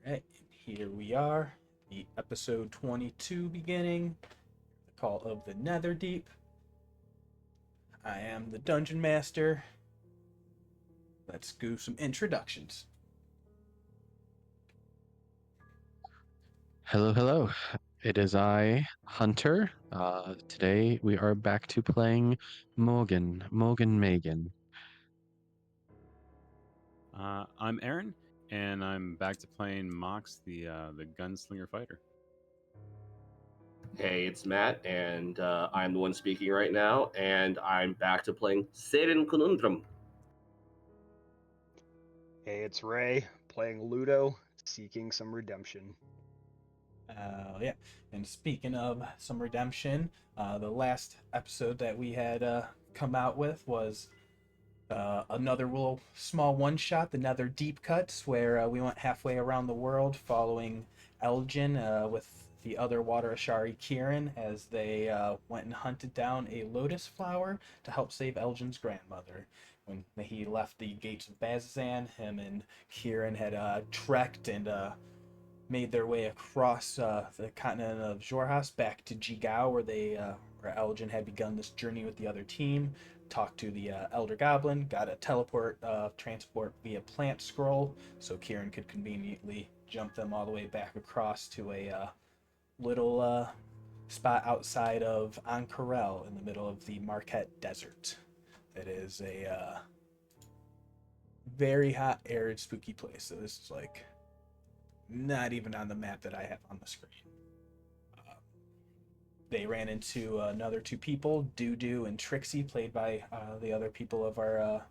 Alright, here we are, the episode 22 beginning, the Call of the Netherdeep. I am the Dungeon Master. Let's do some introductions. Hello, hello. It is I, Hunter. Today we are back to playing Morgen Megen. I'm Aaron, and I'm back to playing Mox, the gunslinger fighter. Hey, it's Matt, and I'm the one speaking right now, and I'm back to playing Saeryn Conundrum. Hey, it's Ray, playing Ludo, seeking some redemption. Yeah, and speaking of some redemption, the last episode that we had come out with was another little small one-shot, the Netherdeep cuts, where we went halfway around the world following Aljin with the other Water Ashari Kieran as they went and hunted down a lotus flower to help save Elgin's grandmother. When he left the gates of Bazazan, him and Kieran had trekked and made their way across the continent of Jorhas back to Jigao, where Elgin had begun this journey with the other team. Talked to the Elder Goblin, got a transport via plant scroll, so Kieran could conveniently jump them all the way back across to a little spot outside of Ankarel in the middle of the Marquette Desert. It is a very hot, arid, spooky place. So this is like not even on the map that I have on the screen. They ran into another two people, Dudu and Trixie, played by the other people of our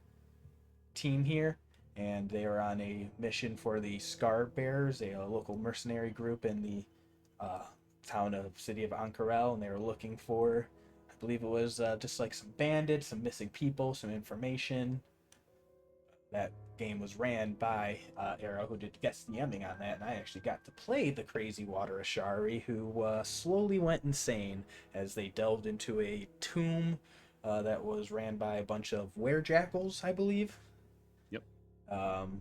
team here. And they were on a mission for the Scar Bearers, a local mercenary group in the city of Ankarel. And they were looking for, I believe it was just like some bandits, some missing people, some information. That game was ran by Arrow, who did guest DMing on that, and I actually got to play the crazy Water Ashari, who slowly went insane as they delved into a tomb that was ran by a bunch of werejackals, I believe. Yep.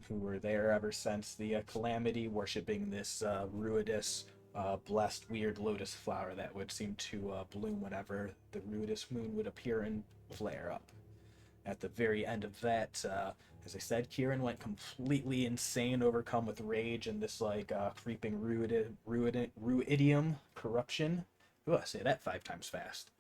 Who were there ever since the Calamity, worshipping this ruidus, blessed, weird lotus flower that would seem to bloom whenever the ruidus moon would appear and flare up. At the very end of that, as I said, Kieran went completely insane, overcome with rage and this like creeping ruidium corruption. Ooh, I say that 5 times fast.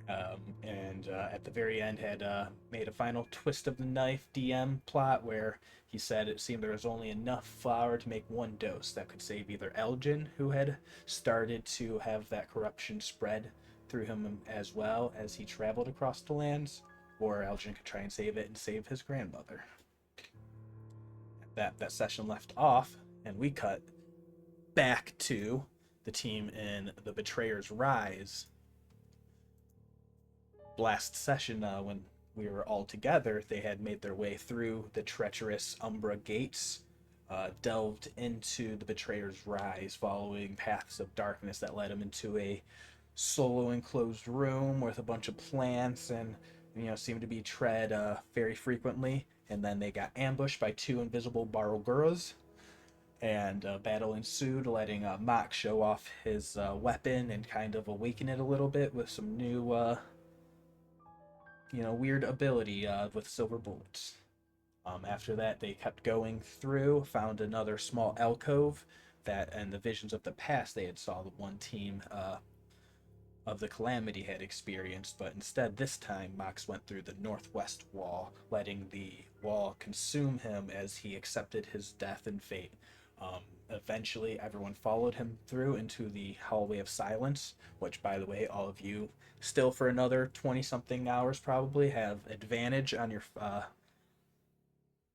And at the very end had made a final twist of the knife DM plot where he said it seemed there was only enough flour to make one dose that could save either Elgin, who had started to have that corruption spread through him as well as he traveled across the lands, or Aljin could try and save it and save his grandmother. That session left off, and we cut back to the team in the Betrayer's Rise. Last session, when we were all together, they had made their way through the treacherous Umbra gates, delved into the Betrayer's Rise, following paths of darkness that led them into a solo enclosed room with a bunch of plants and seemed to be tread very frequently. And then they got ambushed by two invisible Baroguras, and a battle ensued, letting Mock show off his weapon and kind of awaken it a little bit with some new, weird ability with silver bullets. After that, they kept going through, found another small alcove that, and the visions of the past they had saw the one team of the Calamity had experienced, but instead this time Mox went through the northwest wall, letting the wall consume him as he accepted his death and fate. Eventually, everyone followed him through into the Hallway of Silence, which, by the way, all of you still for another 20-something hours probably have advantage on your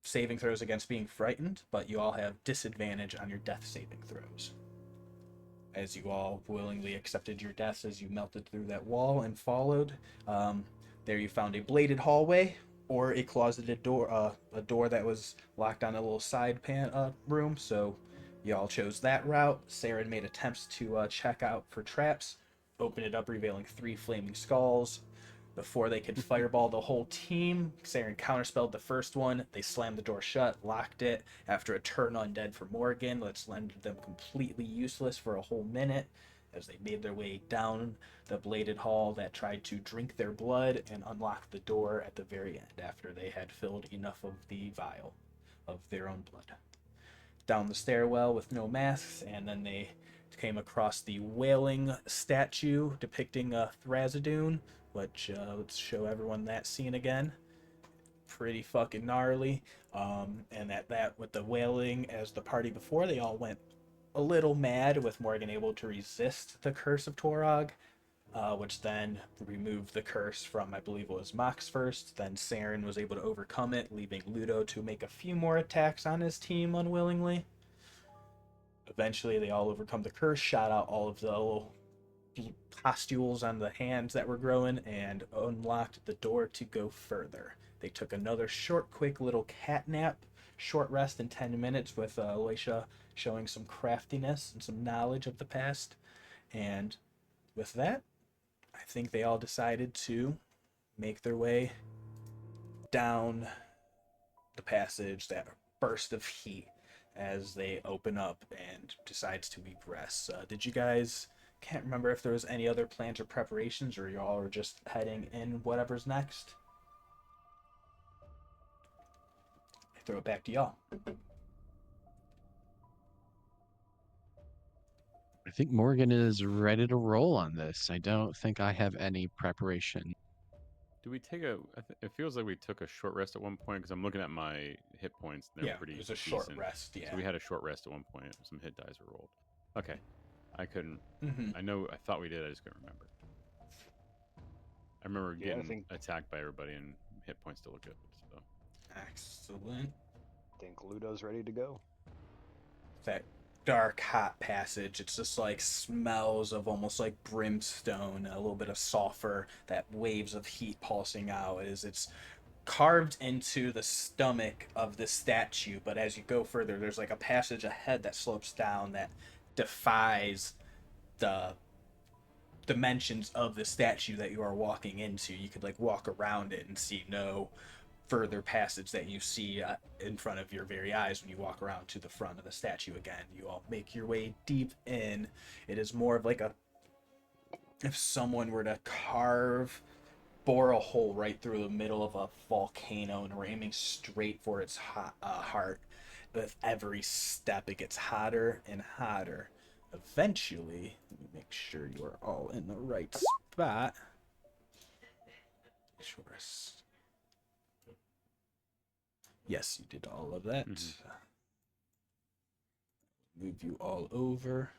saving throws against being frightened, but you all have disadvantage on your death saving throws, as you all willingly accepted your deaths as you melted through that wall and followed. There you found a bladed hallway or a closeted door, a door that was locked on a little side room, so you all chose that route. Saeryn made attempts to check out for traps, open it up, revealing 3 flaming skulls. Before they could fireball the whole team, Saeryn counterspelled the first one. They slammed the door shut, locked it. After a turn undead for Morgen, let's rendered them completely useless for a whole minute as they made their way down the bladed hall that tried to drink their blood and unlock the door at the very end after they had filled enough of the vial of their own blood. Down the stairwell with no masks, and then they came across the wailing statue depicting Thrazidoon, which let's show everyone that scene again. Pretty fucking gnarly. And that with the wailing, as the party before, they all went a little mad, with Morgen able to resist the curse of Torog, which then removed the curse from, I believe it was Mox first. Then Saeryn was able to overcome it, leaving Ludo to make a few more attacks on his team unwillingly. Eventually, they all overcome the curse, shot out all of the little pustules on the hands that were growing, and unlocked the door to go further. They took another short, quick little cat nap, short rest in 10 minutes, with Alicia showing some craftiness and some knowledge of the past. And with that, I think they all decided to make their way down the passage, that burst of heat, as they open up and decides to egress. Did you guys... Can't remember if there was any other plans or preparations, or y'all are just heading in whatever's next. I throw it back to y'all. I think Morgan is ready to roll on this. I don't think I have any preparation. Do we take a? It feels like we took a short rest at one point because I'm looking at my hit points. And they're pretty. It was a decent. short rest. Yeah. So we had a short rest at one point. Some hit dice were rolled. Okay, I couldn't. Mm-hmm. I thought we did. I just couldn't remember. I remember getting attacked by everybody, and hit points still look good. So. Excellent. I think Ludo's ready to go. That dark, hot passage. It's just like smells of almost like brimstone, a little bit of sulfur, that waves of heat pulsing out. It's carved into the stomach of the statue, but as you go further, there's like a passage ahead that slopes down that defies the dimensions of the statue that you are walking into. You could like walk around it and see no further passage that you see in front of your very eyes when you walk around to the front of the statue again. You all make your way deep in. It is more of like if someone were to bore a hole right through the middle of a volcano and were aiming straight for its heart. With every step, it gets hotter and hotter. Eventually, let me make sure you are all in the right spot. Sure. Yes, you did all of that. Mm-hmm. Move you all over.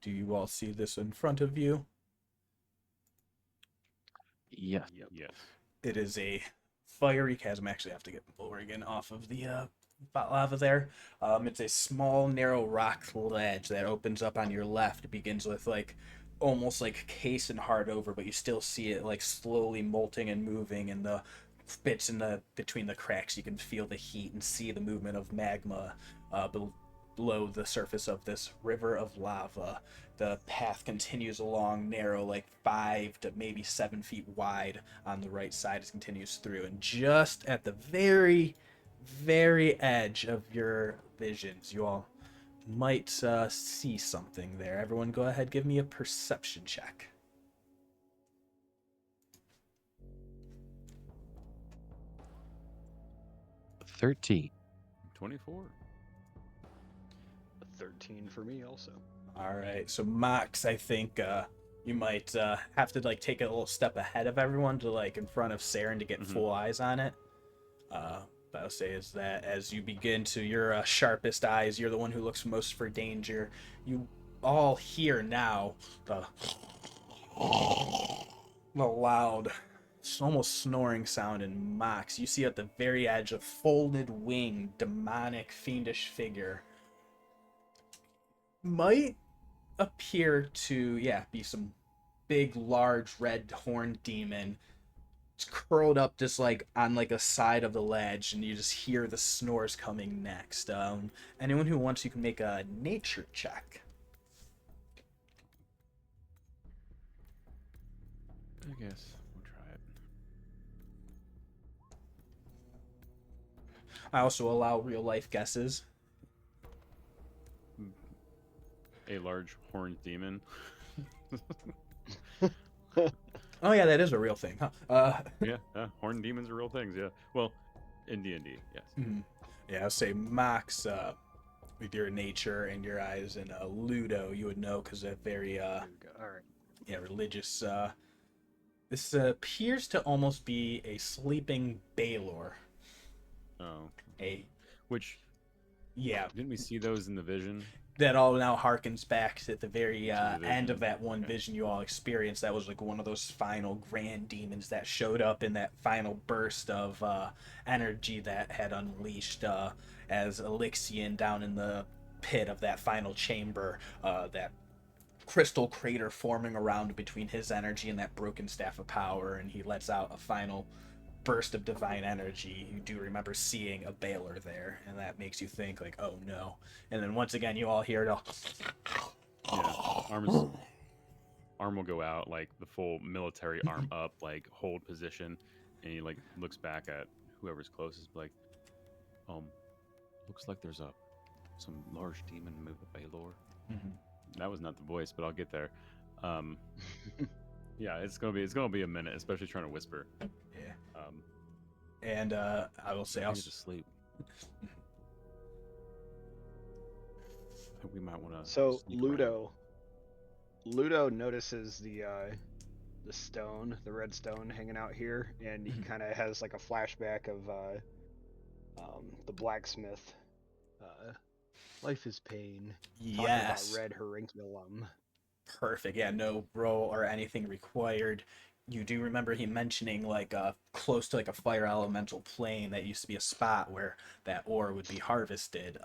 Do you all see this in front of you? Yes. Yes. It is a fiery chasm. Actually, I have to get Morgen off of the lava there. It's a small, narrow rock ledge that opens up on your left. It begins with like almost like case and hard over, but you still see it like slowly molting and moving, and the bits in the between the cracks you can feel the heat and see the movement of magma below the surface of this river of lava. The path continues along, narrow, like 5 to maybe 7 feet wide on the right side. It continues through, and just at the very, very edge of your visions, you all might see something there. Everyone go ahead, give me a perception check. $13. 24. 13 for me also. All right, so Mox, I think you might have to like take a little step ahead of everyone to like in front of Saeryn to get full eyes on it. But I'll say is that as you begin to your sharpest eyes, you're the one who looks most for danger. You all hear now the loud, almost snoring sound in Mox. You see at the very edge a folded wing, demonic, fiendish figure. Might appear to, be some big, large, red horned demon It's curled up just like on like a side of the ledge, and you just hear the snores coming next. Anyone who wants, you can make a nature check. I guess we'll try it. I also allow real life guesses. A large horned demon. Oh yeah, that is a real thing, huh? Yeah, horned demons are real things. Yeah. Well, in D&D, yes. Yeah, I'll say Max, with your nature and your eyes, and Ludo, you would know because they're very All right. yeah, religious. This appears to almost be a sleeping Baylor. Oh. Which, Yeah, didn't we see those in the vision? that all now harkens back to the very To the end of vision. that one Okay. vision you all experienced. That was like one of those final grand demons that showed up in that final burst of energy that had unleashed as Elixion down in the pit of that final chamber, that crystal crater forming around between his energy and that broken staff of power, and he lets out a final burst of divine energy. You do remember seeing a Baylor there, and that makes you think like, oh no. And then once again you all hear it. Yeah. Arm will go out, like the full military arm up, like hold position, and he like looks back at whoever's closest, like, looks like there's some large demon move at Baylor. That was not the voice, but I'll get there. Yeah, it's gonna be a minute, especially trying to whisper. Yeah. And I will say, I I'll think it's asleep. I think we might want to. So Ludo notices the stone, the red stone hanging out here, and he kind of has like a flashback of the blacksmith. Life is pain. Talking yes. about red horinculum. Perfect. Yeah, no roll or anything required. You do remember he mentioning like close to like a fire elemental plane that used to be a spot where that ore would be harvested.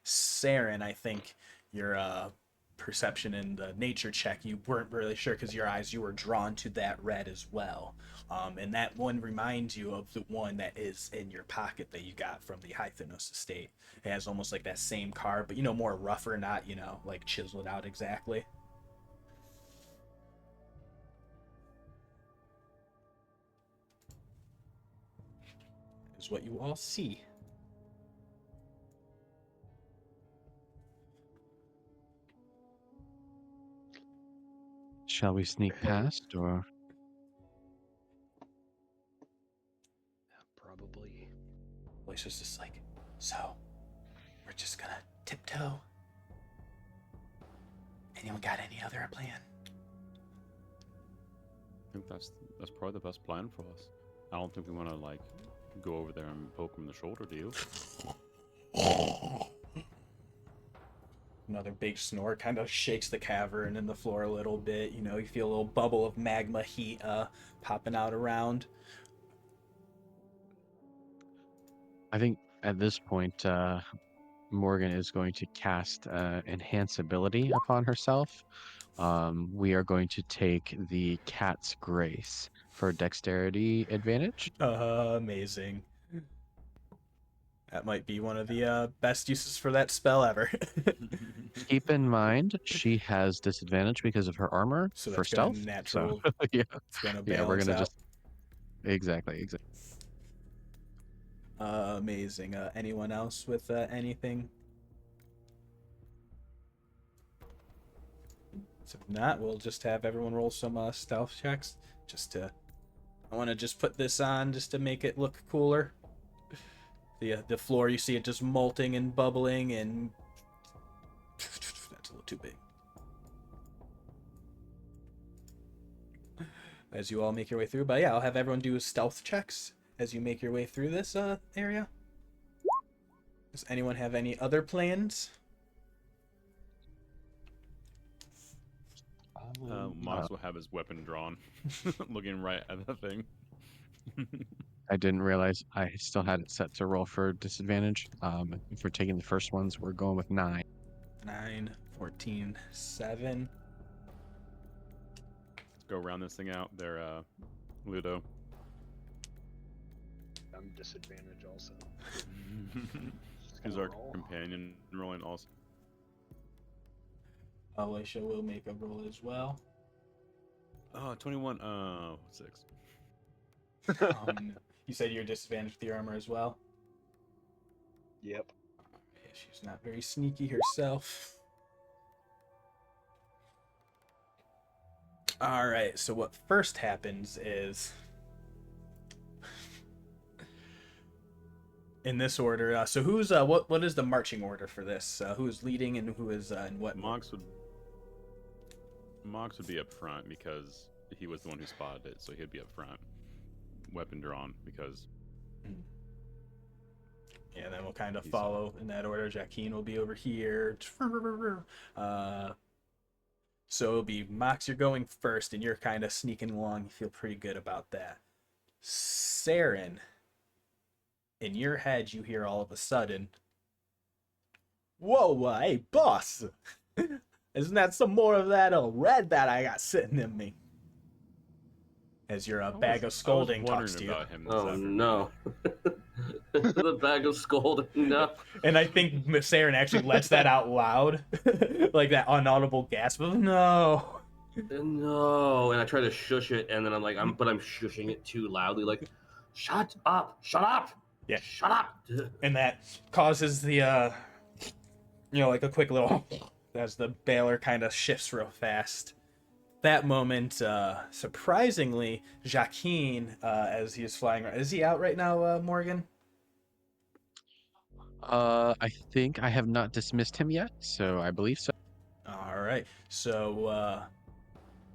Saeryn, I think your perception in the nature check, you weren't really sure because your eyes, you were drawn to that red as well. And that one reminds you of the one that is in your pocket that you got from the Hythenos estate. It has almost like that same carve, but more rougher, not like chiseled out exactly. Is what you all see. Shall we sneak past, or? Probably. Voice was just like, so we're just gonna tiptoe. Anyone got any other plan? I think that's probably the best plan for us. I don't think we want to like go over there and poke him in the shoulder, do you? Another big snore kind of shakes the cavern and the floor a little bit. You feel a little bubble of magma heat popping out around. I think at this point, Morgan is going to cast Enhance Ability upon herself. We are going to take the Cat's Grace for dexterity advantage. Amazing. That might be one of the best uses for that spell ever. Keep in mind, she has disadvantage because of her armor So for that's gonna stealth. natural. So, yeah, It's gonna yeah, we're balance gonna out. just exactly. Amazing. Anyone else with anything? So if not, we'll just have everyone roll some stealth checks. I want to just put this on just to make it look cooler. The floor, you see it just molting and bubbling, and that's a little too big. As you all make your way through, but yeah, I'll have everyone do stealth checks as you make your way through this area. Does anyone have any other plans? Mox will have his weapon drawn, looking right at the thing. I didn't realize I still had it set to roll for disadvantage. If we're taking the first ones, we're going with 9. 9, 14, 7. Let's go round this thing out there, Ludo. I'm disadvantaged also. Just Is gonna our roll. companion rolling also? Alicia will make a roll as well. Oh, 21. 6. You said you're disadvantaged with your armor as well. Yep. Yeah, she's not very sneaky herself. All right. So what first happens is, in this order. So who's what is the marching order for this? Who's leading and who is in what? Mox would be up front because he was the one who spotted it, so he'd be up front, weapon drawn because. Yeah, then we'll kind of He's follow in that order. Jaquine will be over here. So it'll be Mox, you're going first, and you're kind of sneaking along. You feel pretty good about that. Saeryn, in your head, you hear all of a sudden, "Whoa, hey, boss! Isn't that some more of that red that I got sitting in me?" As your bag of scolding talks to you. About him this Oh afternoon. no. The bag of scolding. No. And I think Saeryn actually lets that out loud, like that unaudible gasp of "no." No. And I try to shush it, and then I'm shushing it too loudly, like, shut up, shut up, Yeah. shut up. And that causes the like a quick little as the baler kind of shifts real fast. That moment, surprisingly, Jaquine, as he is flying, is he out right now, Morgan? I think I have not dismissed him yet, so I believe so. All right. So,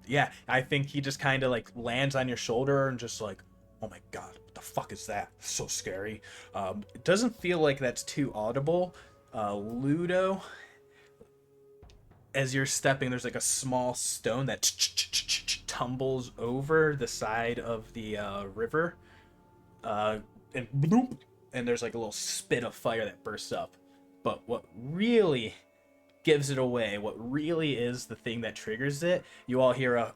yeah, I think he just kind of like lands on your shoulder and just like, "Oh my god, what the fuck is that? So scary." It doesn't feel like that's too audible. Ludo, as you're stepping, there's like a small stone that tumbles over the side of the river, and bloop, and there's like a little spit of fire that bursts up. But what really gives it away, what really is the thing that triggers it, you all hear a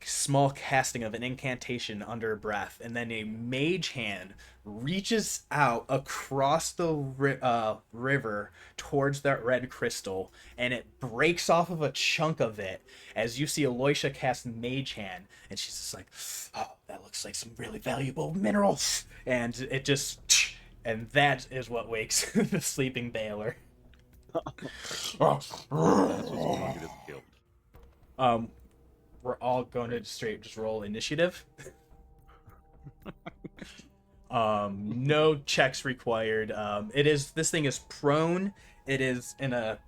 small casting of an incantation under breath, and then a mage hand reaches out across the river towards that red crystal, and it breaks off of a chunk of it as you see Aloysia cast mage hand, and she's just like, "Oh, that looks like some really valuable minerals," and it just, and that is what wakes the sleeping Baylor. That's what's going to get us killed. We're all going to straight just roll initiative. No checks required. This thing is prone. It is in a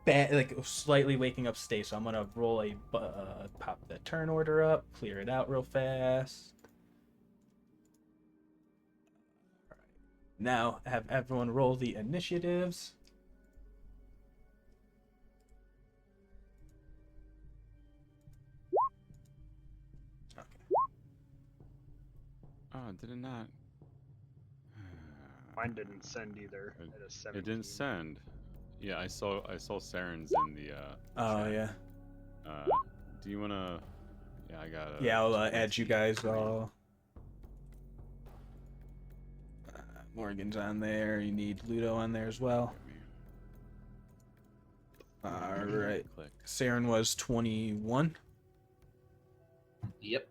like slightly waking up state. So I'm gonna roll pop the turn order up, clear it out real fast. All right. Now have everyone roll the initiatives. Oh, did it not? Mine didn't send either. It, At a 17. it didn't send. Yeah, I saw Saren's in the. Oh chat. yeah. Do you wanna? Yeah, I got. Yeah, I'll add you guys all. Morgan's on there. You need Ludo on there as well. All right. Click. Saeryn was 21. Yep.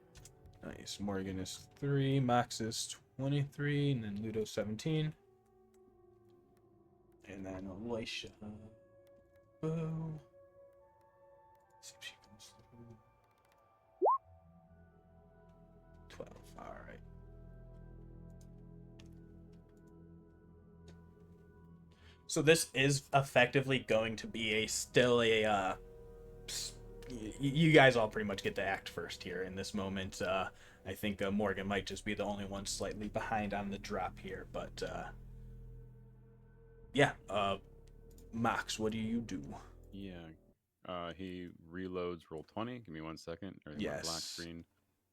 Nice. Morgan is 3. Max is 23. And then Ludo 17. And then Alicia. Oh. See if she comes through. 12. All right. So this is effectively going to be you guys all pretty much get to act first here in this moment. I think Morgan might just be the only one slightly behind on the drop here, but yeah. Max, what do you do? Yeah. He reloads roll 20. Give me 1 second. Everything went black Yes. screen.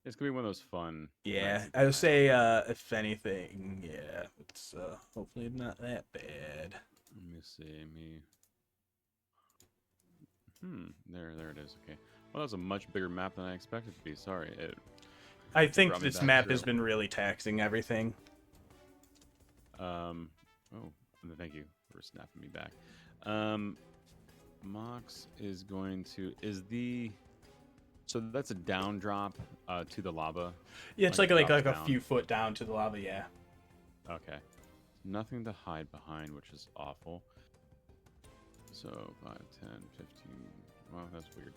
It's gonna be one of those fun. Yeah, nice I would say examples. if anything, yeah, it's hopefully not that bad. Let me see. There it is. Okay. Well, that's a much bigger map than I expected it to be. Sorry. I think brought me this back map to- has been really taxing everything. Oh, thank you for snapping me back. Mox is going to so that's a down drop to the lava. Yeah, it's Like, like it drops a down. few foot down to the lava. Yeah. Okay. Nothing to hide behind, which is awful. So 5, 10, 15. Well, that's weird.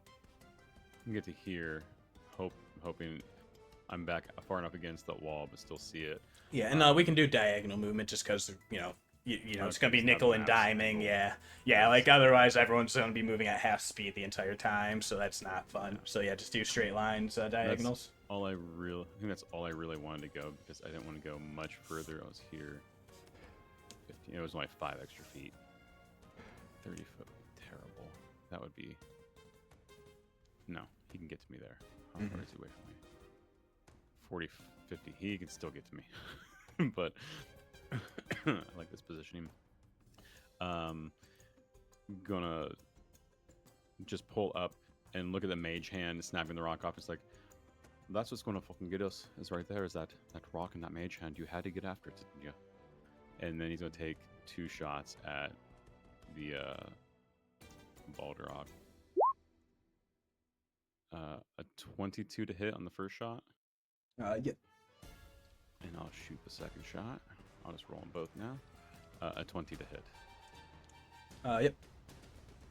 I can get to here, hoping I'm back far enough against that wall, but still see it. Yeah, and we can do diagonal movement just because you know it's gonna be it's not nickel and mass diming. angle. Yeah, Yes. like otherwise everyone's gonna be moving at half speed the entire time, so that's not fun. So yeah, just do straight lines, diagonals. I think that's all I really wanted to go because I didn't want to go much further. I was here. 15. It was only 5 extra feet. 30 foot. Terrible. That would be. No, he can get to me there. How far is he away from me? 40, 50. He can still get to me. But I like this positioning. Gonna just pull up and look at the mage hand snapping the rock off. It's like, that's what's going to fucking get us, is right there, is that rock in that mage hand. You had to get after it, didn't you? And then he's going to take 2 shots at the Balderog. A 22 to hit on the first shot. Yeah. And I'll shoot the second shot. I'll just roll them both now. A 20 to hit. Yep.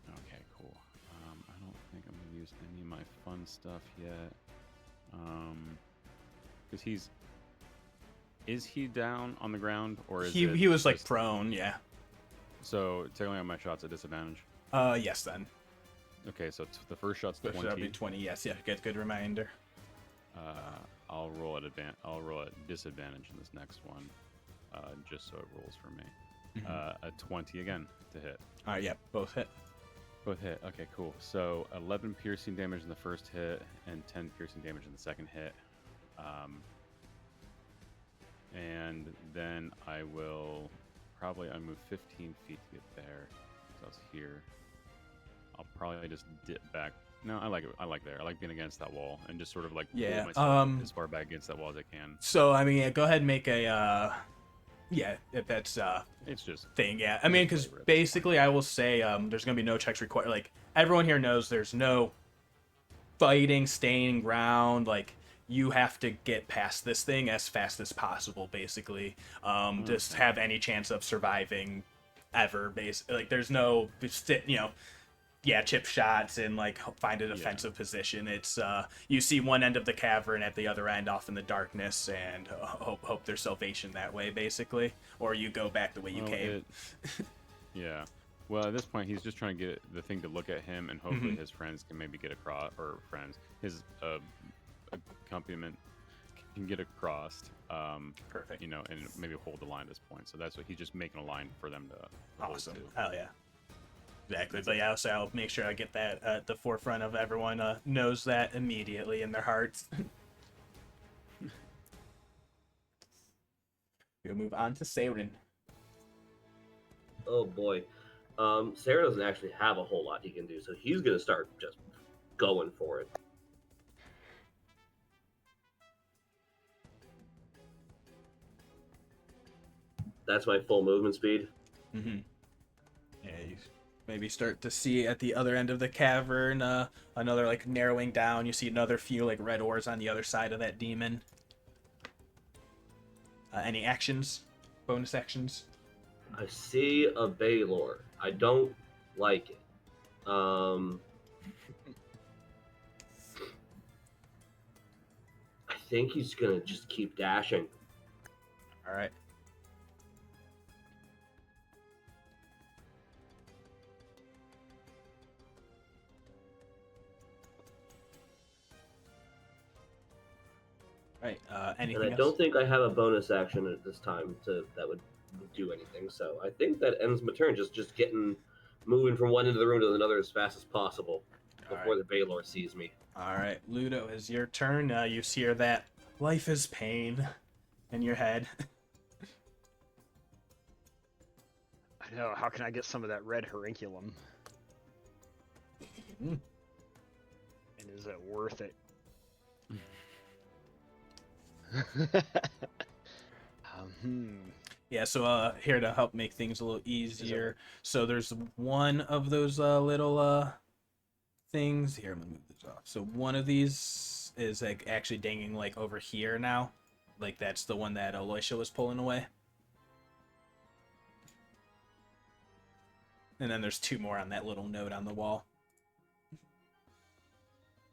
Okay, cool. I don't think I'm going to use any of my fun stuff yet. Because is he down on the ground, or is He was like just- prone. Yeah. So technically on my shots at disadvantage. Yes then. Okay, so the first shot's So that'll be 20. 20. Yes. Yeah. Good reminder. I'll roll at disadvantage in this next one, just so it rolls for me. A 20 again to hit. All right. Yeah. Both hit. Both hit. Okay, cool. So 11 piercing damage in the first hit and 10 piercing damage in the second hit. And then I will probably move 15 feet to get there. So I was here. I'll probably just dip back. No, I like it. I like there. I like being against that wall and just sort of like Yeah, pull myself as far back against that wall as I can. So I mean, yeah, go ahead and make a yeah, if that's It's just thing. Yeah, I mean, because flavor at this basically, I will say there's gonna be no checks required. Like everyone here knows, there's no fighting, staying ground. Like you have to get past this thing as fast as possible. Basically, just have any chance of surviving ever. Basically, like there's no chip shots and like find a defensive position. It's you see one end of the cavern at the other end off in the darkness and hope there's salvation that way basically, or you go back the way you came. Yeah. Well, at this point, he's just trying to get the thing to look at him, and hopefully his friends can maybe get across, or his accompaniment can get across. Perfect. And maybe hold the line at this point. So that's what he's just making a line for them to hold Awesome. to. Hell yeah. Exactly. But yeah, so I'll make sure I get that at the forefront of everyone knows that immediately in their hearts. We'll move on to Saeryn. Oh boy. Sarah doesn't actually have a whole lot he can do, so he's gonna start just going for it. That's my full movement speed. Mm-hmm. Yeah, you maybe start to see at the other end of the cavern another like narrowing down. You see another few like red ores on the other side of that demon. Any actions? Bonus actions? I see a Baylor. I don't like it. I think he's gonna just keep dashing. All right. Right. Anything And I else? don't think I have a bonus action at this time that would do anything. So I think that ends my turn. Just moving from one end of the room to another as fast as possible before the Baylor sees me. All right, Ludo, is your turn. You hear that life is pain in your head. I know. How can I get some of that red horinculum? And is it worth it? Yeah, so here to help make things a little easier. So there's one of those little things. Here, I'm gonna move this off. So one of these is like actually dangling like over here now. Like that's the one that Aloysia was pulling away. And then there's two more on that little note on the wall.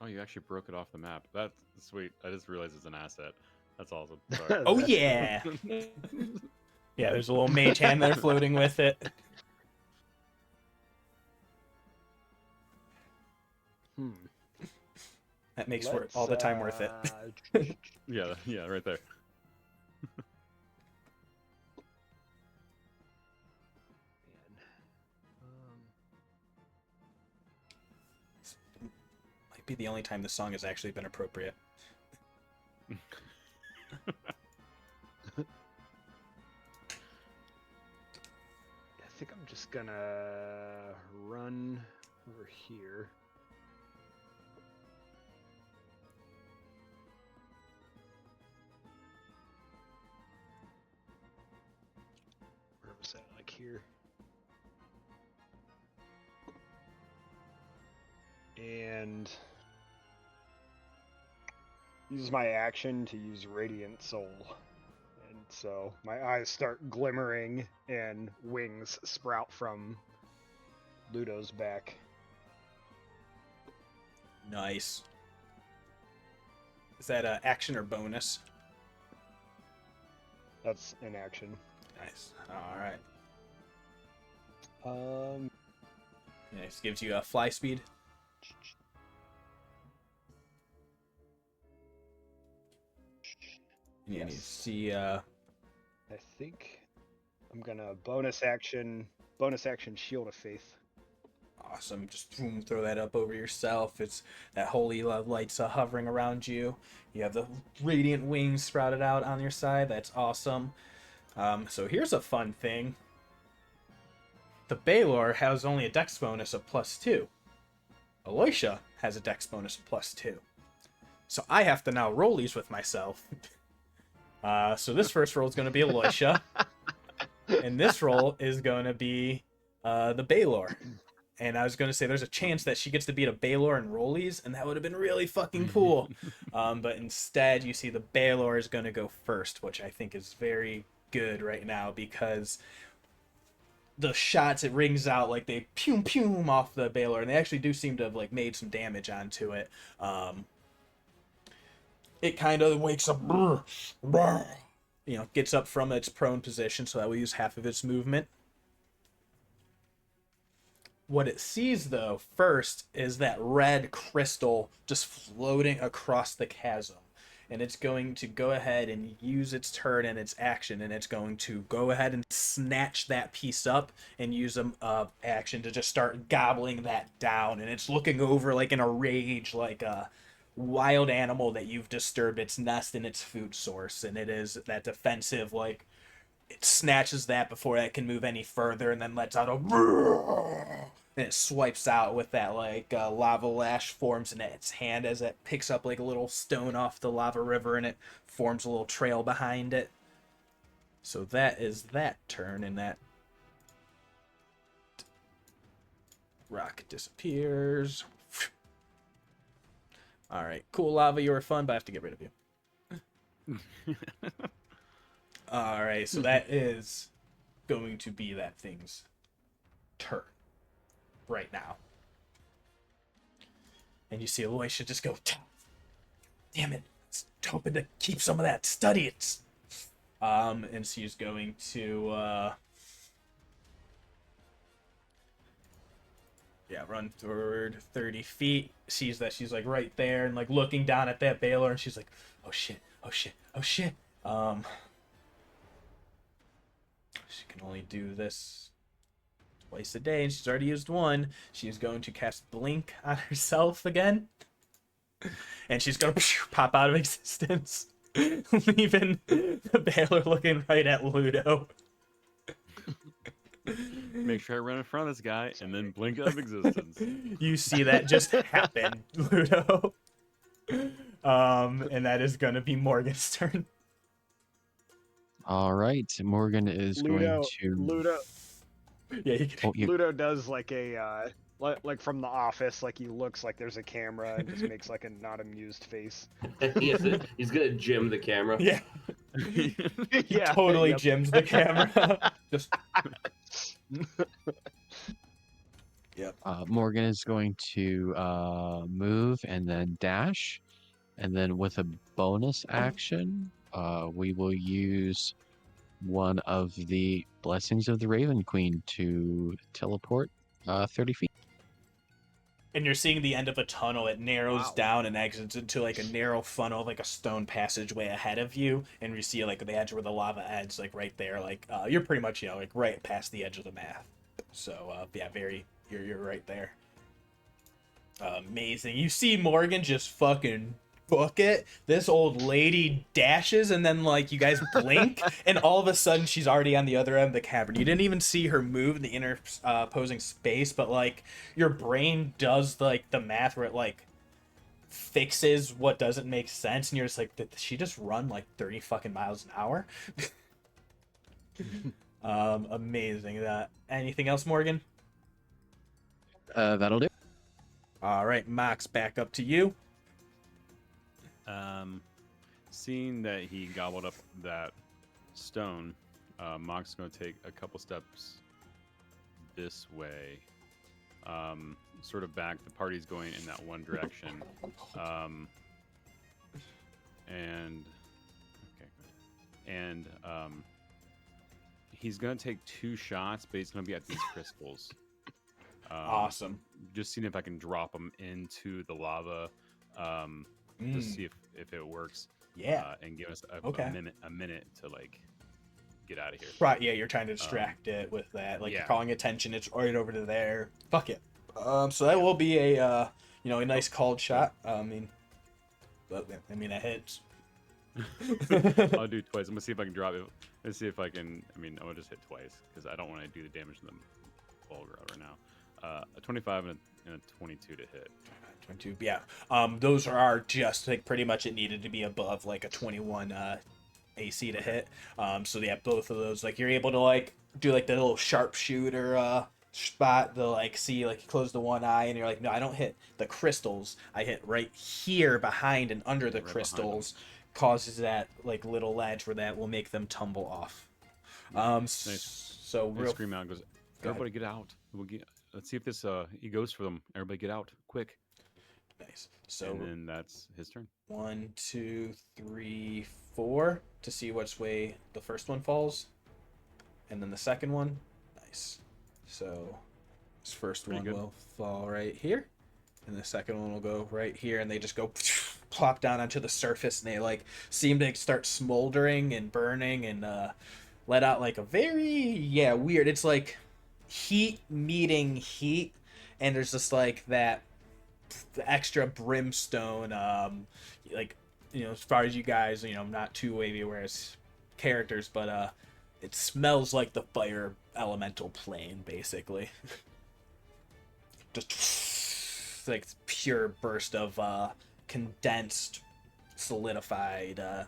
Oh, you actually broke it off the map. That's sweet. I just realized it's an asset. That's awesome. Sorry. Oh yeah. Yeah, there's a little mage hand there floating with it. That makes for all the time worth it. Yeah, yeah, right there. Might be the only time this song has actually been appropriate. I think I'm just gonna run over here. Where was that? Like here. And use my action to use Radiant Soul. And so my eyes start glimmering and wings sprout from Ludo's back. Nice. Is that action or bonus? That's an action. Nice. All right. Nice. Gives you a fly speed. And you see. I think I'm gonna bonus action Shield of Faith. Awesome. Just boom, throw that up over yourself. It's that holy light's hovering around you. You have the radiant wings sprouted out on your side. That's awesome. So here's a fun thing. The Baylor has only a dex bonus of +2. Aloysia has a dex bonus of +2. So I have to now roll these with myself. So this first roll is going to be Aloysia. And this roll is going to be the Baylor. And I was going to say there's a chance that she gets to beat a Baylor in rollies, and that would have been really fucking cool. But instead, you see the Baylor is going to go first, which I think is very good right now because the shots it rings out like they pew pew off the Baylor, and they actually do seem to have like made some damage onto it. It kind of wakes up, gets up from its prone position, so that will use half of its movement. What it sees, though, first is that red crystal just floating across the chasm. And it's going to go ahead and use its turn and its action, and it's going to go ahead and snatch that piece up and use an action to just start gobbling that down. And it's looking over like in a rage, like a wild animal that you've disturbed its nest and its food source. And it is that defensive, like, it snatches that before it can move any further and then lets out a... And it swipes out with that, like, lava lash forms in its hand as it picks up, like, a little stone off the lava river, and it forms a little trail behind it. So that is that turn, and that rock disappears. Alright, cool lava, you were fun, but I have to get rid of you. Alright, so that is going to be that thing's turn. Right now. And you see Aloysia just go, damn it, I was hoping to keep some of that study. And she's going to run forward 30 feet, sees that she's like right there and like looking down at that Baylor, and she's like, oh shit. She can only do this twice a day, and she's already used one. She is going to cast Blink on herself again. And she's going to pop out of existence, leaving the Baylor looking right at Ludo. Make sure I run in front of this guy and then blink out of existence. You see that just happen, Ludo. And that is gonna be Morgan's turn. All right, Morgan is going to. Ludo, Yeah, you can. Oh, you, Ludo does like a like from The Office, like he looks like there's a camera and just makes like a not amused face. He's gonna jim the camera. Yeah, Yeah, totally yep. jims the camera. Just. Yep. Morgan is going to move and then dash, and then with a bonus action, we will use one of the blessings of the Raven Queen to teleport 30 feet. And you're seeing the end of a tunnel. It narrows Wow. down and exits into like a narrow funnel, like a stone passageway ahead of you. And you see like the edge where the lava ends, like right there. Like you're pretty much like right past the edge of the map. So yeah, you're right there. Amazing. You see Morgan just fucking book it. This old lady dashes, and then like you guys blink, and all of a sudden she's already on the other end of the cavern. You didn't even see her move in the interposing space, but like your brain does like the math where it like fixes what doesn't make sense, and you're just like, did she just run like 30 fucking miles an hour? Amazing. Anything else, Morgan? That'll do. All right, Max, back up to you. Seeing that he gobbled up that stone, Mock's going to take a couple steps this way, sort of back. The party's going in that one direction, and okay, good. And he's going to take 2 shots, but he's going to be at these crystals. Awesome. Just seeing if I can drop them into the lava, just see if it works. Yeah. And give us a minute to like get out of here. Right, yeah, you're trying to distract it with that. Like yeah. you're calling attention, it's right over to there. Fuck it. So that will be a a nice called shot. I mean that hits. I'll do twice. I'm gonna see if I can drop it. Let's see if I can. I'm gonna just hit twice because I don't want to do the damage to the vulgar right now. A 25 and a 22 to hit. 22, yeah. Those are just like pretty much it needed to be above like a 21 AC to hit. So yeah, both of those, like you're able to like do like the little sharpshooter spot, the like see like you close the one eye and you're like, no, I don't hit the crystals, I hit right here behind and under the crystals, causes that like little ledge where that will make them tumble off. Nice. So He real scream out and goes, everybody get out. Let's see if this he goes for them. Everybody get out quick. nice. So And then that's his turn. 1, 2, 3, 4 to see which way the first one falls, and then the second one. Nice. So this first Pretty one good. will fall right here, and the second one will go right here, and they just go plop down onto the surface, and they like seem to start smoldering and burning and let out like a very weird. It's like heat meeting heat, and there's just like that extra brimstone, like as far as you guys, I'm not too wavy aware as characters, but it smells like the fire elemental plane basically. Just like pure burst of condensed solidified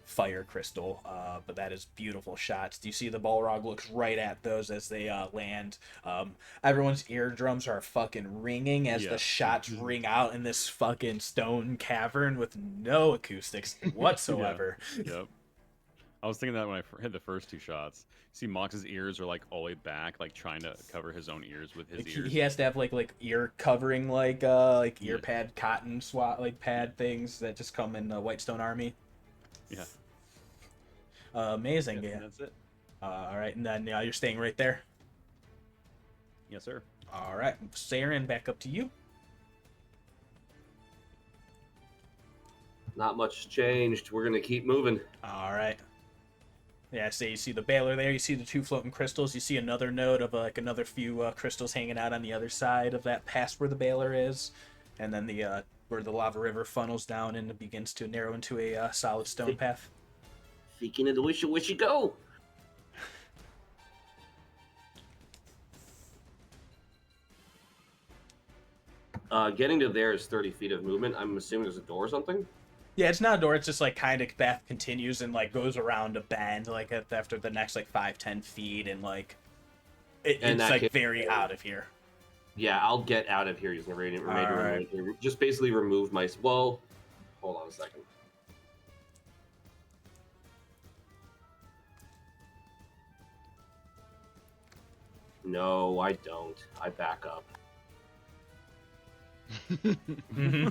fire crystal, but that is beautiful shots. Do you see the Balrog looks right at those as they land? Everyone's eardrums are fucking ringing as the shots ring out in this fucking stone cavern with no acoustics whatsoever. Yep. I was thinking that when I hit the first 2 shots. See, Mox's ears are like all the way back, like trying to cover his own ears with his Like, ears. he has to have like ear covering, like ear pad cotton swat like pad things that just come in the Whitestone Army. Yeah. Amazing. Yep, Yeah. That's it. All right, and then you're staying right there. Yes, sir. All right, Saeryn, back up to you. Not much changed. We're gonna keep moving. All right. Yeah, so you see the baler there. You see the 2 floating crystals. You see another node of like another few crystals hanging out on the other side of that pass where the baler is, and then the where the lava river funnels down and it begins to narrow into a solid stone path. Speaking of the wishy go. Getting to there is 30 feet of movement. I'm assuming there's a door or something. Yeah, it's not a door. It's just like kind of path continues and like goes around a bend like after the next like 5-10 feet and like it's like case, very out of here. Yeah, I'll get out of here using the remainder Alright. movement. Just basically remove my. Well, hold on a second. No, I don't. I back up. Mm-hmm.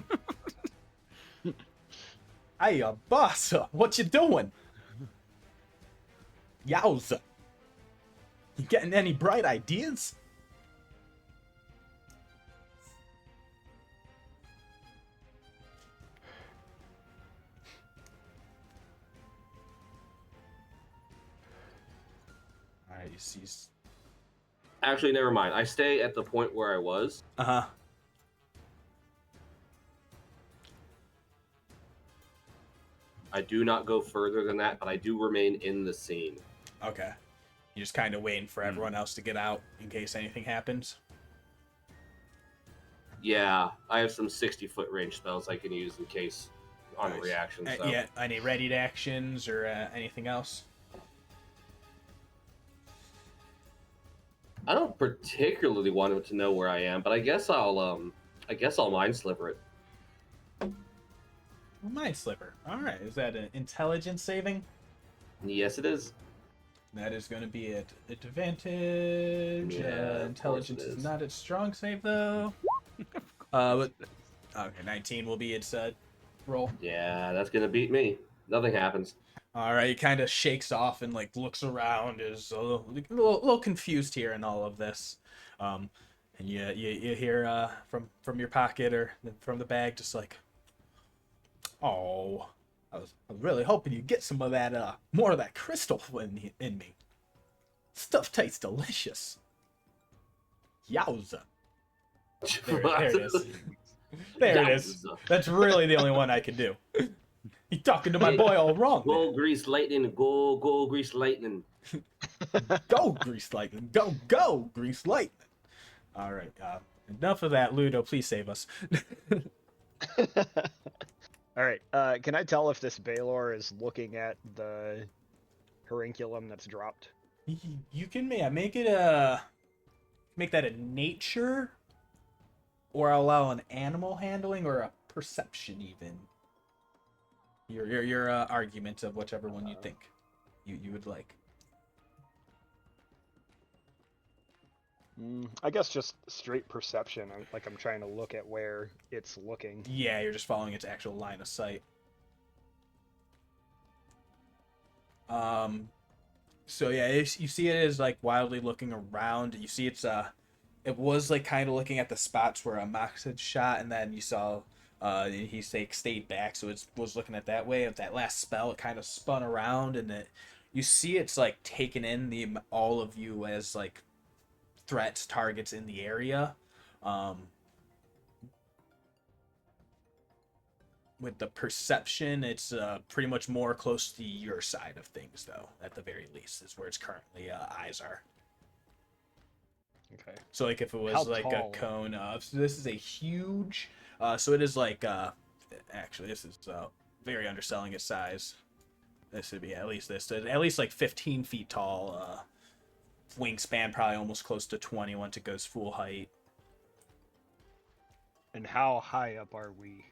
Hey, boss, what you doing? Yowza. You getting any bright ideas? Alright, you see. Actually, never mind. I stay at the point where I was. Uh-huh. I do not go further than that, but I do remain in the scene. Okay. You're just kind of waiting for everyone else to get out in case anything happens. Yeah, I have some 60-foot range spells I can use in case on a Nice. reaction. So. Yeah, any readied actions or anything else? I don't particularly want him to know where I am, but I guess I'll mind sliver it. Mind Slipper. Alright, is that an intelligence saving? Yes, it is. That is going to be at advantage. Yeah, of Intelligence course it is is. not its strong save, though. But okay, 19 will be its roll. Yeah, that's gonna beat me. Nothing happens. All right, he kind of shakes off and like looks around, is a little confused here in all of this. And you hear from your pocket or from the bag, just like, oh, I was really hoping you'd get some of that more of that crystal in me. Stuff tastes delicious. Yowza. There it is. There it is. That's really the only one I can do. You talking to my boy all wrong. Go grease lightning, go grease lightning. Go grease lightning, go grease lightning. All right, enough of that, Ludo. Please save us. All right. Can I tell if this Baylor is looking at the Horinculum that's dropped? You can make that a nature, or allow an animal handling, or a perception even. Your argument of whichever one you think you would like. I guess just straight perception. I'm trying to look at where it's looking. Yeah, you're just following its actual line of sight. So yeah, you see it as like wildly looking around. You see it was like kind of looking at the spots where Max had shot, and then you saw he stayed back, so it was looking at that way. With that last spell, it kind of spun around, and you see it's like taken in all of you as like threats, targets in the area. With the perception, it's pretty much more close to your side of things, though. At the very least, is where its currently eyes are. Okay. So, like, if it was How like tall? a cone, so this is a huge. So it is like, actually, this is very underselling its size. This would be at least like 15 feet tall. Wingspan probably almost close to 20 once it goes full height. And how high up are we?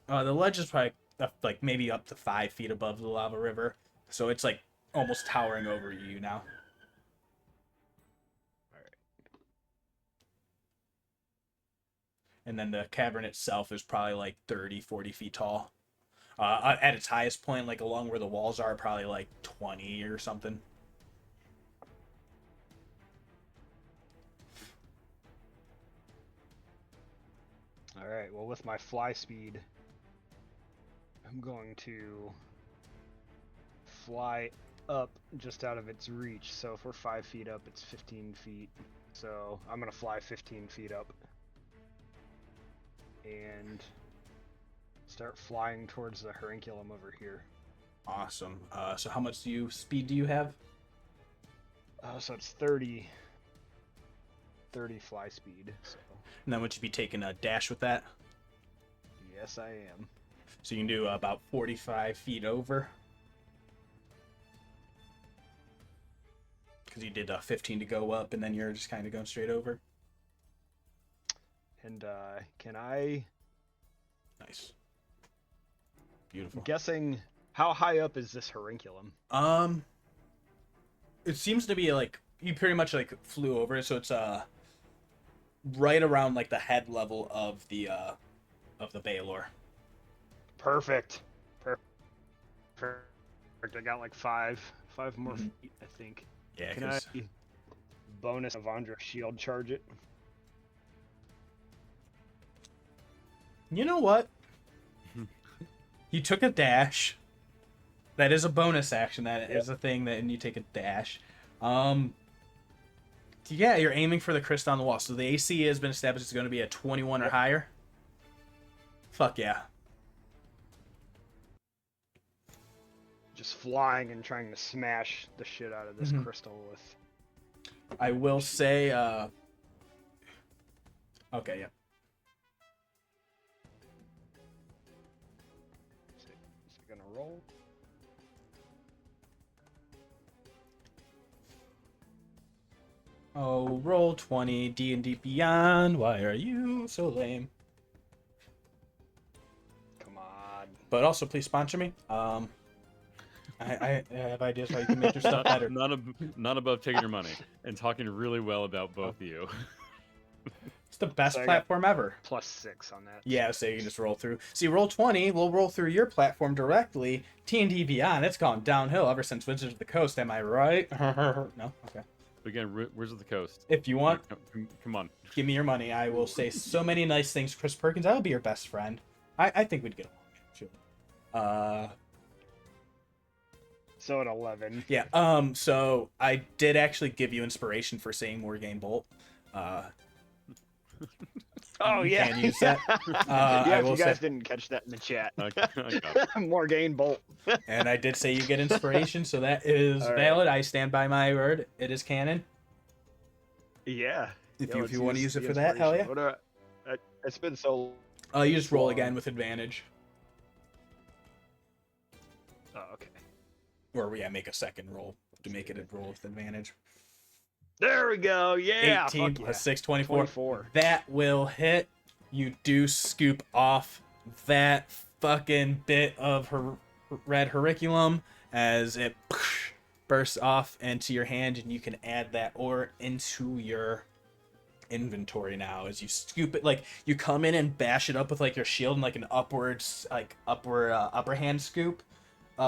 The ledge is probably like maybe up to 5 feet above the lava river, so it's like almost towering over you now. All right. And then the cavern itself is probably like 30-40 feet tall. At its highest point, like along where the walls are, probably like 20 or something. All right. Well, with my fly speed, I'm going to fly up just out of its reach. So if we're 5 feet up, it's 15 feet. So I'm going to fly 15 feet up and start flying towards the Horinculum over here. Awesome. So how much speed do you have? So it's 30 fly speed. So And then would you be taking a dash with that? Yes, I am. So you can do about 45 feet over. Because you did 15 to go up, and then you're just kind of going straight over. And can I? Nice. Beautiful. I'm guessing, how high up is this horinculum? It seems to be like you pretty much like flew over it, so it's right around like the head level of the Baelor. Perfect. Perfect. I got like five more feet, I think. Yeah. Can I bonus Avandra shield charge it? You know what? You took a dash. That is a bonus action. That is a thing that, and you take a dash. Yeah, you're aiming for the crest on the wall. So the AC has been established. It's going to be a 21 or higher. Fuck yeah. Just flying and trying to smash the shit out of this crystal with. I will say, okay, yeah. Is it gonna roll? Oh, roll 20, D&D Beyond. Why are you so lame? Come on. But also, please sponsor me. I have ideas how you can make your stuff better. Not above taking your money and talking really well about both of you. It's the best So I got platform ever. +6 on that. Yeah, so you can just roll through. See, roll 20, we'll roll through your platform directly. T&D Beyond, it's gone downhill ever since Wizards of the Coast, am I right? No? Okay. Again, Wizards of the Coast. If you want, Come on. give me your money. I will say so many nice things. Chris Perkins, I will be your best friend. I think we'd get along, actually. So at 11. Yeah, so I did actually give you inspiration for saying Morgen Bolt. Oh you yeah, can use that. yeah, I if will you guys say, didn't catch that in the chat. I got it. Morgen Bolt. and I did say you get inspiration, so that is All right. valid. I stand by my word. It is canon. Yeah. If Yeah, you let's want to use the it for that, hell yeah. inspiration. What it's been so. You just roll long. again with advantage. Oh, okay. Or yeah, make a second roll to make it a roll with advantage. There we go. Yeah. 18 fuck plus yeah. 6, 24. 24. That will hit. You do scoop off that fucking bit of her red horiculum as it bursts off into your hand, and you can add that ore into your inventory now as you scoop it. Like, you come in and bash it up with like your shield and like an upper hand scoop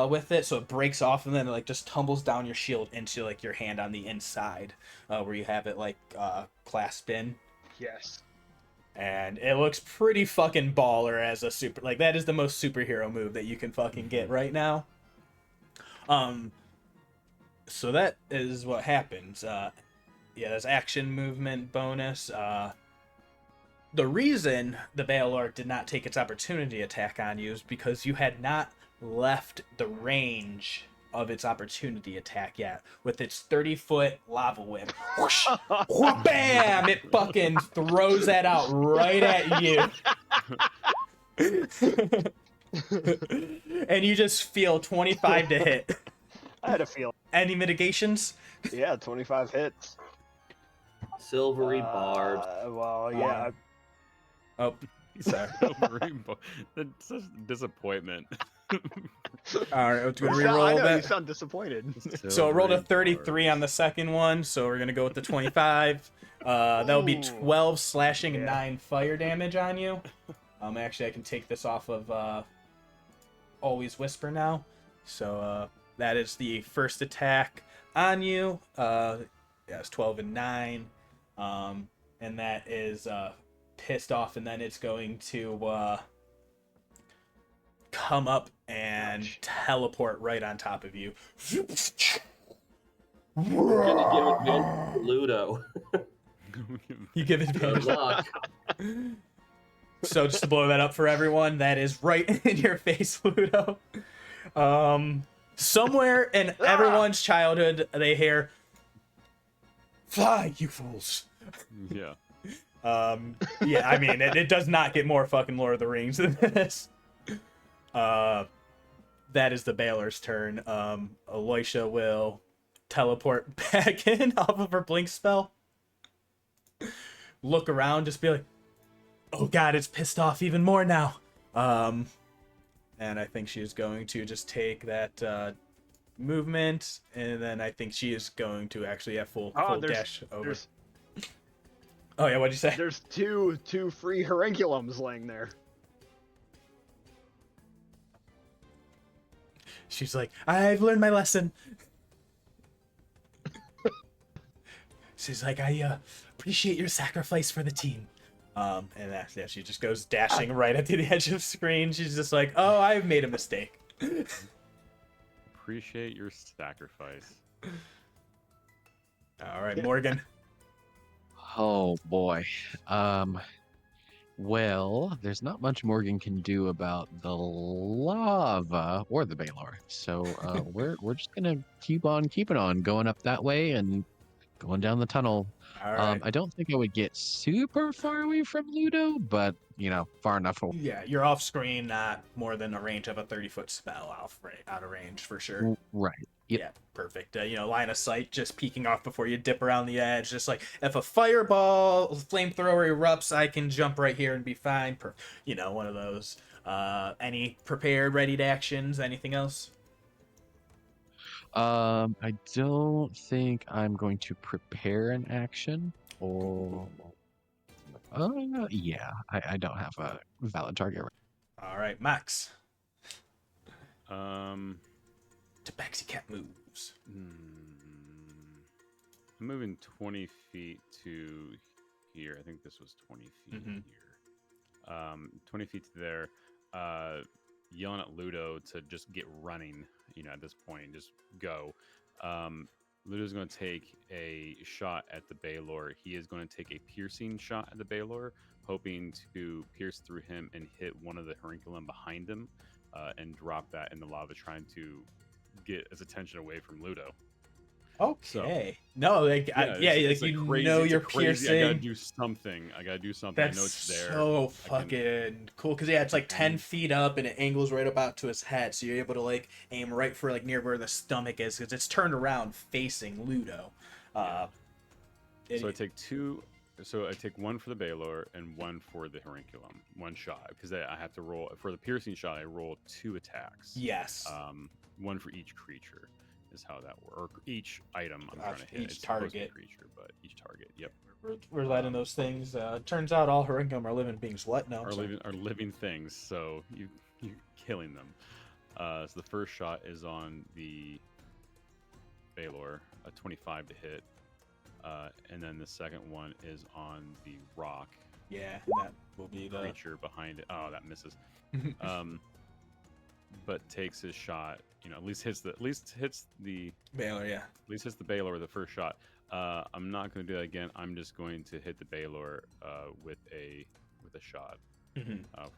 with it, so it breaks off and then it like just tumbles down your shield into like your hand on the inside where you have it like clasped in. Yes. And it looks pretty fucking baller as a super, like, that is the most superhero move that you can fucking get right now. So that is what happens. Yeah, there's action movement bonus. The reason the Baelor did not take its opportunity attack on you is because you had not left the range of its opportunity attack yet. With its 30-foot lava whip, whoosh, whoop, bam, it fucking throws that out right at you. And you just feel 25 to hit. I had a feeling. Any mitigations? Yeah, 25 hits. Silvery barbs. Well, yeah. Oh, sorry. That's such disappointment. All right, let's go I reroll know, that. you sound disappointed. So it rolled a 33 on the second one, so we're gonna go with the 25. That would be 12 slashing and 9 fire damage on you. Actually, I can take this off of Always Whisper now. So that is the first attack on you. Yeah, it's 12 and 9, and that is pissed off, and then it's going to come up and teleport right on top of you. Ludo. You give Good advantage. luck. So just to blow that up for everyone, that is right in your face, Ludo. Somewhere in everyone's childhood, they hear, "Fly, you fools!" Yeah. Yeah, I mean, it does not get more fucking Lord of the Rings than this. That is the Baylor's turn. Aloysia will teleport back in off of her blink spell. Look around, just be like, oh god, it's pissed off even more now. And I think she is going to just take that movement, and then I think she is going to actually have full dash over. Oh yeah, what'd you say? There's two free Horenculums laying there. She's like, I've learned my lesson. She's like, I appreciate your sacrifice for the team. And yeah, she just goes dashing right up to the edge of the screen. She's just like, oh, I've made a mistake. Appreciate your sacrifice. All right, Morgan. Oh boy. Well, there's not much Morgan can do about the lava or the Baylor. So we're just gonna keep on keeping on, going up that way and going down the tunnel. All right. I don't think I would get super far away from Ludo, but far enough away. Yeah, you're off screen, not more than a range of a 30-foot spell out of range for sure. Right. Yep. Yeah, perfect. Line of sight, just peeking off before you dip around the edge. Just like, if a fireball, flamethrower erupts, I can jump right here and be fine. One of those. Any prepared, ready to actions? Anything else? I don't think I'm going to prepare an action. Or, yeah, I don't have a valid target. All right, Max. Tabaxi Cat moves. I'm moving 20 feet to here. I think this was 20 feet here. 20 feet to there. Yelling at Ludo to just get running, at this point, just go. Ludo's going to take a shot at the Baylor. He is going to take a piercing shot at the Baylor, hoping to pierce through him and hit one of the Horenculum behind him and drop that in the lava, trying to get his attention away from Ludo. Okay. So, you're piercing. I gotta do something. That's I know it's there. So fucking cool. Because it's like 10 feet up and it angles right about to his head. So you're able to like aim right for like near where the stomach is, because it's turned around facing Ludo. So I take two. So I take one for the Baylor and one for the Horenculum. One shot, because I have to roll for the piercing shot. I roll 2 attacks. Yes. One for each creature is how that works. Or each item I'm trying to hit. Each target. Creature, but each target. Yep. We're letting those things. Turns out all Horenculum are living beings. What? No. Are living things. So you're killing them. So the first shot is on the Baylor, a 25 to hit. And then the second one is on the rock. Yeah, that will be the creature behind it. Oh, that misses. But takes his shot. At least hits the Baylor. Yeah. At least hits the Baylor with the first shot. I'm not going to do that again. I'm just going to hit the Baylor with a shot for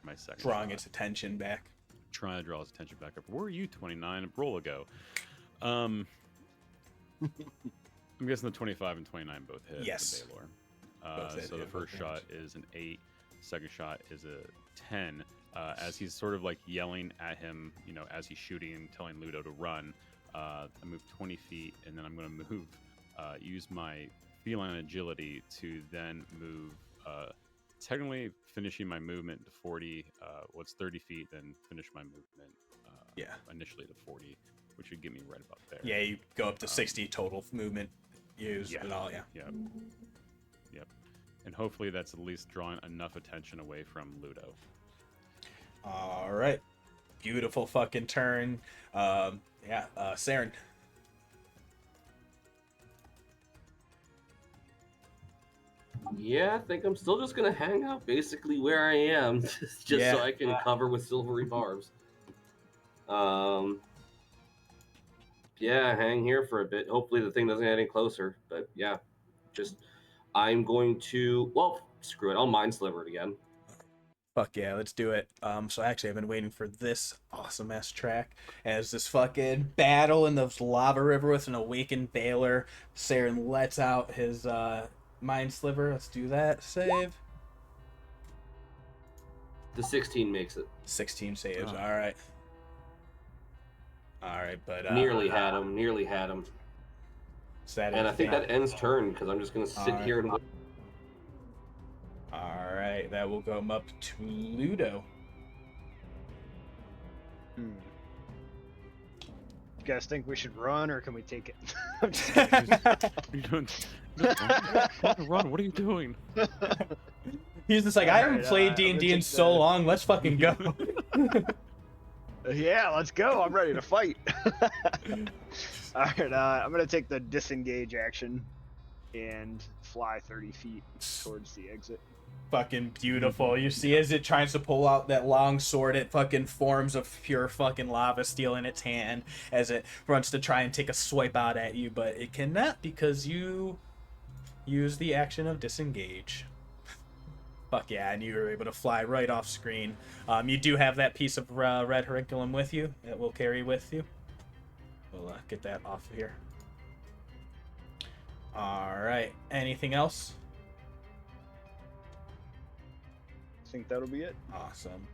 my second. Drawing shot. its attention back. Trying to draw his attention back up. Where were you 29 a roll ago? I'm guessing the 25 and 29 both hit. Yes. The Baylor. So the first shot is an 8. Second shot is a 10. As he's sort of like yelling at him, as he's shooting and telling Ludo to run, I move 20 feet, and then I'm going to move, use my feline agility to then move, technically finishing my movement to 40, what's 30 feet, then finish my movement initially to 40, which would get me right about there. Yeah, you go up to 60 total movement used and all, yeah. Yep. And hopefully that's at least drawing enough attention away from Ludo. All right. Beautiful fucking turn. Saeryn. Yeah, I think I'm still just gonna hang out basically where I am, just so I can cover with silvery barbs. Hang here for a bit. Hopefully the thing doesn't get any closer. But yeah, I'm going to. Well, screw it. I'll mind sliver it again. Fuck yeah, let's do it. So actually I've been waiting for this awesome ass track as this fucking battle in the lava river with an awakened Baylor. Saeryn lets out his Mind Sliver. Let's do that. Save. The 16 makes it. 16 saves. Oh. All right. All right, but Nearly had him. Nearly had him. is that And I think that advantage? ends turn because I'm just gonna sit Alright. here and wait. All right, that will go up to Ludo. You guys think we should run or can we take it? I'm just You're doing. Run! What are you doing? He's just like, I haven't Alright, played I'm D&D gonna in take so the- long. Let's fucking go. Yeah, let's go. I'm ready to fight. Alright, I'm gonna take the disengage action and fly 30 feet towards the exit. Fucking beautiful. You see as it tries to pull out that long sword, it fucking forms of pure fucking lava steel in its hand as it runs to try and take a swipe out at you, but it cannot because you use the action of disengage. Fuck yeah, and you were able to fly right off screen. You do have that piece of red curriculum with you that we'll carry with you. We'll get that off of here. Alright, anything else? I think that'll be it. Awesome.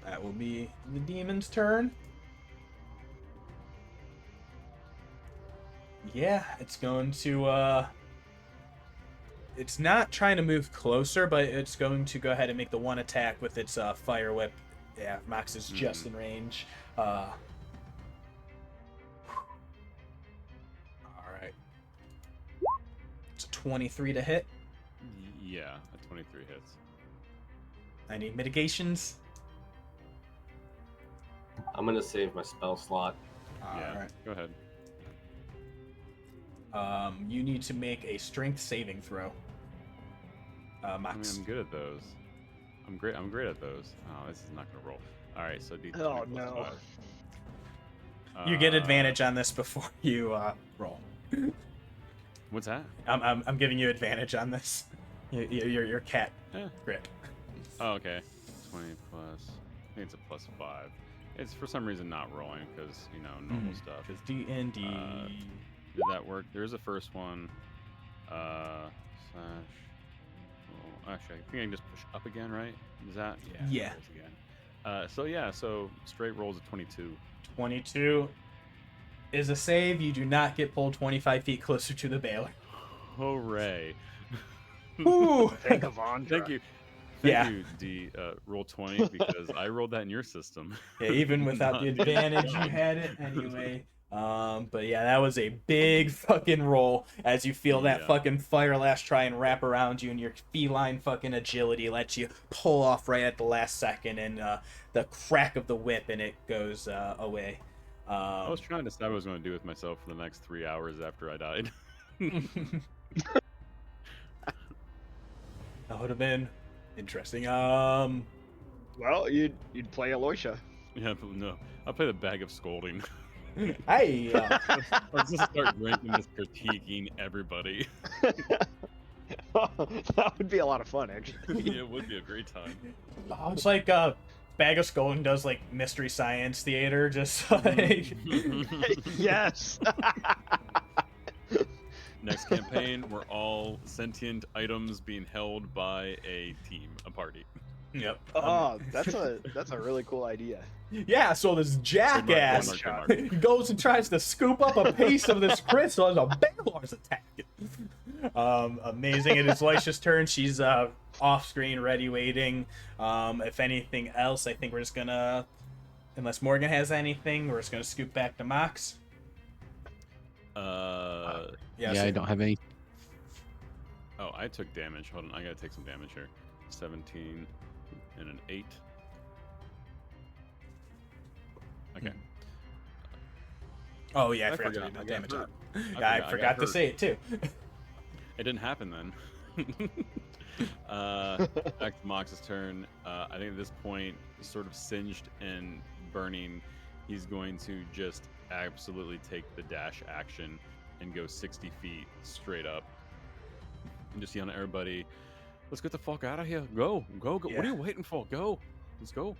That will be the demon's turn. Yeah, it's going to it's not trying to move closer, but it's going to go ahead and make the one attack with its fire whip. Yeah, Max is just in range. All right. It's a 23 to hit. Yeah, a 23 hits. Any mitigations? I'm gonna save my spell slot. Yeah, Alright. go ahead. You need to make a strength saving throw. I mean, Max. I'm good at those. I'm great at those. Oh, this is not gonna roll. All right, so D20 Oh, plus no. 5. You get advantage on this before you roll. What's that? I'm giving you advantage on this. Your cat Yeah. grip. Oh, okay. 20 plus. I think it's a plus 5. It's for some reason not rolling because normal stuff. Because D&D. Did that work? There's a first one. Slash. Oh, actually, I think I can just push up again, right? Is that? Yeah. there it is again. So straight rolls a 22. 22 is a save. You do not get pulled 25 feet closer to the baler. Hooray! Ooh. Think of Andra. Thank you. Yeah. Thank you, D. Roll 20 because I rolled that in your system. Yeah, even without the advantage, you had it anyway. But yeah, that was a big fucking roll as you feel that Yeah. fucking fire lash try and wrap around you, and your feline fucking agility lets you pull off right at the last second, and the crack of the whip, and it goes away. I was trying to decide what I was going to do with myself for the next 3 hours after I died. That would have been interesting. Well, you'd play Aloysia. Yeah, but no. I'll play the bag of scolding. Hey, I'll just start ranking this critiquing everybody. That would be a lot of fun, actually. Yeah, it would be a great time. it's like Bag of Scolding does like Mystery Science Theater, just like Yes. Next campaign, we're all sentient items being held by a team, a party. Yep. Oh, that's a really cool idea. Yeah, so this jackass Trademark. goes and tries to scoop up a piece of this crystal as a Baylor's attacking. Amazing. It is Lycia's turn. She's off screen, ready, waiting. If anything else, I think we're just gonna, unless Morgan has anything, we're just gonna scoop back to Mox. Yeah, so- I don't have any. Oh, I took damage. Hold on, I gotta take some damage here. 17 and an 8. Okay. Oh yeah, I I forgot to forgot. read the I got damage. hurt. Yeah, I got forgot to hurt. say it too. It didn't happen then. Back to Mox's turn. I think at this point, sort of singed and burning, he's going to just absolutely take the dash action and go 60 feet straight up. And just yelling at everybody, let's get the fuck out of here. Go. Yeah. What are you waiting for? Go. Let's go.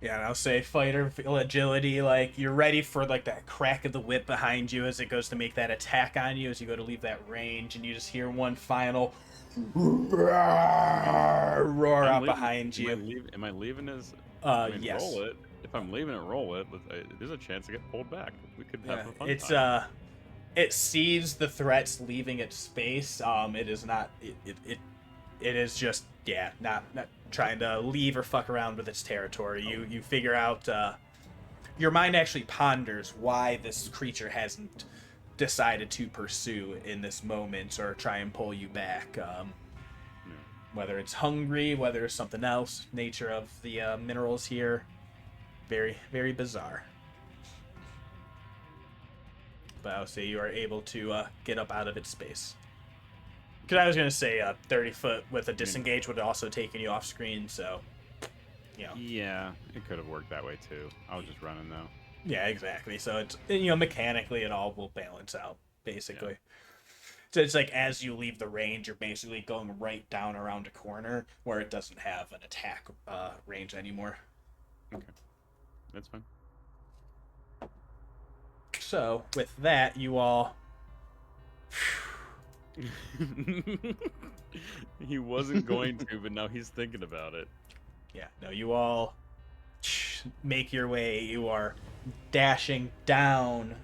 Yeah, and I'll say fighter feel agility, like you're ready for like that crack of the whip behind you as it goes to make that attack on you as you go to leave that range, and you just hear one final roar out behind you. Am I leaving as? Yes. Roll it. If I'm leaving it, roll it. There's a chance to get pulled back. We could have a fun It's time. it sees the threats leaving its space. It is not. It is just not trying to leave or fuck around with its territory. You figure out. Your mind actually ponders why this creature hasn't decided to pursue in this moment or try and pull you back. Whether it's hungry, whether it's something else, nature of the minerals here, very, very bizarre. But I'll say you are able to get up out of its space. Because I was going to say 30 foot with a disengage would have also taken you off screen, so, you know. Yeah, it could have worked that way too. I was just running though. Yeah, exactly. So it's, mechanically it all will balance out, basically. Yeah. So it's like as you leave the range, you're basically going right down around a corner where it doesn't have an attack range anymore. Okay, that's fine. So with that, you all. He wasn't going to, but now he's thinking about it. Yeah, no, you all make your way. You are dashing down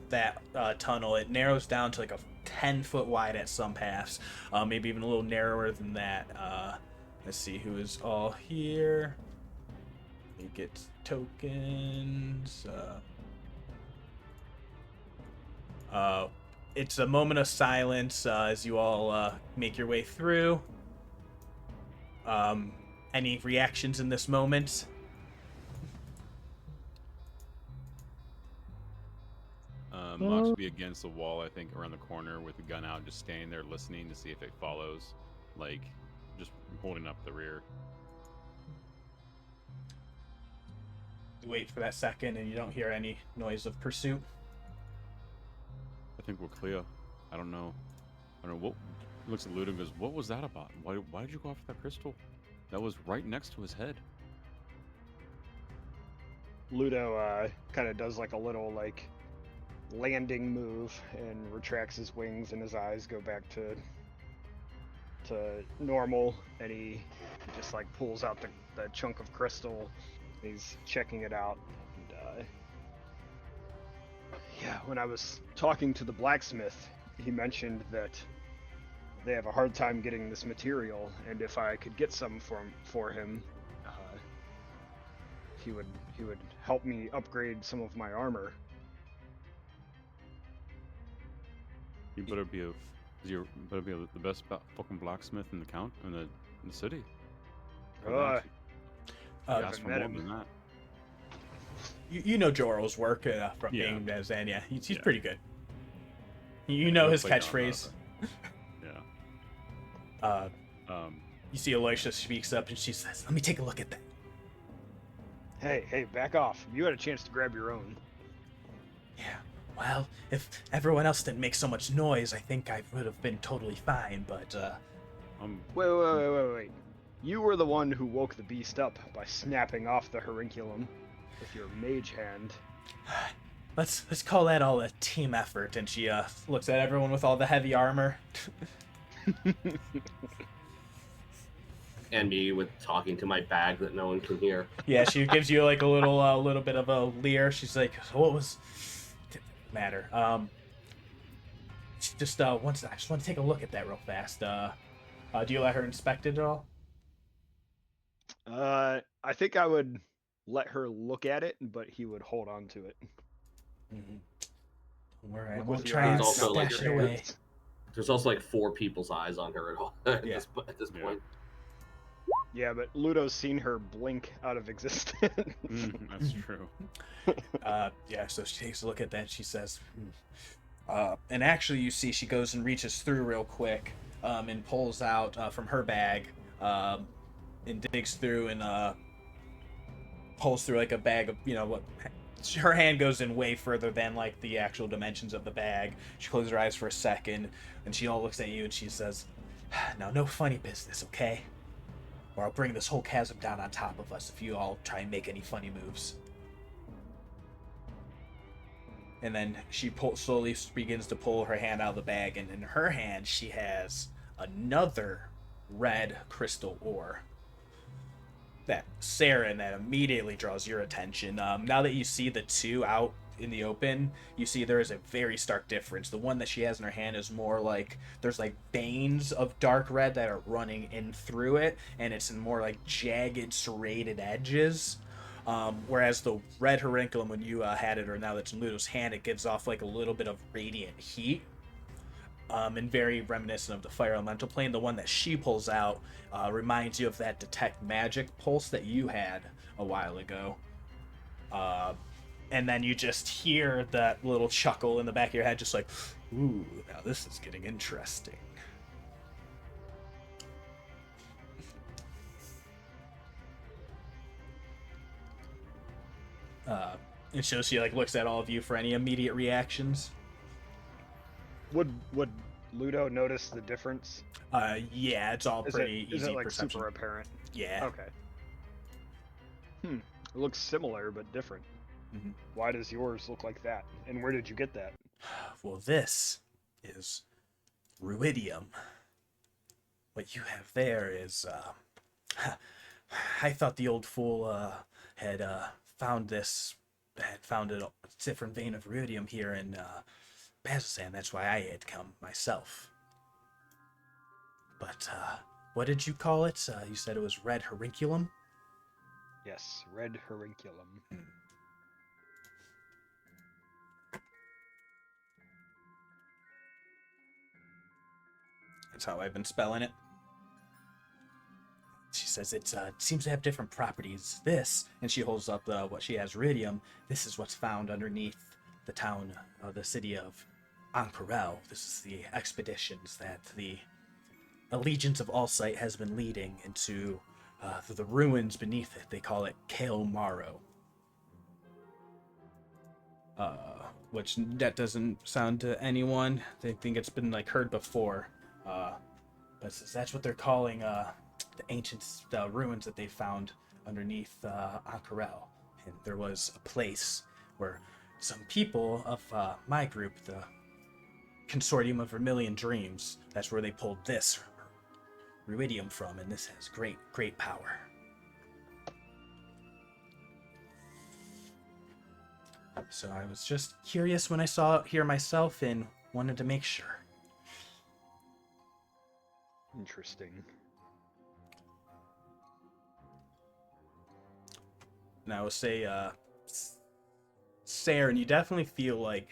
that tunnel. It narrows down to like a 10-foot wide at some paths, maybe even a little narrower than that. Let's see who is all here. You get tokens. It's a moment of silence as you all make your way through. Any reactions in this moment? Mox will be against the wall, I think, around the corner with the gun out, just standing there listening to see if it follows. Like, just holding up the rear. You wait for that second and you don't hear any noise of pursuit. I think we're clear. I don't know what. He looks at Ludo and goes, "What was that about? Why did you go after that crystal? That was right next to his head." Ludo kind of does like a little like landing move and retracts his wings, and his eyes go back to normal, and he just like pulls out the chunk of crystal. He's checking it out. And, yeah, when I was talking to the blacksmith, he mentioned that they have a hard time getting this material, and if I could get some for him, he would help me upgrade some of my armor. You better be the best fucking blacksmith in the city. Ask for more than that. You know Joral's work from being Exandria. He's pretty good. You know his catchphrase. Yeah. You see Elisha speaks up and she says, "Let me take a look at that." Hey, back off. You had a chance to grab your own. Yeah, well, if everyone else didn't make so much noise, I think I would have been totally fine, but, Wait. You were the one who woke the beast up by snapping off the horinculum with your mage hand. Let's call that all a team effort, and she, looks at everyone with all the heavy armor. And me with talking to my bag that no one can hear. Yeah, she gives you like a little bit of a leer. She's like, "What was? Didn't matter. She just I just want to take a look at that real fast. Do you let her inspect it at all?" I think I would let her look at it, but he would hold on to it. Mm-hmm. All right, Look we'll with try and your eyes, also, not like, stash your it away. hands. There's also like 4 people's eyes on her at all at this Yeah. point. Yeah, but Ludo's seen her blink out of existence. That's true. Yeah, so she takes a look at that and she says, and actually you see she goes and reaches through real quick and pulls out from her bag and digs through and pulls through like a bag of, what, her hand goes in way further than like the actual dimensions of the bag. She closes her eyes for a second and she all looks at you and she says, "Now, no funny business, okay? or I'll bring this whole chasm down on top of us if you all try and make any funny moves. And then she slowly begins to pull her hand out of the bag, and in her hand she has another red crystal ore. That Saeryn, that immediately draws your attention. Now that you see the two out in the open, you see there is a very stark difference. The one that she has in her hand is more like there's like veins of dark red that are running in through it, and it's in more like jagged, serrated edges. Whereas the red Horinculum, when you had it, or now that's in Ludo's hand, it gives off like a little bit of radiant heat. And very reminiscent of the fire elemental plane. The one that she pulls out reminds you of that detect magic pulse that you had a while ago. And then you just hear that little chuckle in the back of your head, just like, ooh, now this is getting interesting. And so she like looks at all of you for any immediate reactions. Would Ludo notice the difference? Yeah, it's all pretty easy Is it like perception. super apparent? Yeah. Okay. It looks similar but different. Mm-hmm. Why does yours look like that? And where did you get that? Well, this is ruidium. What you have there is, I thought the old fool had found a different vein of ruidium here in Bazzoxan. That's why I had come myself. But what did you call it? You said it was red Horinculum? Yes, red Horinculum. That's how I've been spelling it. She says it seems to have different properties. This, and she holds up what she has, ruidium. This is what's found underneath the town, the city of Ankarel. This is the expeditions that the Allegiance of Allsight has been leading into the ruins beneath it. They call it Kale Maro. Which that doesn't sound to anyone. They think it's been like heard before. But that's what they're calling the ancient ruins that they found underneath Ankarel. And there was a place where some people of my group, the Consortium of Vermilion Dreams, that's where they pulled this ruidium from, and this has great power. So I was just curious when I saw it here myself and wanted to make sure. Interesting. And I would say, Saeryn, you definitely feel like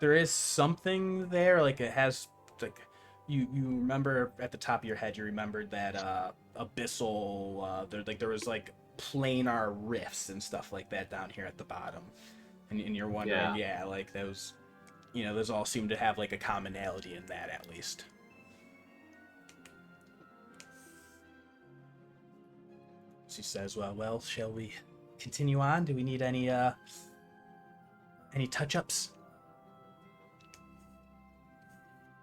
there is something there. Like it has, like you remember at the top of your head, you remembered that abyssal. There was like planar rifts and stuff like that down here at the bottom, and you're wondering, yeah, like those, those all seem to have like a commonality in that at least. She says, well, shall we continue on? Do we need any touch-ups?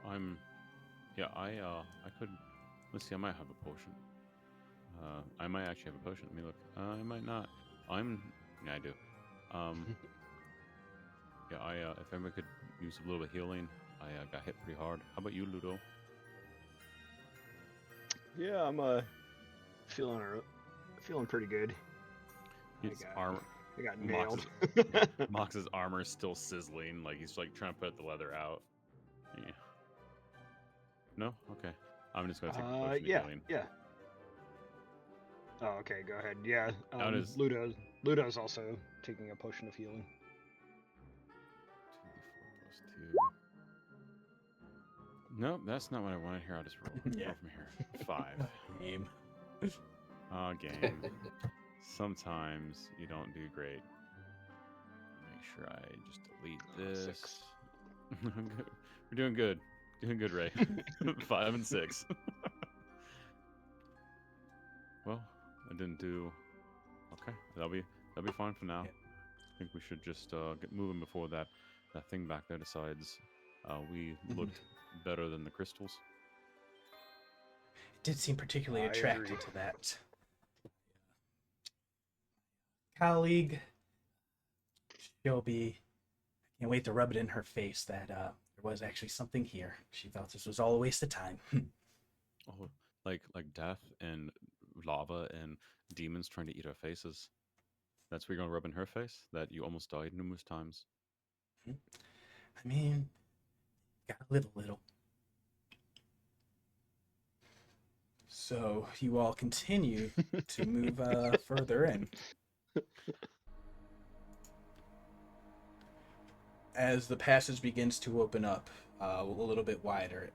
I could, let's see, I might have a potion. I might actually have a potion. Let me look. I might not. Yeah, I do. If anyone could use a little bit of healing, I got hit pretty hard. How about you, Ludo? Yeah, I'm feeling pretty good. His armor. I got nailed. Mox's armor is still sizzling, like he's like trying to put the leather out. Yeah. No? Okay. I'm just gonna take the potion of healing. Yeah. Oh, okay, go ahead. Yeah. Is... Ludo's also taking a potion of healing. 2d4 + 2. Nope, that's not what I wanted here. I'll just roll, roll from here. 5. Game. Game. Sometimes you don't do great. Make sure I just delete this. 6. We're doing good. Doing good, Ray. 5 and 6. Well, I didn't do. Okay, that'll be fine for now. Yeah. I think we should just get moving before that thing back there decides we looked better than the crystals. It did seem particularly I attracted agree. to that. colleague, she'll be. I can't wait to rub it in her face that there was actually something here. She thought this was all a waste of time. Oh, like death and lava and demons trying to eat our faces. That's what you're gonna rub in her face? That you almost died numerous times. I mean, gotta live a little. So you all continue to move further in. As the passage begins to open up a little bit wider, it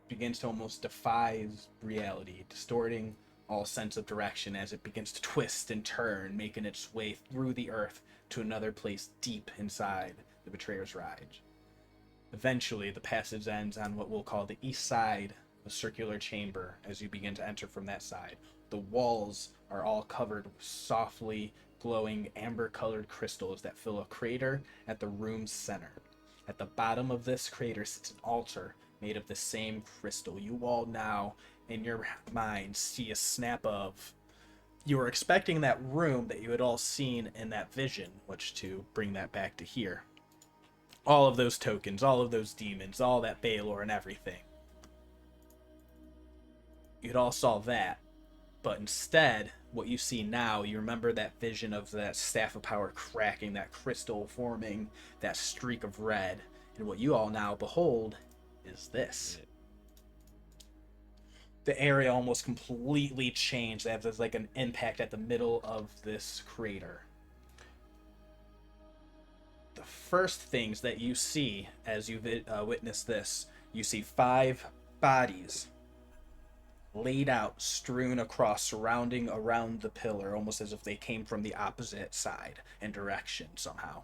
begins to almost defy reality, distorting all sense of direction as it begins to twist and turn, making its way through the earth to another place deep inside the Betrayer's Ride. Eventually, the passage ends on what we'll call the east side of a circular chamber as you begin to enter from that side. The walls are all covered with softly glowing amber-colored crystals that fill a crater at the room's center. At the bottom of this crater sits an altar made of the same crystal. You all now, in your mind, see a snap of... You were expecting that room that you had all seen in that vision, which to bring that back to here. All of those tokens, all of those demons, all that Baylor and everything. You'd all saw that. But instead, what you see now, you remember that vision of that staff of power cracking, that crystal forming, that streak of red. And what you all now behold is this. The area almost completely changed. There's like an impact at the middle of this crater. The first things that you see as you witness this, you see 5 bodies laid out, strewn across, surrounding around the pillar, almost as if they came from the opposite side and direction somehow.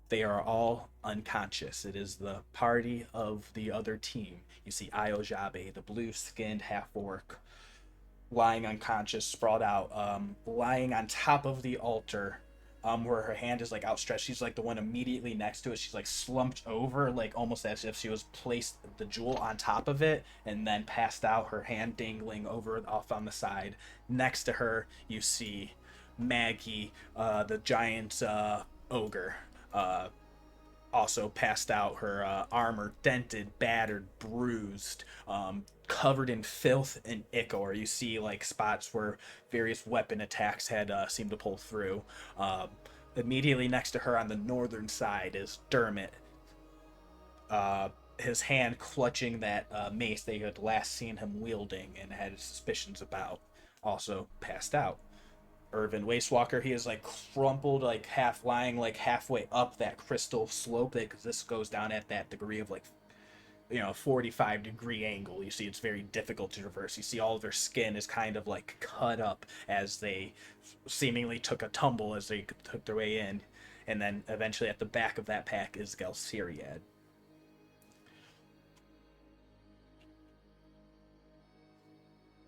They are all unconscious. It is the party of the other team. You see Ayojabe, the blue-skinned half-orc, lying unconscious, sprawled out, lying on top of the altar, where her hand is like outstretched. She's like the one immediately next to it. She's like slumped over, like almost as if she was placed the jewel on top of it and then passed out, her hand dangling over off on the side. Next to her, you see Maggie, the giant ogre, also passed out, her armor dented, battered, bruised, covered in filth and ichor. You see like spots where various weapon attacks had seemed to pull through. Immediately next to her on the northern side is Dermot, his hand clutching that mace that you had last seen him wielding and had suspicions about, also passed out. Irvin Wastewalker, he is like crumpled, like half lying, like halfway up that crystal slope, because this goes down at that degree of like, 45-degree angle. You see it's very difficult to traverse. You see all of their skin is kind of like cut up as they seemingly took a tumble as they took their way in. And then eventually at the back of that pack is Galsiriad.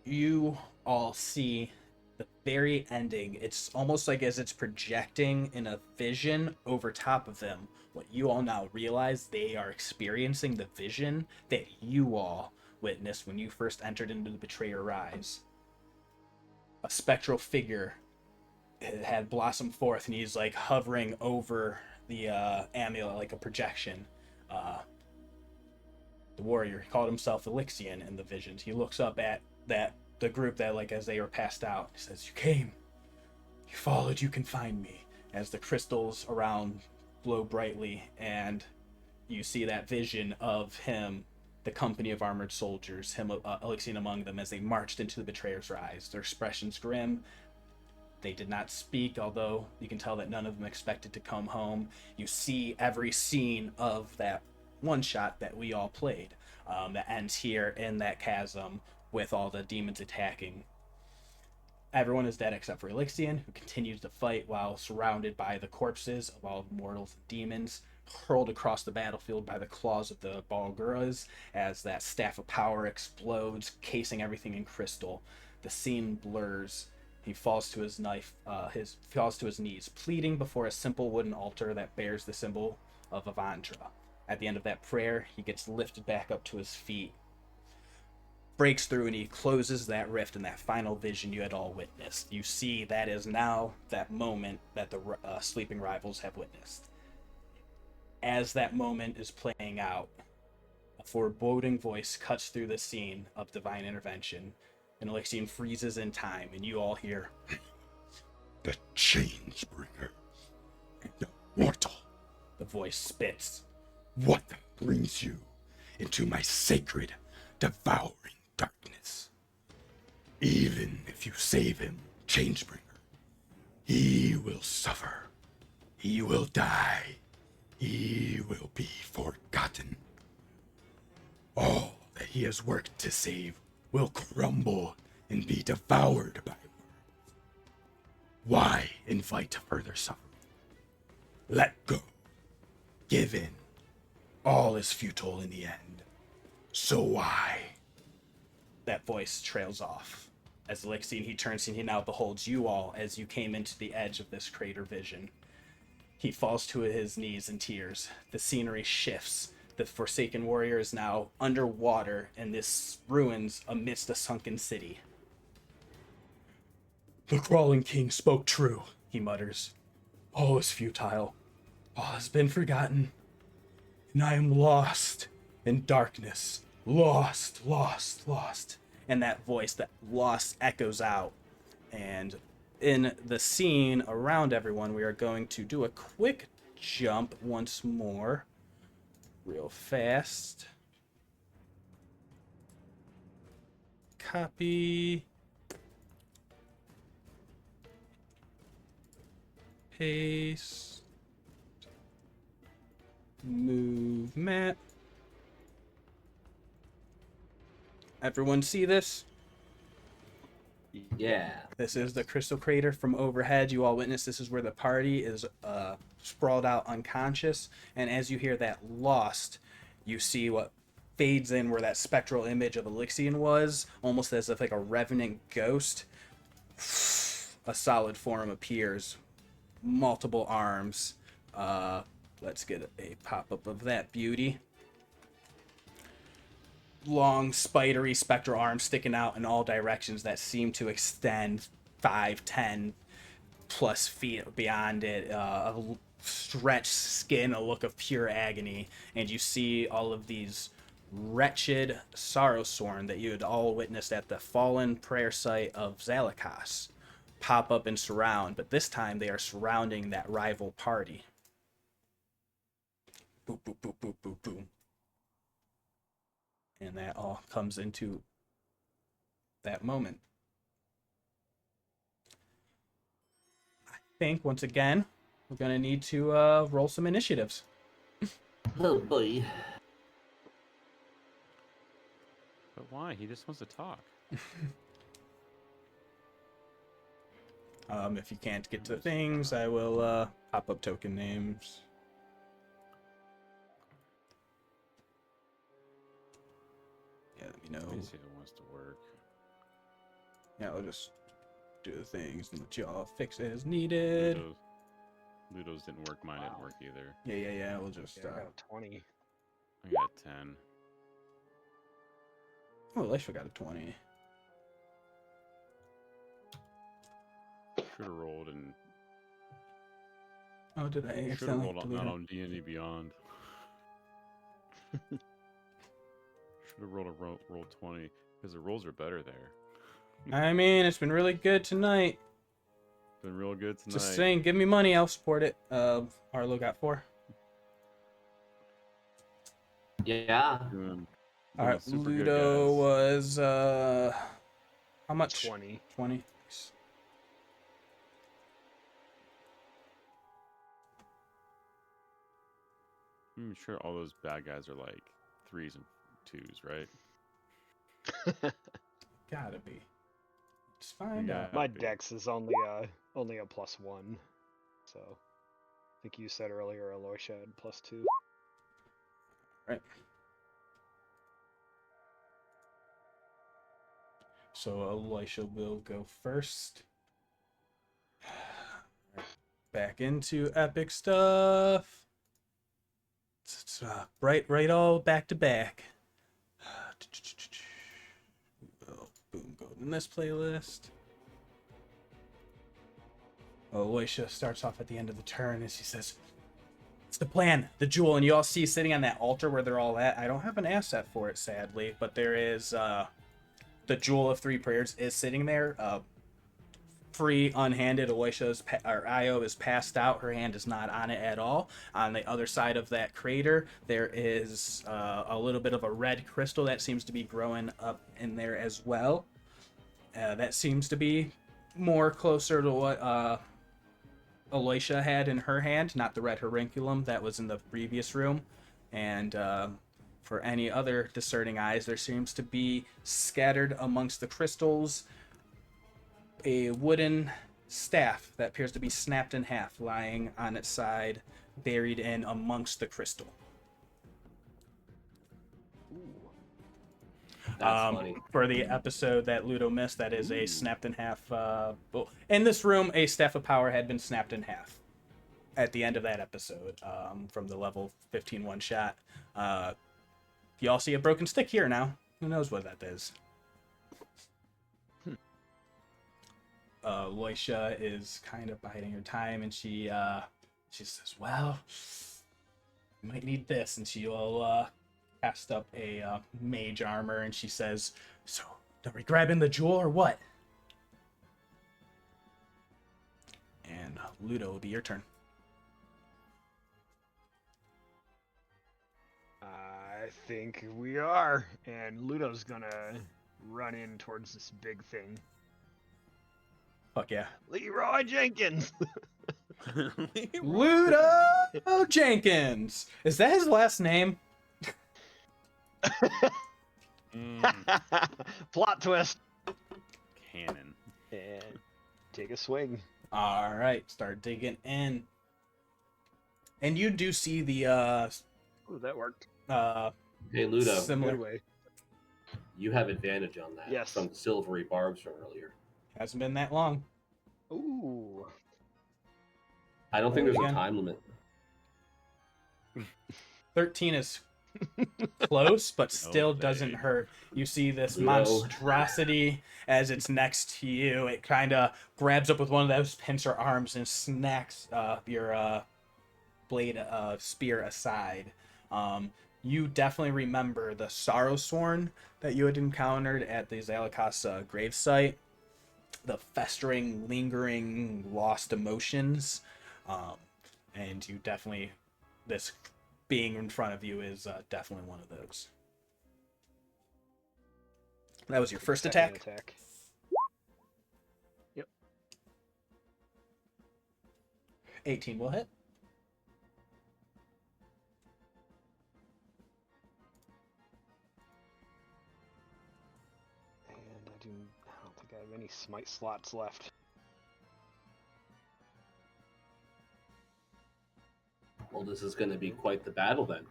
You all see the very ending. It's almost like as it's projecting in a vision over top of them. What you all now realize, they are experiencing the vision that you all witnessed when you first entered into the Betrayer Rise. A spectral figure had blossomed forth, and he's like hovering over the amulet like a projection. The warrior, he called himself Elixion in the visions. He looks up at the group that, like, as they were passed out, he says, "You came, you followed, you can find me." As the crystals around glow brightly, and you see that vision of him, the company of armored soldiers, him, Elixion among them, as they marched into the Betrayer's Rise. Their expressions grim. They did not speak, although you can tell that none of them expected to come home. You see every scene of that one shot that we all played, that ends here in that chasm with all the demons attacking. Everyone is dead except for Elixion, who continues to fight while surrounded by the corpses of all mortals and demons, hurled across the battlefield by the claws of the Balguras as that staff of power explodes, casing everything in crystal. The scene blurs. He falls to his falls to his knees, pleading before a simple wooden altar that bears the symbol of Avandra. At the end of that prayer, he gets lifted back up to his feet. breaks through and he closes that rift, and that final vision you had all witnessed. You see that is now that moment that the sleeping rivals have witnessed. As that moment is playing out, a foreboding voice cuts through the scene of divine intervention, and Alexian freezes in time, and you all hear, The Changebringer. The mortal. the voice spits. What brings you into my sacred, devouring darkness? Even if you save him, Changebringer, he will suffer. He will die. He will be forgotten. All that he has worked to save will crumble and be devoured by worms. Why invite further suffering? Let go. Give in. All is futile in the end. So why? That voice trails off. As Alexian, he turns and he now beholds you all as you came into the edge of this crater vision. He falls to his knees in tears. The scenery shifts. The Forsaken Warrior is now underwater in this ruins amidst a sunken city. The Crawling King spoke true, he mutters. All is futile. All has been forgotten. And I am lost in darkness. Lost, lost, lost. And that voice, that lost, echoes out. And in the scene around everyone, we are going to do a quick jump once more. Real fast. Copy. Paste. Move map. Everyone see this? Yeah. This is the crystal crater from overhead. You all witness this is where the party is sprawled out unconscious. And as you hear that lost, you see what fades in where that spectral image of Alexian was, almost as if like a revenant ghost. A solid form appears. Multiple arms. Let's get a pop-up of that beauty. Long, spidery, spectral arms sticking out in all directions that seem to extend 5, 10 plus feet beyond it. A stretched skin, a look of pure agony. And you see all of these wretched sorrowsworn that you had all witnessed at the fallen prayer site of Zalakos pop up and surround. But this time they are surrounding that rival party. Boop, boop, boop, boop, boop, boop. And that all comes into that moment. I think, once again, we're going to need to roll some initiatives. Oh boy. But why? He just wants to talk. If you can't get to things, I will pop up token names. Yeah, let me know. Let me see if it wants to work. Yeah, I'll just do the things and let y'all fix it as needed. Ludo's didn't work. Mine didn't work either. Yeah. We'll just. Yeah, I got a 20. I got 10. Oh, at least we got a 20. Should have rolled and Oh, did I should have accidentally rolled delete not it? on D&D Beyond. Should have rolled a roll 20 because the rolls are better there. I mean, it's been really good tonight. Been real good tonight. Just saying, give me money, I'll support it. Arlo got 4. Yeah. Doing All right, super good, Ludo guys. was how much? 20. 20. I'm sure all those bad guys are like 3s and 2s, right? Gotta be. Let's find Yeah. out. My Happy. dex is only a +1, so I think you said earlier Aloysia had +2. Right. So Elisha will go first. Back into epic stuff. It's right all back to back. in this playlist. Aloysia starts off at the end of the turn as she says, "It's the plan, the jewel." And you all see sitting on that altar where they're all at. I don't have an asset for it, sadly, but there is the jewel of three prayers is sitting there. Free, unhanded. Io is passed out. Her hand is not on it at all. On the other side of that crater, there is a little bit of a red crystal that seems to be growing up in there as well. That seems to be more closer to what Aloysia had in her hand, not the red homunculum that was in the previous room. And for any other discerning eyes, there seems to be scattered amongst the crystals a wooden staff that appears to be snapped in half, lying on its side, buried in amongst the crystal. That's funny. For the episode that Ludo missed, that is a snapped in half. In this room, a staff of power had been snapped in half at the end of that episode from the level 15 one shot. You all see a broken stick here now. Who knows what that is? Loisha is kind of biding her time, and she says, "Well, you might need this," and she will cast up a mage armor, and she says, "So, are we grabbing the jewel or what?" And Ludo, will be your turn. I think we are, and Ludo's gonna run in towards this big thing. Fuck yeah. Leroy Jenkins! Ludo Jenkins! Is that his last name? Plot twist! Cannon. And take a swing. All right, start digging in. And you do see the Ooh, that worked. Hey, Ludo, similar. Good way. you have advantage on that Yes. from the silvery barbs from earlier. Hasn't been that long. Ooh. I don't think there's Again. a time limit. 13 is close, but still they- doesn't hurt. You see this Ludo. monstrosity as it's next to you. It kind of grabs up with one of those pincer arms and snacks your blade spear aside. You definitely remember the Sorrowsworn that you had encountered at the Zalakasa gravesite. The festering, lingering, lost emotions. And you definitely, this being in front of you is definitely one of those. That was your first Second attack. Yep. 18 will hit. And I don't think I have any smite slots left. Well, this is going to be quite the battle then.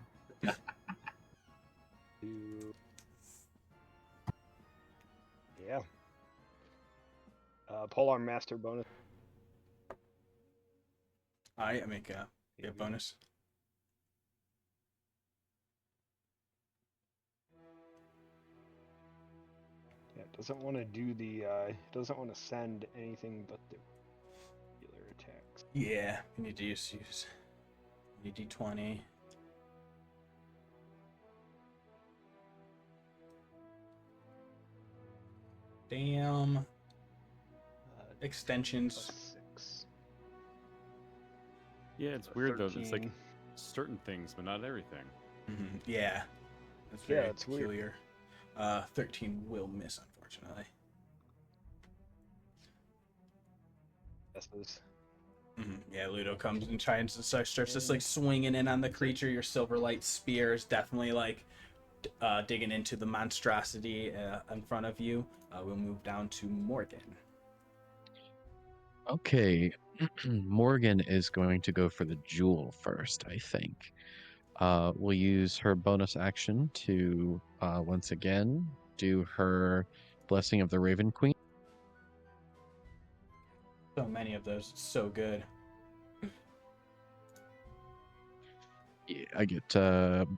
Yeah. Polearm Master bonus. Alright, I make a bonus. Yeah, it doesn't want to do the. Doesn't want to send anything but the regular attacks. Yeah, you need to use your D20. Damn. Extensions. +6. Yeah, it's weird though. It's like 13. certain things, but not everything. Yeah. That's Yeah, very it's weird. peculiar. 13 will miss, unfortunately. Misses. Yeah, Ludo comes and tries to starts just like swinging in on the creature. Your Silverlight spear is definitely like digging into the monstrosity in front of you. We'll move down to Morgen. Okay, Morgan is going to go for the jewel first, I think. We'll use her bonus action to once again do her Blessing of the Raven Queen. So many of those, it's so good. Yeah, I get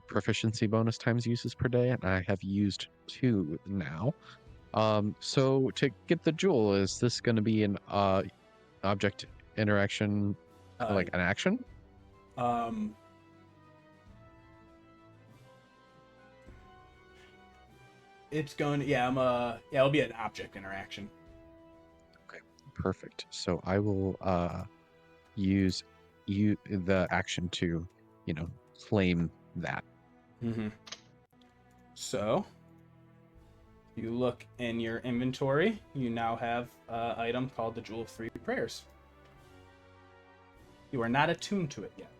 proficiency bonus times uses per day, and I have used 2 now. So to get the jewel, is this going to be an object interaction, like an action? Um, it's going to, yeah, it'll be an object interaction. Okay, perfect. So I will use the action to, claim that. Mm-hmm. So, you look in your inventory, you now have an item called the Jewel of Three Prayers. You are not attuned to it yet.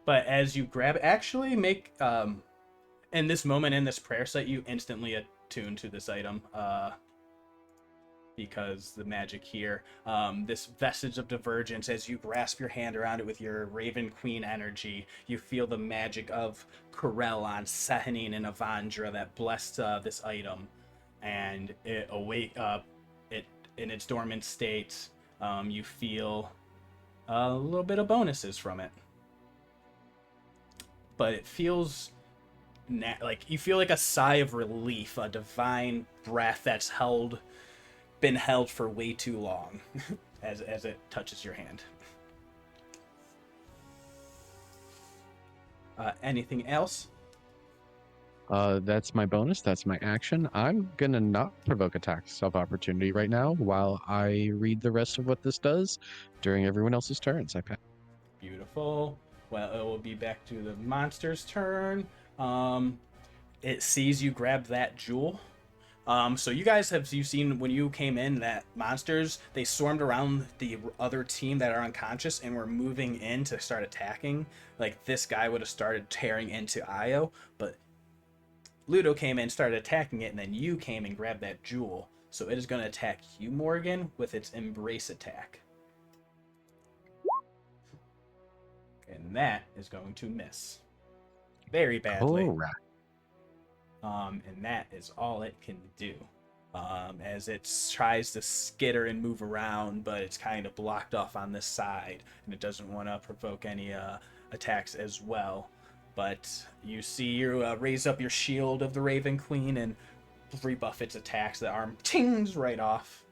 But as you grab, actually make, in this moment in this prayer site, you instantly attune to this item, because the magic here, this vestige of divergence, as you grasp your hand around it with your Raven Queen energy, you feel the magic of Corellon, Sehanine, and Avandra that blessed this item, and it it in its dormant state. You feel a little bit of bonuses from it, but it feels like you feel like a sigh of relief, a divine breath that's been held for way too long as it touches your hand. Anything else? That's my bonus. That's my action. I'm gonna not provoke attacks of opportunity right now while I read the rest of what this does during everyone else's turns. Beautiful. Well, it will be back to the monster's turn. It sees you grab that jewel. So you guys you've seen when you came in that monsters, they swarmed around the other team that are unconscious and were moving in to start attacking. Like this guy would have started tearing into Io, but Ludo came in, started attacking it, and then you came and grabbed that jewel. So it is going to attack you, Morgan, with its embrace attack. And that is going to miss. Very badly. Correct. And that is all it can do. As it tries to skitter and move around, but it's kind of blocked off on this side, and it doesn't want to provoke any attacks as well. But you see you raise up your shield of the Raven Queen and rebuff its attacks. The arm tings right off.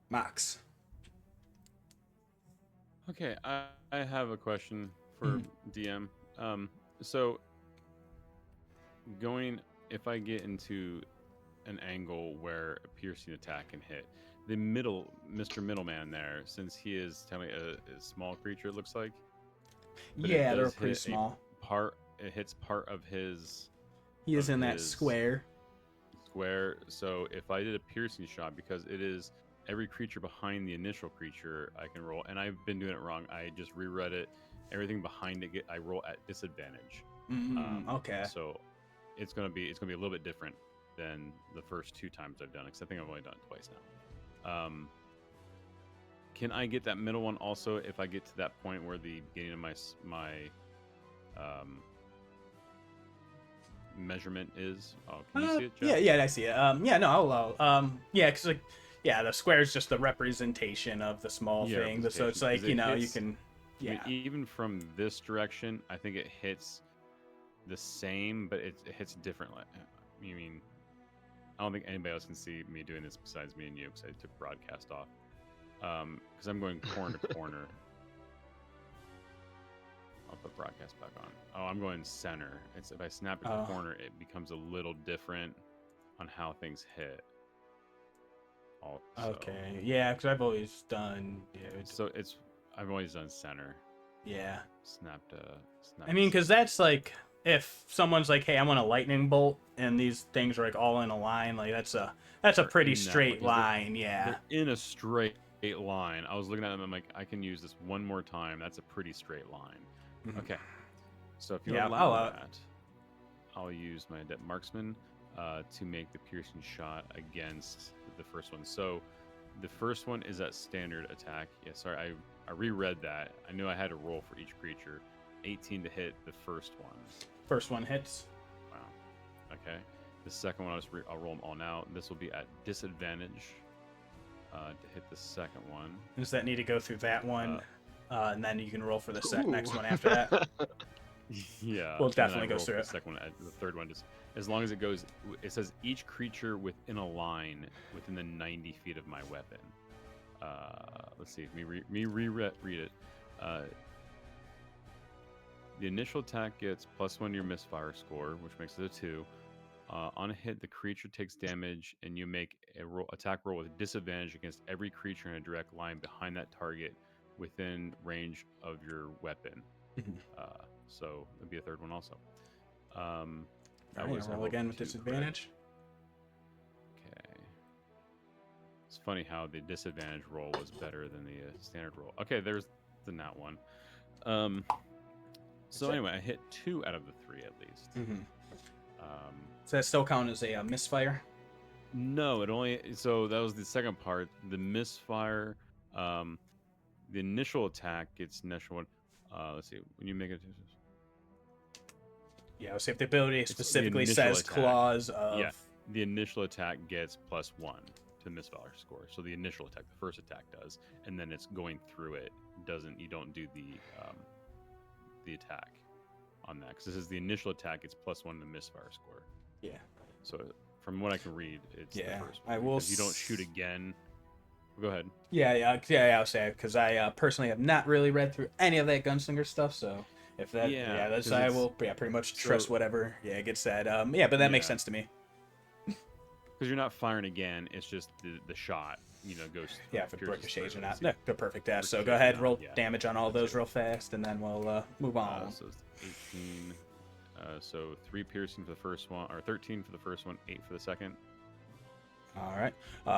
Mox. Okay, I have a question for DM. So if I get into an angle where a piercing attack can hit, Mr. Middleman there, since he is telling a small creature, it looks like. Yeah, they're pretty small. It hits part of his. He is in that square. So if I did a piercing shot, because it is every creature behind the initial creature, I can roll. And I've been doing it wrong. I just reread it. Everything behind it, I roll at disadvantage. Okay. So it's gonna be a little bit different than the first two times I've done it, because I think I've only done it twice now. Can I get that middle one also if I get to that point where the beginning of my measurement is? Oh, can you see it, Jeff? Yeah, I see it. Yeah, no, I'll yeah, because the square is just the representation of the small thing. So it's like, you can. Yeah. I mean, even from this direction, I think it hits the same, but it hits differently. I mean, I don't think anybody else can see me doing this besides me and you, because I took broadcast off. Because I'm going corner to corner. I'll put broadcast back on. Oh, I'm going center. If I snap it to corner, it becomes a little different on how things hit. Also. Okay. Yeah, because I've always done. Yeah. I've always done center. Yeah. Snapped. I mean, because that's like if someone's like, "Hey, I want a lightning bolt," and these things are like all in a line, like that's a pretty straight line. Yeah. They're in a straight line. I was looking at them. I'm like, I can use this one more time. That's a pretty straight line. Mm-hmm. Okay. So if you allow that, I'll use my adept marksman to make the piercing shot against the first one. So the first one is that standard attack. Yeah, sorry, I reread that. I knew I had to roll for each creature. 18 to hit the first one. First one hits. Wow. Okay. The second one, I'll roll them all now. This will be at disadvantage to hit the second one. Does that need to go through that one? And then you can roll for the next one after that. Yeah. We'll and then I definitely go roll for through the it. second one. The third one, just as long as it goes. It says each creature within a line within the 90 feet of my weapon. Let's see. Read it. The initial attack gets +1 to your misfire score, which makes it a 2. On a hit, the creature takes damage, and you make a attack roll with disadvantage against every creature in a direct line behind that target within range of your weapon. Mhm. So it'd be a third one also. That All right, was roll a again with 2 disadvantage. crit. Okay. It's funny how the disadvantage roll was better than the standard roll. Okay, there's the nat one. So anyway, I hit 2 out of the 3 at least. Mm-hmm. Does that still count as a misfire? No, it only. So that was the second part. The misfire, the initial attack gets initial one. Let's see. When you make it, Yeah, so if the ability It's the specifically initial says attack. claws of. yeah, the initial attack gets +1 to the misfire score. So the initial attack, the first attack does, and then it's going through it. Doesn't you don't do the attack on that because this is the initial attack. It's +1 to the misfire score. Yeah. So from what I can read, it's Yeah, the first one. I will because you don't shoot again. Go ahead. Yeah, I'll say because I personally have not really read through any of that gunslinger stuff. So if that, Yeah, that's 'cause I it's- will pretty much so- trust whatever gets said. Yeah, but that makes Yeah. sense to me. Because you're not firing again, it's just the shot, goes. Yeah, if it pierces ricochets through or it. not. See, Yeah, good, perfect. Yeah, so go ricochets or ahead, not, roll yeah. damage on all Let's those do it. real fast, and then we'll move on. So it's 18. So 3 piercing for the first one, or 13 for the first one, 8 for the second. All right.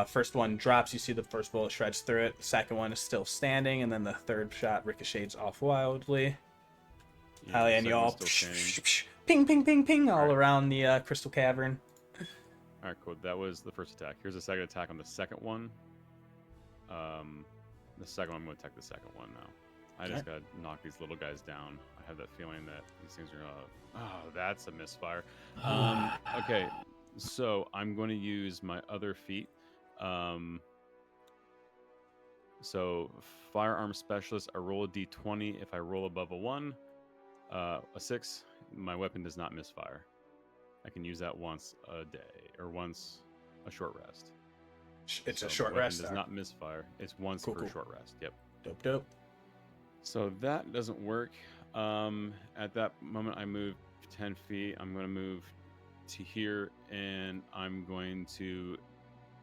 First one drops. You see the first bullet shreds through it. The second one is still standing, and then the third shot ricochets off wildly. Yeah, the And you second all one's still standing. ping, ping, ping, ping all Alright. around the crystal cavern. All right, cool. That was the first attack. Here's the second attack on the second one. The second one, I'm going to attack the second one now. I just got to knock these little guys down. I have that feeling that these things are oh, that's a misfire. Okay, so I'm going to use my other feat. So firearm specialist, I roll a d20. If I roll above a 1, a 6, my weapon does not misfire. I can use that once a day or once a short rest. It's So a short weapon rest. does not misfire. It's once Cool, per cool. short rest. Yep. Dope. So that doesn't work. At that moment, I move 10 feet. I'm going to move to here, and I'm going to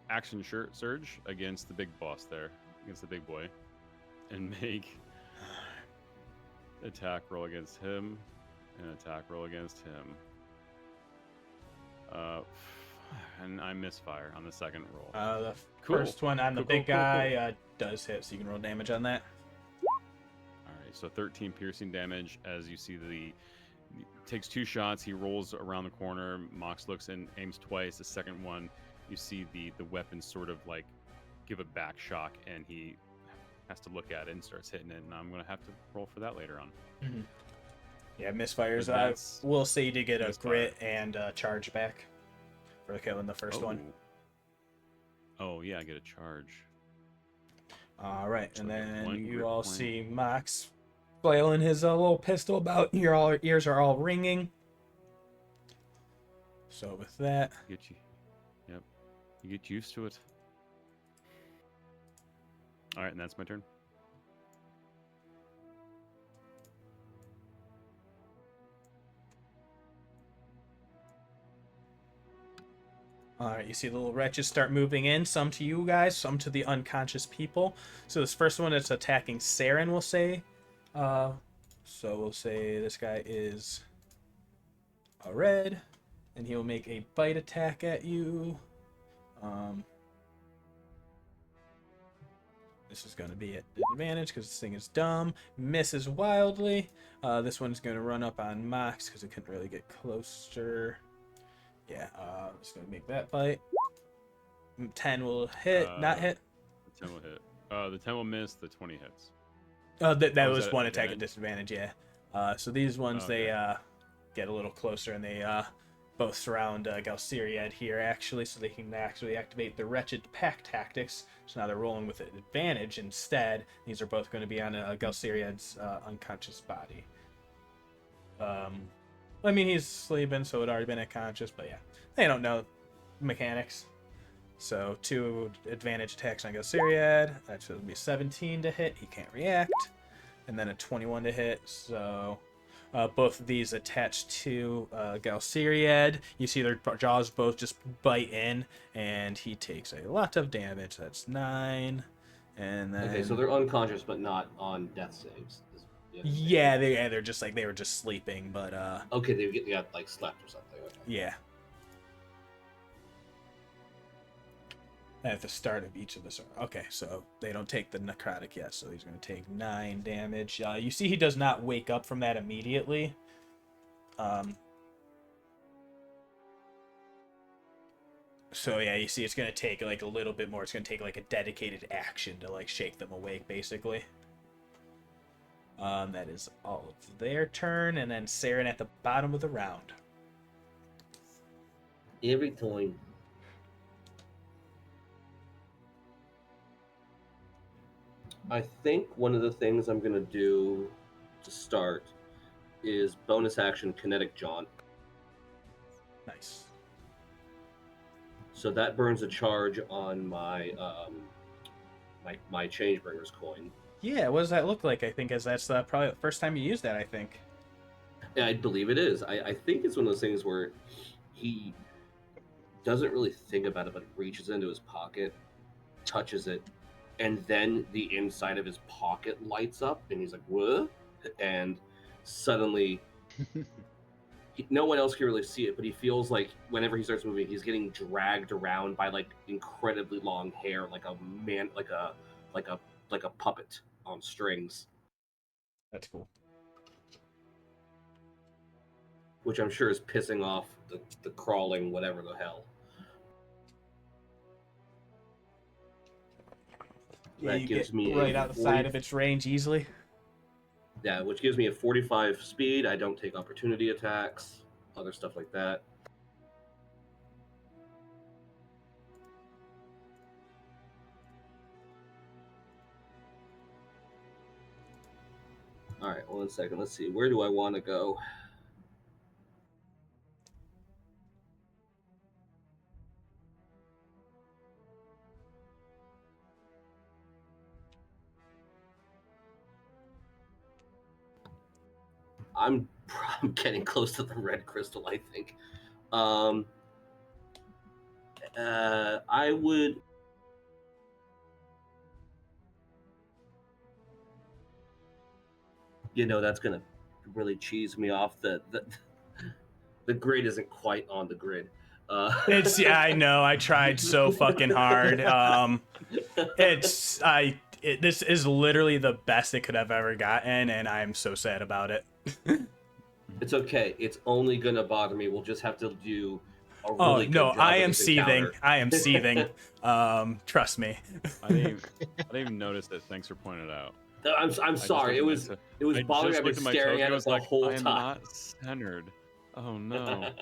action surge against the big boss there, against the big boy, and make attack roll against him, and attack roll against him. And I misfire on the second roll. The Cool. first one on the Cool, big cool, cool, guy does hit, so you can roll damage on that. All right, so 13 piercing damage as you see he takes 2 shots. He rolls around the corner. Mox looks and aims twice. The second one, you see the weapon sort of like give a back shock, and he has to look at it and starts hitting it. And I'm going to have to roll for that later on. Mm-hmm. Yeah, misfires. But I that's will say you did get a misfire. grit and a charge back for killing the first one. Oh, yeah, I get a charge. All right, So and I get then 1 you grit all point. see Mox flailing his little pistol about. Your ears are all ringing. So with that, Yep. You get used to it. All right, and that's my turn. all right, you see the little wretches start moving in. Some to you guys, some to the unconscious people. So this first one is attacking Saeryn, we'll say. So we'll say this guy is a red, and he'll make a bite attack at you. This is going to be at disadvantage because this thing is dumb. Misses wildly. This one's going to run up on Mox because it couldn't really get closer. Yeah, just going to make that bite. 10 will hit, not hit. The 10 will hit. The 10 will miss. The 20 hits. That Oh, is was that one attack at advantage? disadvantage, yeah. So these ones, Okay. they get a little closer, and they both surround Galceriad here, actually, so they can actually activate the Wretched Pack tactics. So now they're rolling with an advantage instead. These are both going to be on Galceriad's unconscious body. I mean, he's sleeping, so it would already been unconscious, but yeah, they don't know mechanics. So 2 advantage attacks on Gelsiriad. That should be 17 to hit. He can't react. And then a 21 to hit. So both of these attached to Gelsiriad. You see their jaws both just bite in, and he takes a lot of damage. That's 9. And then... Okay, so they're unconscious but not on death saves. Yeah, they're just like they were just sleeping, but Okay, they got like slept or something. Okay. yeah. At the start of each of the okay, so they don't take the necrotic yet, so he's going to take 9 damage. You see he does not wake up from that immediately. So yeah, you see it's going to take like a little bit more. It's going to take like a dedicated action to like shake them awake, basically. That is all of their turn, and then Saeryn at the bottom of the round. Every time. I think one of the things I'm going to do to start is bonus action kinetic jaunt. Nice. So that burns a charge on my my Changebringer's coin. Yeah, what does that look like? I think as that's probably the first time you use that, I think. Yeah, I believe it is. I think it's one of those things where he doesn't really think about it, but reaches into his pocket, touches it, and then the inside of his pocket lights up, and he's like, "What?" And suddenly, no one else can really see it, but he feels like whenever he starts moving, he's getting dragged around by like incredibly long hair, like a man, like a puppet on strings. That's cool. Which I'm sure is pissing off the crawling whatever the hell. Yeah, That you gives get me right a outside of its range easily. Yeah, which gives me a 45 speed. I don't take opportunity attacks, other stuff like that. All right, 1 second. Let's see. Where do I want to go? I'm getting close to the red crystal, I think. I would... You know, that's going to really cheese me off. The grid isn't quite on the grid. It's yeah, I know. I tried so fucking hard. This is literally the best it could have ever gotten, and I'm so sad about it. It's okay. It's only gonna bother me. We'll just have to do a really Oh good no, job I of am this seething. encounter. I am seething. Trust me. I didn't even notice that. Thanks for pointing it out. I'm sorry. It was bothering me. I've been staring at it the whole I am time. not centered. Oh no.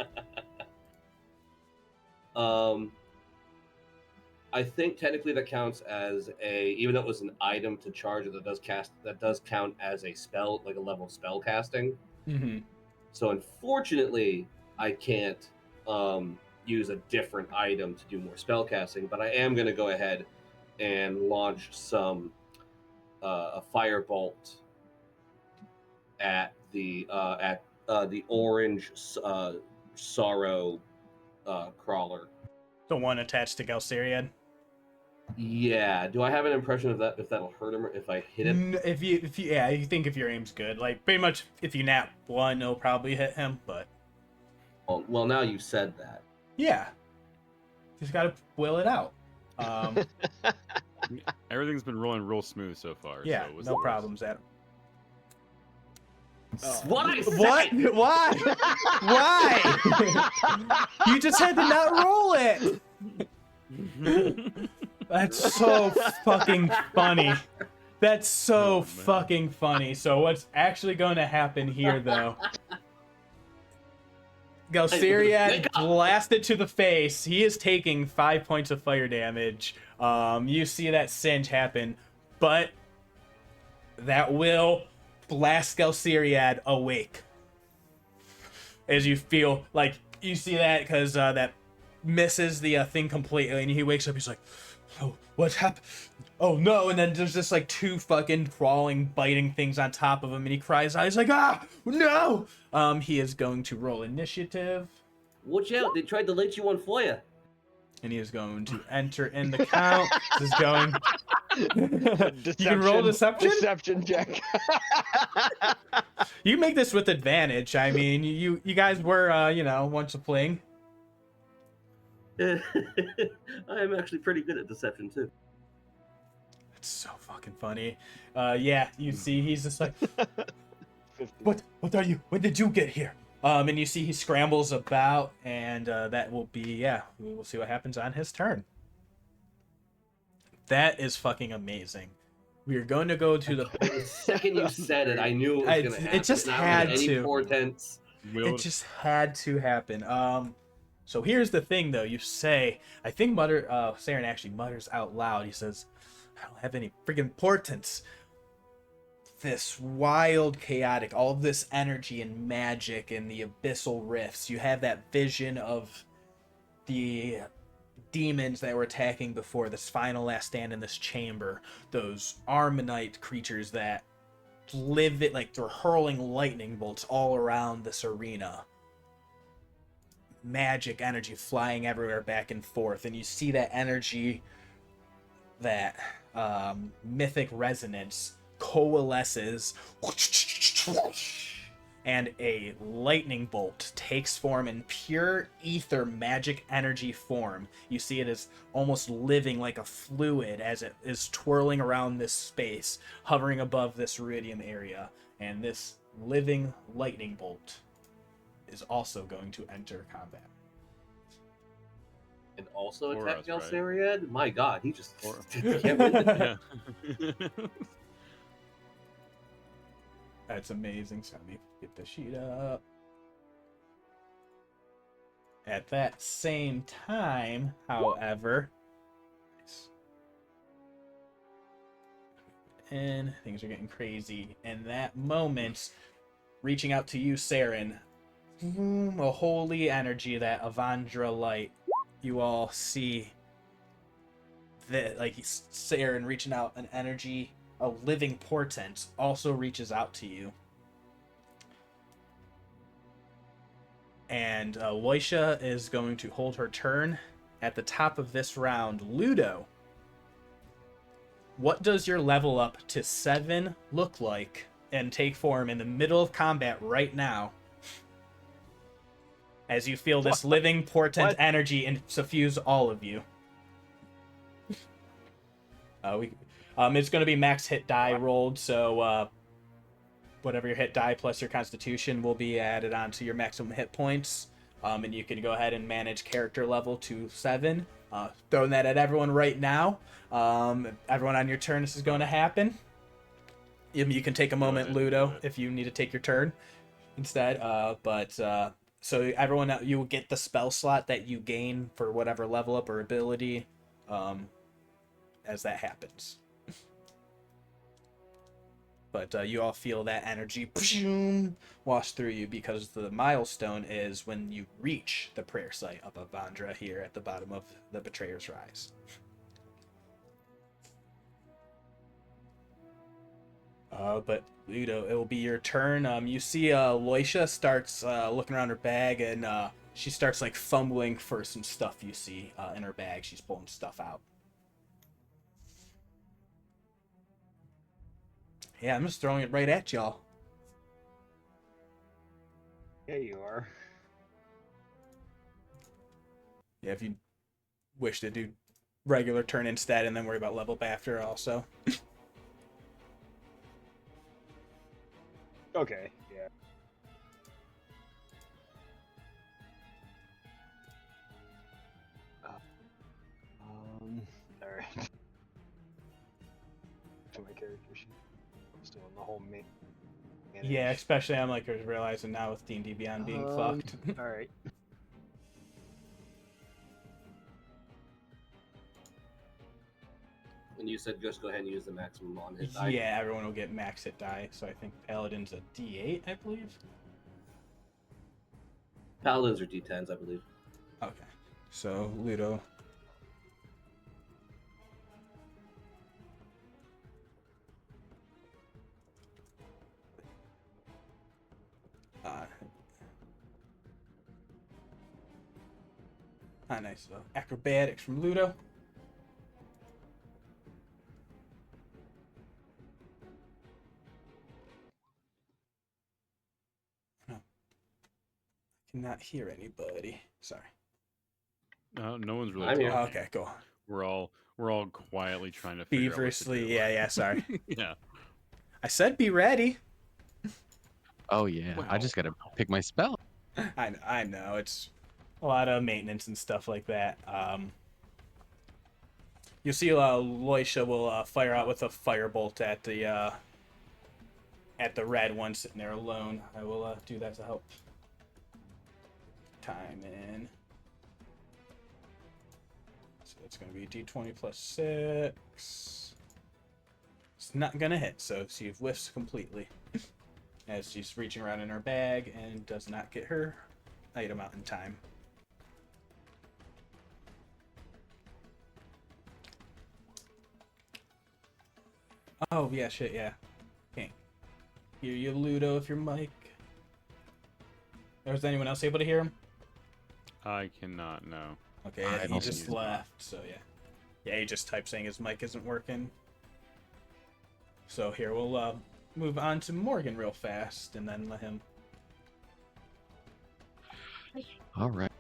I think technically that counts as even though it was an item to charge, that does count as a spell, like a level of spell casting. Mm-hmm. So unfortunately, I can't use a different item to do more spell casting, but I am going to go ahead and launch a firebolt at the orange sorrow crawler. The one attached to Gelsiriad. Yeah. Do I have an impression of that? If that'll hurt him, or if I hit him? If you you think if your aim's good, like pretty much if you nap one, it'll probably hit him. But Well, now you said that. yeah, just gotta will it out. Everything's been rolling real smooth so far. Yeah, so what's no the worst? problems, Adam. What I said. What? Why? Why? You just had to not roll it. That's so fucking funny. That's so fucking funny. So what's actually going to happen here, though? Gelsiriad blasted to the face. He is taking 5 points of fire damage. You see that singe happen, but that will blast Gelsiriad awake. as you feel like you see that because that misses the thing completely, and he wakes up. He's like, "Oh, what happened? Oh no!" And then there's just like two fucking crawling, biting things on top of him, and he cries out. He's like, "Ah, no!" He is going to roll initiative, Watch out! They tried to light you on fire. and he is going to enter in the count. This is going. Deception, You can roll deception. Deception check. You make this with advantage. I mean, you guys were once a fling. I am actually pretty good at deception too. It's so fucking funny. Yeah, you see, he's just like, 50. What are you? When did you get here? And you see he scrambles about, and that will be, we will see what happens on his turn. That is fucking amazing. We are going to go to The second you said it, I knew it was going to happen. It just Not had with any to. portents. It just had to happen. So here's the thing, though. You say, I think Saeryn actually mutters out loud. He says, I don't have any friggin' portents. This wild, chaotic, all of this energy and magic and the abyssal rifts. You have that vision of the demons that were attacking before this final last stand in this chamber. Those Armanite creatures that live it, like they're hurling lightning bolts all around this arena. Magic energy flying everywhere back and forth, and you see that energy, that mythic resonance coalesces, and a lightning bolt takes form in pure ether magic energy form. You see it as almost living like a fluid as it is twirling around this space, hovering above this iridium area, and this living lightning bolt is also going to enter combat. And also Or attack us, right? Gelsariad? My god, he just Or- can't win it. Yeah. That's amazing. So let me get the sheet up. At that same time, however, and things are getting crazy. In that moment, reaching out to you, Saeryn, a holy energy, that Avandra light. You all see that, like, Saeryn reaching out an energy. A living portent also reaches out to you. And Loisha is going to hold her turn at the top of this round. Ludo, what does your level up to 7 look like and take form in the middle of combat right now? As you feel this living portent energy and suffuse all of you. It's going to be max hit die rolled, so whatever your hit die plus your constitution will be added onto your maximum hit points. And you can go ahead and manage character level to 7. Throwing that at everyone right now. Everyone on your turn, this is going to happen. You can take a moment, Ludo, if you need to take your turn instead. So everyone, you will get the spell slot that you gain for whatever level up or ability as that happens. But you all feel that energy wash through you because the milestone is when you reach the prayer site of Avandra here at the bottom of the Betrayer's Rise. But Ludo, it will be your turn. You see Loisha starts looking around her bag, and she starts like fumbling for some stuff you see in her bag. She's pulling stuff out. Yeah, I'm just throwing it right at y'all. Yeah, you are. Yeah, if you wish to do regular turn instead and then worry about level up after also. Okay, yeah. Alright. To my character sheet. I'm still in the whole main. Yeah, especially I'm like realizing now with D&D Beyond being fucked. Alright. And you said just go ahead and use the maximum on hit die. Yeah, everyone will get max hit die. So I think Paladin's a D8, I believe. Paladins are D10s, I believe. Okay. So Ludo. Nice. So acrobatics from Ludo. No. I cannot hear anybody. Sorry. No one's really I'm here. talking. Okay, cool. We're all quietly trying to figure Feverishly, out what to yeah, sorry. do. Yeah. I said be ready. Oh yeah, I just gotta pick my spell. I know, it's a lot of maintenance and stuff like that. You'll see Loisha will fire out with a firebolt at the red one sitting there alone. I will do that to help time in. So it's going to be d20 plus 6. It's not going to hit, so she whiffs completely. As she's reaching around in her bag and does not get her item out in time. Oh, yeah, shit, yeah. Can't hear you, Ludo, if your mic. Was anyone else able to hear him? I cannot know. Okay, I he don't just see his left, so yeah. Yeah, he just typed saying his mic isn't working. So here, we'll move on to Morgen real fast, and then let him... All right.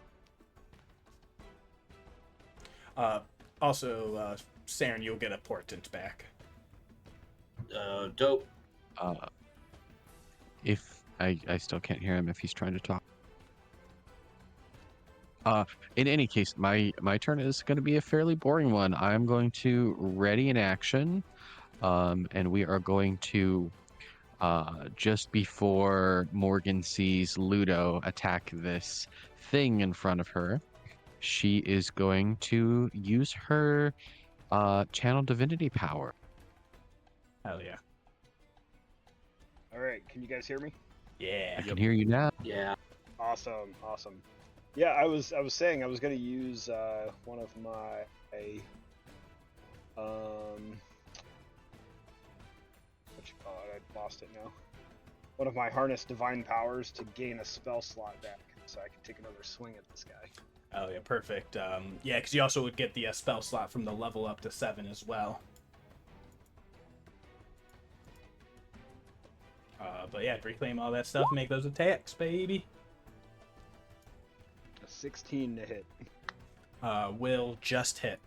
Also, Saeryn, you'll get a portent back. Dope. If I still can't hear him if he's trying to talk. In any case, my turn is going to be a fairly boring one. I'm going to ready an action, and we are going to just before Morgan sees Ludo attack this thing in front of her, she is going to use her channel divinity power. Hell yeah. All right, can you guys hear me? Yeah. I can hear you now. Yeah. Awesome, awesome. Yeah, I was saying I was gonna use one of my what you call it? I lost it now. One of my harness divine powers to gain a spell slot back, so I can take another swing at this guy. Oh yeah, perfect. Yeah, because you also would get the spell slot from the level up to 7 as well. But yeah, reclaim all that stuff, make those attacks, baby. A 16 to hit. Will just hit.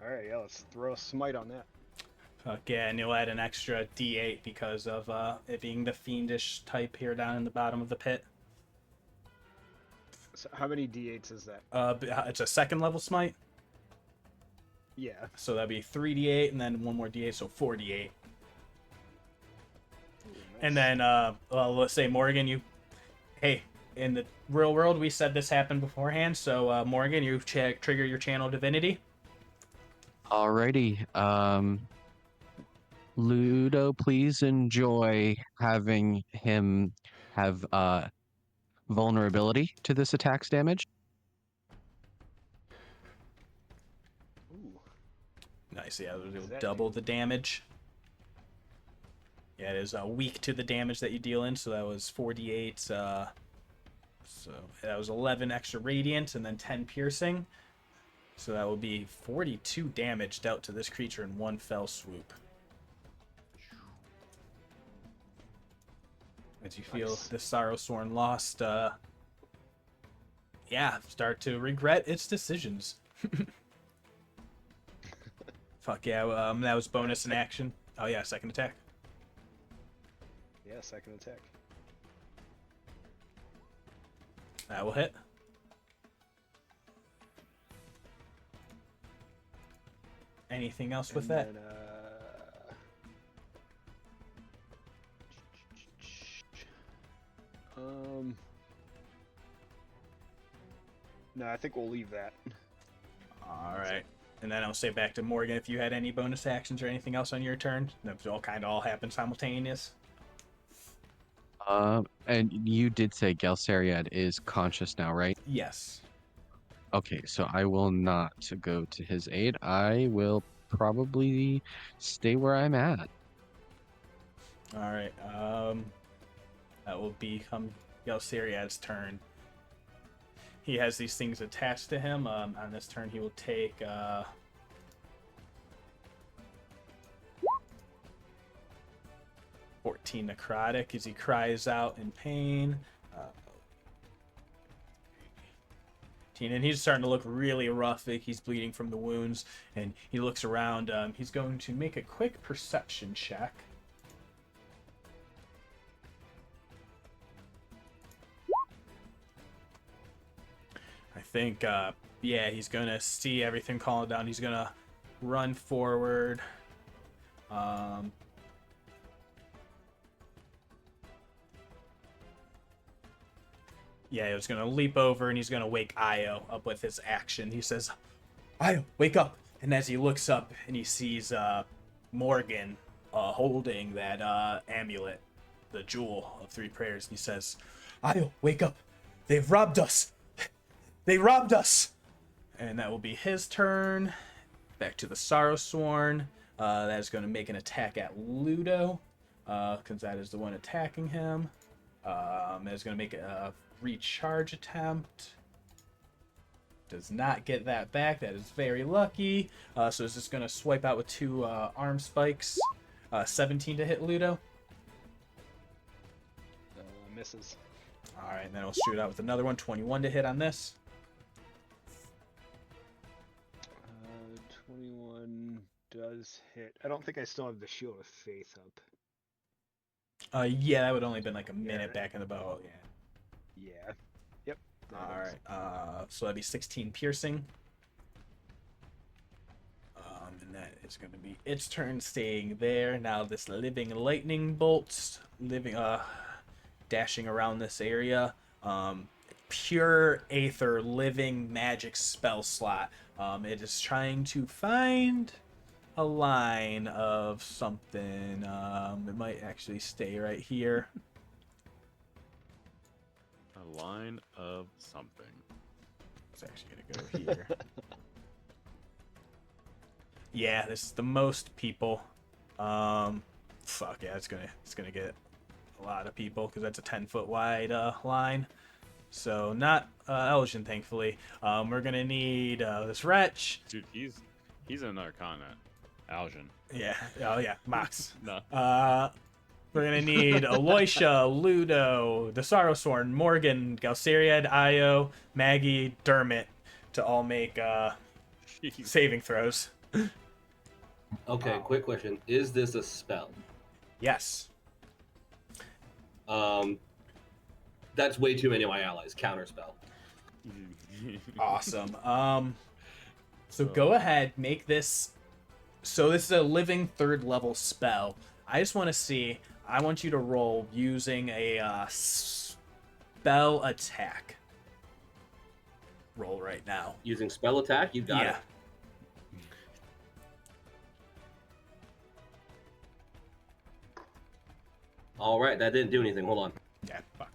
All right, yeah, let's throw a smite on that. Fuck yeah, and you'll add an extra d8 because of it being the fiendish type here down in the bottom of the pit. So how many d8s is that? It's a second level smite, Yeah. so that'd be 3d8 and then one more d8, so 4d8. And then, let's say Morgan, hey, in the real world, we said this happened beforehand, so Morgan, you trigger your channel divinity. Alrighty. Ludo, please enjoy having him have vulnerability to this attack's damage. Ooh. Nice, yeah, it'll does that double the damage. Yeah, it is weak to the damage that you deal in, so that was 4d8. So that was 11 extra radiant and then 10 piercing. So that will be 42 damage dealt to this creature in one fell swoop. As you feel Nice. the Sorrowsworn lost, start to regret its decisions. Fuck yeah, that was bonus in action. Oh yeah, second attack. Yeah, second attack. That will hit. Anything else with And that? then, no, I think we'll leave that. Alright. And then I'll say back to Morgan if you had any bonus actions or anything else on your turn. That all kind of all happen simultaneous. And you did say Galceriad is conscious now, right? Yes. Okay, so I will not go to his aid. I will probably stay where I'm at. All right. That will become Galceriad's turn. He has these things attached to him. On this turn, he will take 14 necrotic as he cries out in pain. And he's starting to look really rough. He's bleeding from the wounds, and he looks around. He's going to make a quick perception check. I think, yeah, he's going to see everything calm down. He's going to run forward. Yeah, he was going to leap over, and he's going to wake Io up with his action. He says, Io, wake up! And as he looks up, and he sees Morgen holding that amulet, the jewel of 3 prayers, and he says, Io, wake up! They've robbed us! They robbed us! And that will be his turn. Back to the Sorrowsworn. That is going to make an attack at Ludo, because that is the one attacking him. That is going to make a recharge attempt. Does not get that back. That is very lucky. So it's just going to swipe out with 2 arm spikes. 17 to hit Ludo. Misses. All right, and then we'll shoot out with another one. 21 to hit on this. 21 does hit. I don't think I still have the Shield of Faith up. Yeah, that would only been like a minute back in the bow. Yeah. Yeah. Yep. All right. So that'd be 16 piercing. And that is going to be its turn, staying there. Now this living lightning bolts, dashing around this area. Pure aether, living magic spell slot. It is trying to find a line of something. It might actually stay right here. A line of something. It's actually gonna go here. Yeah, this is the most people. Fuck yeah, it's gonna get a lot of people because that's a 10-foot wide line. So not Aljin, thankfully. We're gonna need this wretch. Dude, he's an Arcana. Aljin. Yeah. Oh yeah, Mox. No. We're gonna need Aloysia, Ludo, the Sorrowsworn, Morgen, Galceriad, Io, Maggie, Dermot to all make saving throws. Okay, quick question. Is this a spell? Yes. That's way too many of my allies. Counterspell. Awesome. So go ahead, make this. So this is a living 3rd level spell. I just want to see. I want you to roll using a spell attack. Roll right now. Using spell attack, you got it. All right, that didn't do anything. Hold on. Yeah. Fuck.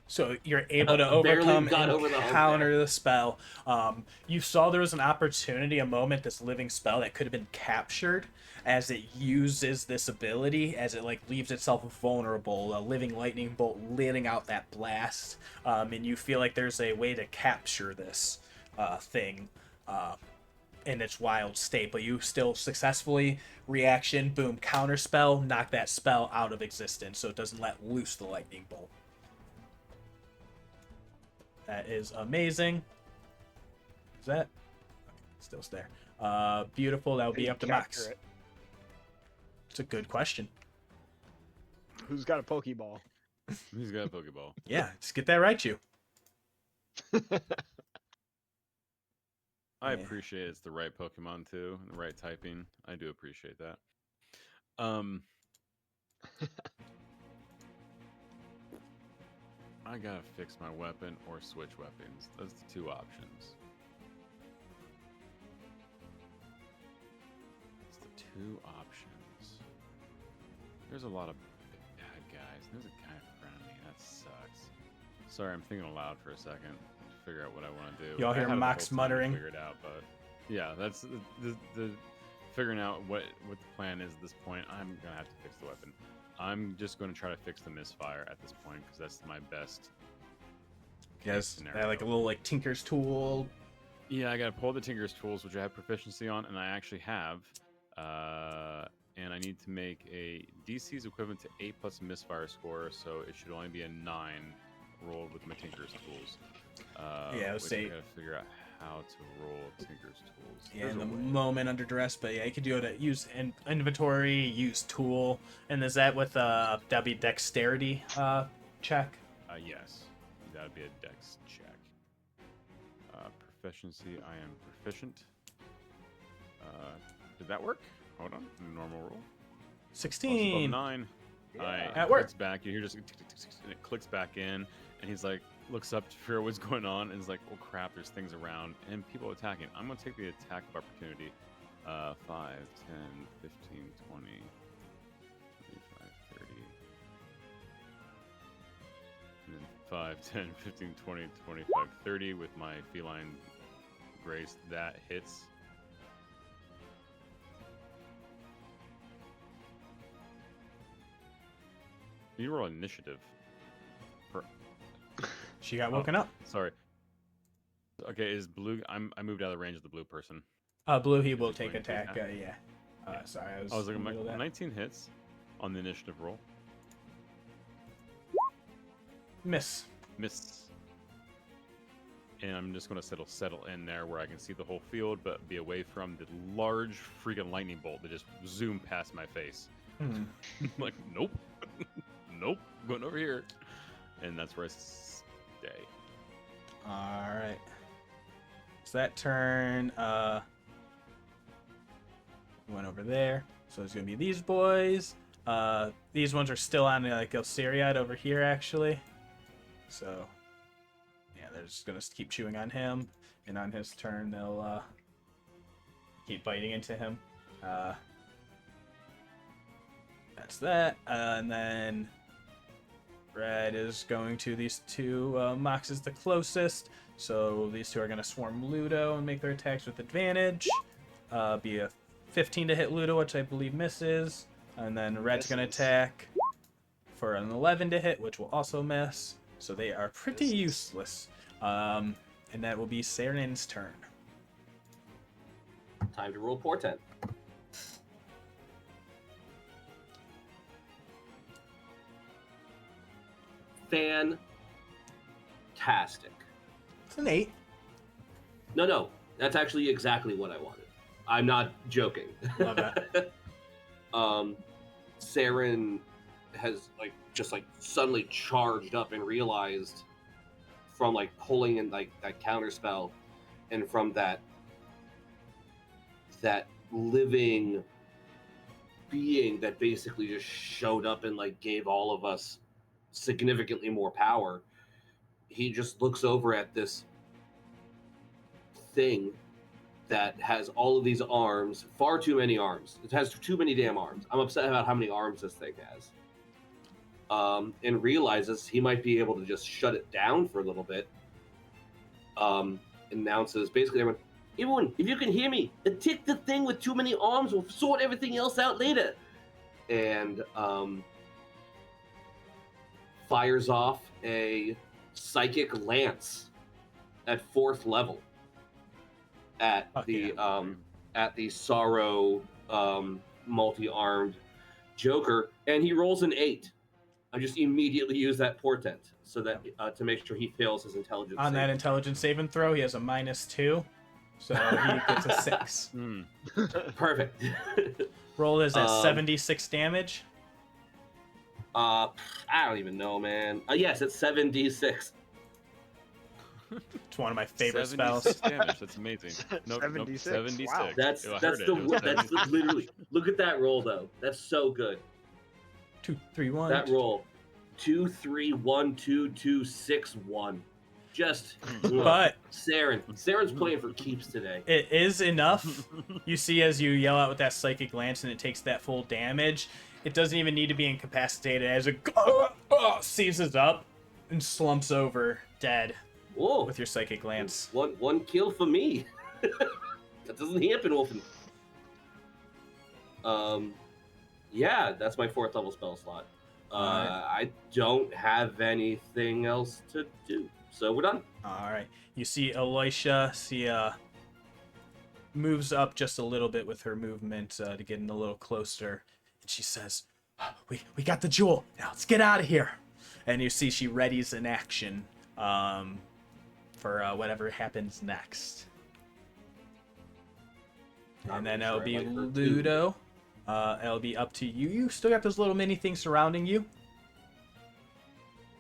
So you're able to overcome got and over the hump counter the spell. You saw there was an opportunity, a moment, this living spell that could have been captured as it uses this ability, as it like leaves itself vulnerable. A living lightning bolt letting out that blast, and you feel like there's a way to capture this thing in its wild state, but you still successfully reaction, boom, counter spell, knock that spell out of existence, so it doesn't let loose the lightning bolt. That is amazing. Is that? Okay, still there. Beautiful. That would be up to Max. It's a good question. Who's got a Pokeball? He's got a Pokeball. Yeah, just get that right, you. I appreciate it's the right Pokemon too, the right typing. I do appreciate that. I gotta fix my weapon or switch weapons. Those are the 2 options. It's the 2 options. There's a lot of bad guys. There's a guy in front of me. That sucks. Sorry, I'm thinking aloud for a second to figure out what I want to do. Y'all I hear had it the Mox whole time to muttering? Figure it out, but yeah, that's the figuring out what the plan is at this point. I'm gonna have to fix the weapon. I'm just going to try to fix the misfire at this point because that's my best. Yes, I like a little like Tinker's tool. Yeah, I gotta pull the Tinker's tools, which I have proficiency on, and I actually have. And I need to make a DC's equivalent to 8 plus a misfire score, so it should only be a 9 rolled with my Tinker's tools. Yeah, which say- I gotta figure out how to roll Tinker's tools. Yeah, There's in a the way. moment under duress, but yeah, you could do it at use inventory, use tool, and is that with that'd be dexterity check? Yes, that would be a dex check. Proficiency, I am proficient. Did that work? Hold on, normal roll. 16. 9. Yeah. That worked. Clicks back. You hear just tick, tick, tick, tick, and it clicks back in, and he's like, looks up to figure out what's going on, and is like, oh crap, there's things around and people attacking. I'm gonna take the attack of opportunity. 5, 10, 15, 20, 25, 30. And then 5, 10, 15, 20, 25, 30 with my feline grace. That hits. You roll initiative. She got woken up. Sorry. Okay, is blue? I moved out of the range of the blue person. Blue, he will it take going to attack. attack? Yeah. Sorry, I was like, in the middle of that. 19 hits on the initiative roll. Miss. Miss. And I'm just gonna settle in there where I can see the whole field, but be away from the large freaking lightning bolt that just zoomed past my face. Hmm. I'm like, nope, nope, going over here, and that's where I stay. All right. So that turn went over there. So it's gonna be these boys. These ones are still on like Elsiriad over here actually. So yeah, they're just gonna keep chewing on him, and on his turn they'll keep biting into him. That's that, and then red is going to these two. Mox is the closest, so these two are gonna swarm Ludo and make their attacks with advantage. Be a 15 to hit Ludo, which I believe misses, and then red's gonna Misses. attack for an 11 to hit, which will also miss. So they are pretty Misses. useless. And that will be Saeryn's turn. Time to roll portent. Fantastic. It's an 8. No, that's actually exactly what I wanted. I'm not joking. Love that. Saeryn has just suddenly charged up and realized from pulling in that counter spell and from that living being that basically just showed up and gave all of us significantly more power. He just looks over at this thing that has all of these arms, far too many arms. It has too many damn arms. I'm upset about how many arms this thing has. And realizes he might be able to just shut it down for a little bit. Announces basically everyone, if you can hear me, attack the thing with too many arms. We'll sort everything else out later. And fires off a psychic lance at 4th level at the Sorrow multi-armed Joker, and he rolls an 8. I just immediately use that portent so that to make sure he fails his intelligence. On that intelligence saving throw, he has a -2, so he gets a 6. Perfect. Roll is at 76 damage. I don't even know, man. Yes, it's 7d6. It's one of my favorite 76 spells. damage. That's amazing. Nope, 76. 76. Wow. That's I that's heard the it. It was that's 76. literally. Look at that roll though. That's so good. 2, 3, 1. That roll, 2, 3, 1, 2, 2, 6, 1. Just. But Saren's playing for keeps today. it is enough. You see as you yell out with that psychic lance and it takes that full damage, it doesn't even need to be incapacitated as it seizes up and slumps over dead Whoa. with your psychic glance. One kill for me. That doesn't happen often. Yeah, that's my 4th level spell slot. I don't have anything else to do, so we're done. All right. You see Elisha moves up just a little bit with her movement to get in a little closer. And she says, we got the jewel. Now let's get out of here. And you see she readies an action for whatever happens next. And then it'll be Ludo. It'll be up to you. You still got those little mini things surrounding you.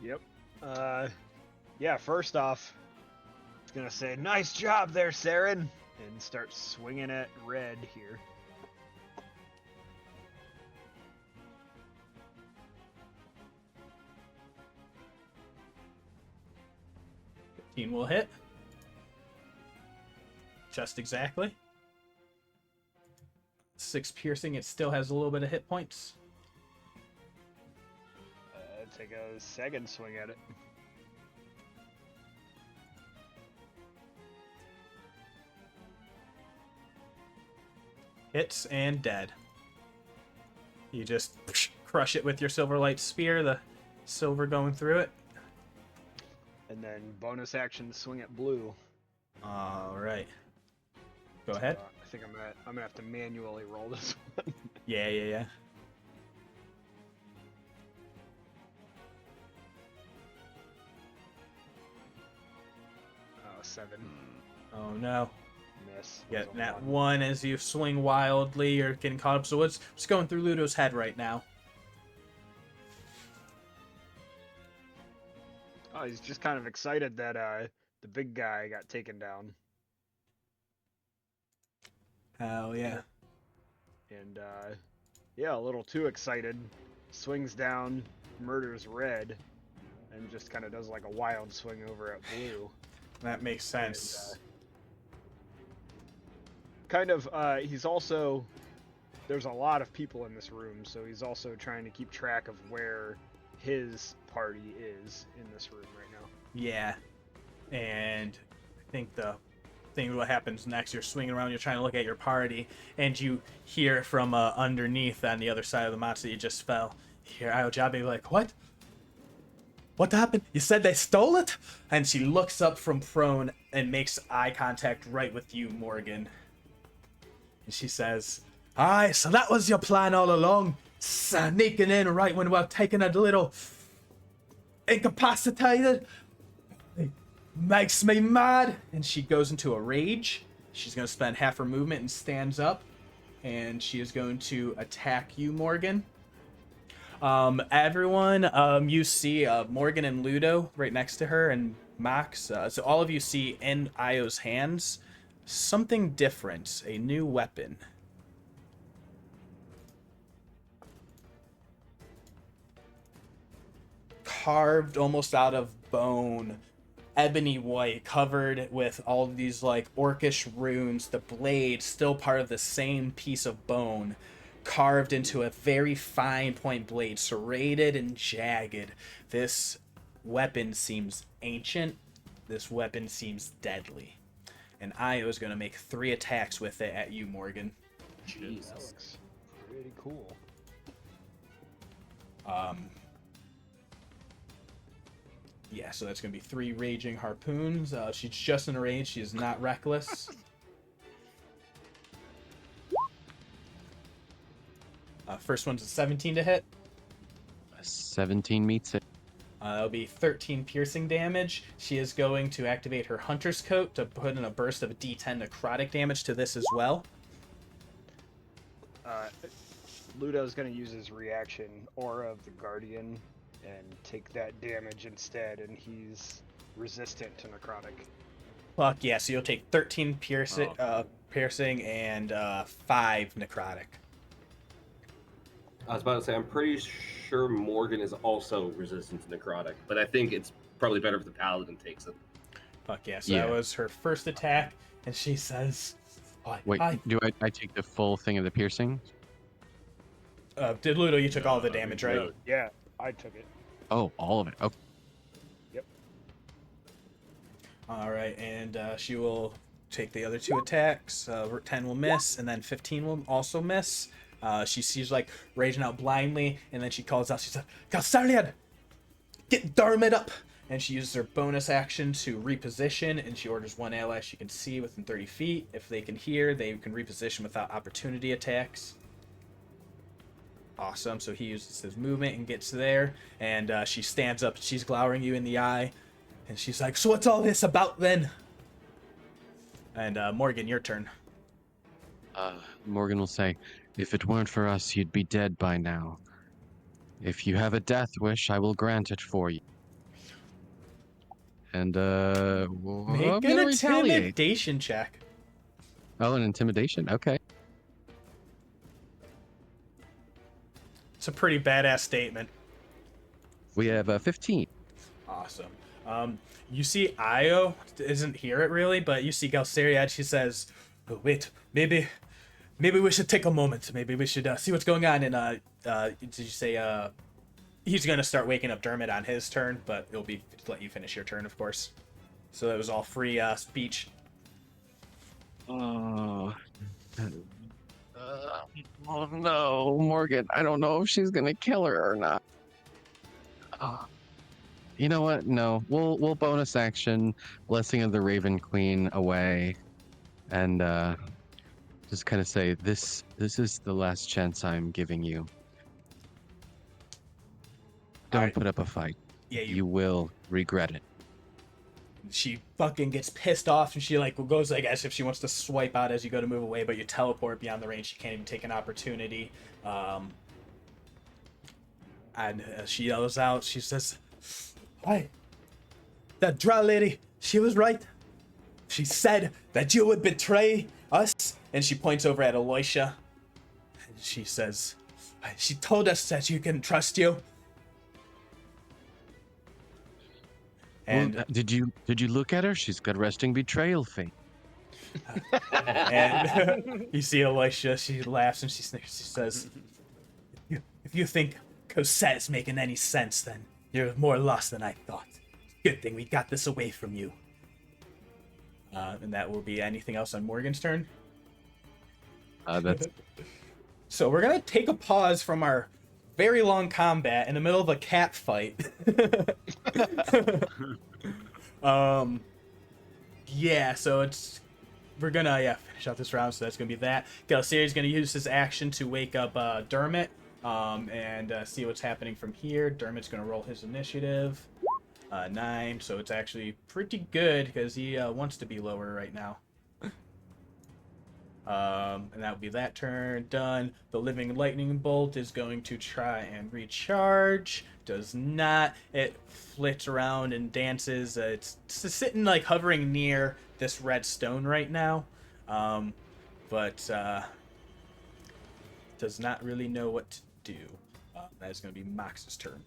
Yep. Yeah, first off, it's gonna say, nice job there, Saeryn, and start swinging at red here. Team will hit. Just exactly. 6 piercing. It still has a little bit of hit points. Take a second swing at it. Hits and dead. You just crush it with your Silverlight Spear, the silver going through it. And then bonus action swing at blue. All right. Go ahead. I think I'm gonna have to manually roll this one. Yeah. Oh, 7. Oh no. Miss. Yeah, Was a that 1. one as you swing wildly, you're getting caught up. So what's going through Ludo's head right now? Oh, he's just kind of excited that the big guy got taken down. Hell yeah. And yeah, a little too excited. Swings down, murders red, and just kind of does like a wild swing over at blue. That makes sense. He's also, there's a lot of people in this room, so he's also trying to keep track of where his party is in this room right now. Yeah. And I think the thing what happens next, you're swinging around, you're trying to look at your party, and you hear from underneath on the other side of the mountain that you just fell. You hear Aojabe like, what? What happened? You said they stole it? And she looks up from prone and makes eye contact right with you, Morgen. And she says, aye, so that was your plan all along. Sneaking in right when we're taking a little incapacitated. It makes me mad. And she goes into a rage. She's going to spend half her movement and stands up. And she is going to attack you, Morgen. Everyone, you see Morgen and Ludo right next to her, and Max. So all of you see in Io's hands something different, a new weapon. Carved almost out of bone, ebony white, covered with all of these like orcish runes. The blade still part of the same piece of bone, carved into a very fine point blade, serrated and jagged. This weapon seems ancient. This weapon seems deadly. And Io is going to make 3 attacks with it at you, Morgen. Jeez, that looks pretty cool. Yeah, so that's going to be 3 raging harpoons. She's just in a rage. She is not reckless. First one's a 17 to hit. 17 meets it. That'll be 13 piercing damage. She is going to activate her Hunter's Coat to put in a burst of D10 necrotic damage to this as well. Ludo's going to use his reaction, Aura of the Guardian, and take that damage instead, and he's resistant to necrotic. Fuck yeah, so you'll take 13 piercing and 5 necrotic. I was about to say, I'm pretty sure Morgen is also resistant to necrotic, but I think it's probably better if the paladin takes it. Fuck yeah, so that was her first attack, and she says... Wait, do I take the full thing of the piercing? Did Ludo, you took all the No, damage, Ludo. right? Yeah, I took it. Oh, all of it. Okay. All right, and she will take the other 2 attacks. 10 will miss, and then 15 will also miss. She's like raging out blindly, and then she calls out. She's like, "Jasilionis, get Dermot up!" And she uses her bonus action to reposition, and she orders 1 ally she can see within 30 feet. If they can hear, they can reposition without opportunity attacks. Awesome. So he uses his movement and gets there, and she stands up. She's glowering you in the eye. And she's like, "So what's all this about then?" And Morgen, your turn. Morgan will say, "If it weren't for us, you'd be dead by now. If you have a death wish, I will grant it for you." And I'm Make gonna an retaliate. intimidation check. Oh, an intimidation. Okay. It's a pretty badass statement. We have 15. Awesome. You see Io isn't here it really, but you see Galceriad. She says, "Oh, wait, maybe we should take a moment. Maybe we should see what's going on." And did you say he's gonna start waking up Dermot on his turn, but it'll be to let you finish your turn, of course. So it was all free speech. Oh. Oh no, Morgan. I don't know if she's gonna kill her or not. You know what? No, we'll bonus action Blessing of the Raven Queen away, and just kind of say this is the last chance I'm giving you. Don't Alright. put up a fight. Yeah, You will regret it. she fucking gets pissed off, and she like goes like as if she wants to swipe out as you go to move away, but you teleport beyond the range. She can't even take an opportunity. And she yells out. She says, "Hey, that drow lady, she was right. She said that you would betray us." And she points over at Aloysia. And she says, "She told us that you can trust you." And Well, did you look at her? She's got resting betrayal fate. and you see Aloysia. She laughs and she snickers. She says, "If you think Cosette is making any sense, then you're more lost than I thought. Good thing we got this away from you." And that will be anything else on Morgan's turn. That's So we're gonna take a pause from our very long combat in the middle of a cat fight. Yeah, so we're gonna finish out this round, so that's gonna be that. Galceri's gonna use his action to wake up Dermot and see what's happening from here. Dermot's gonna roll his initiative. 9, so it's actually pretty good because he wants to be lower right now. And that would be that turn done. The living lightning bolt is going to try and recharge. Does not. It flits around and dances. It's sitting like hovering near this red stone right now, but does not really know what to do. That is going to be Mox's turn.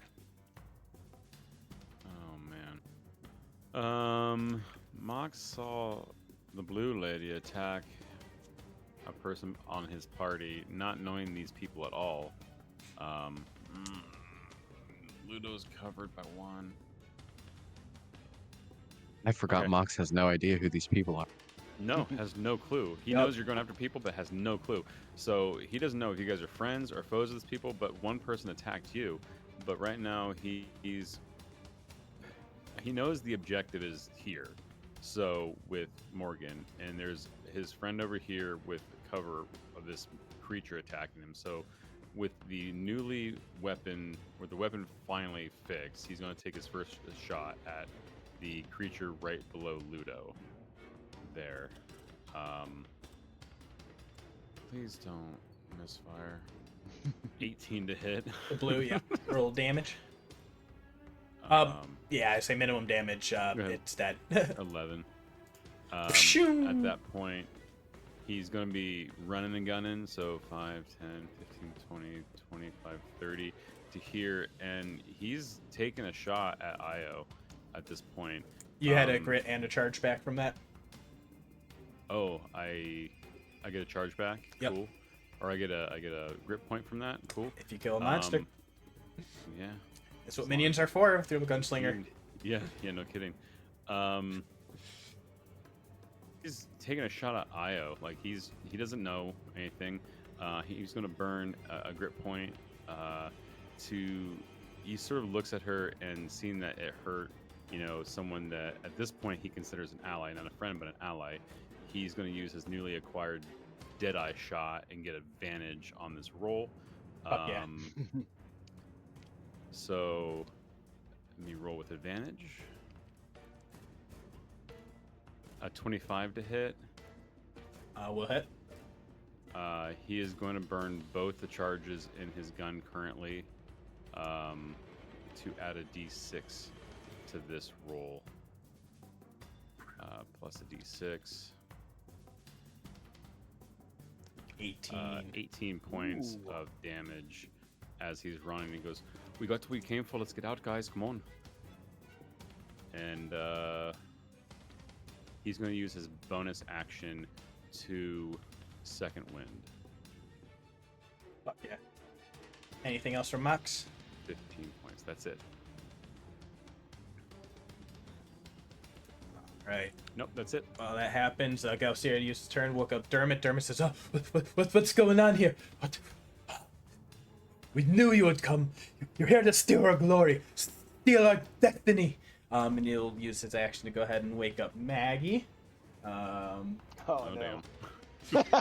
Oh man. Mox saw the blue lady attack a person on his party, not knowing these people at all. Ludo's covered by 1. I forgot Okay. Mox has no idea who these people are. No, has no clue. He Yep. knows you're going after people, but has no clue. So he doesn't know if you guys are friends or foes of these people, but one person attacked you. But right now he knows the objective is here. So with Morgan, and there's his friend over here with cover of this creature attacking him. So with the newly weapon, or the weapon finally fixed, he's going to take his first shot at the creature right below Ludo. There. Please don't misfire. 18 to hit. The blue, yeah. Roll damage. Yeah, I say minimum damage. It's dead. 11. Pshoo! At that point, he's going to be running and gunning. So 5, 10, 15, 20, 25, 30 to here. And he's taking a shot at Io at this point. You had a grit and a charge back from that. Oh, I get a charge back? Yep. Cool. or I get a grip point from that. Cool. If you kill a monster. Yeah. That's what minions are for, through the gunslinger. Yeah, no kidding. He's taking a shot at Io. Like he doesn't know anything. He's gonna burn a grip point he sort of looks at her and seeing that it hurt, someone that at this point he considers an ally, not a friend, but an ally. He's going to use his newly acquired Deadeye shot and get advantage on this roll. Fuck yeah. So let me roll with advantage. A 25 to hit. We'll hit. He is going to burn both the charges in his gun currently to add a d6 to this roll. Plus a d6. 18 points of damage as he's running. He goes, "We got what we came for. Let's get out, guys. Come on." And he's going to use his bonus action to second wind. Fuck yeah. Anything else from Max? 15 points. That's it. Right. Nope, that's it. While that happens, Galcier uses his turn, woke up Dermot. Dermot says, "Oh, what's going on here? What? We knew you would come. You're here to steal our glory, steal our destiny." And he'll use his action to go ahead and wake up Maggie. Oh, no. Damn.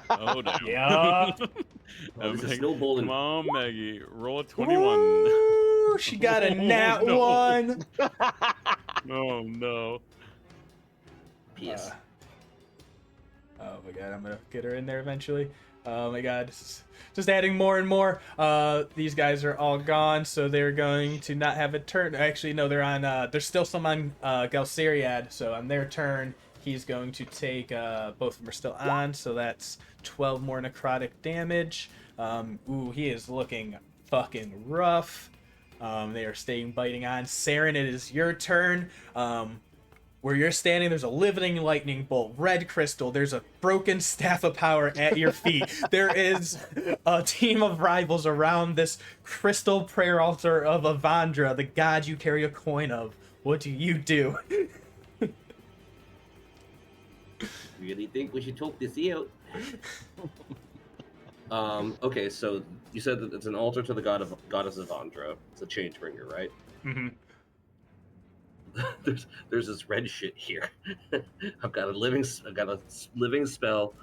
Oh damn. Yeah. Oh, this is snowballing. Come on, Maggie. Roll a 21. Ooh, she got a nat no. 1. Oh no. Yes. Oh my god, I'm gonna get her in there eventually. Oh my god, this is just adding more and more. These guys are all gone, so they're going to not have a turn. Actually, no, they're on. There's still some on Galceriad, so on their turn, he's going to take. Both of them are still on, so that's 12 more necrotic damage. Ooh, he is looking fucking rough. They are staying biting on. Saeryn, it is your turn. Where you're standing, there's a living lightning bolt, red crystal. There's a broken staff of power at your feet. There is a team of rivals around this crystal prayer altar of Avandra, the god you carry a coin of. What do you do? Really think we should talk this out? Okay, so you said that it's an altar to the goddess Avandra. It's a change bringer, right? Mm-hmm. There's this red shit here. I've got a living spell.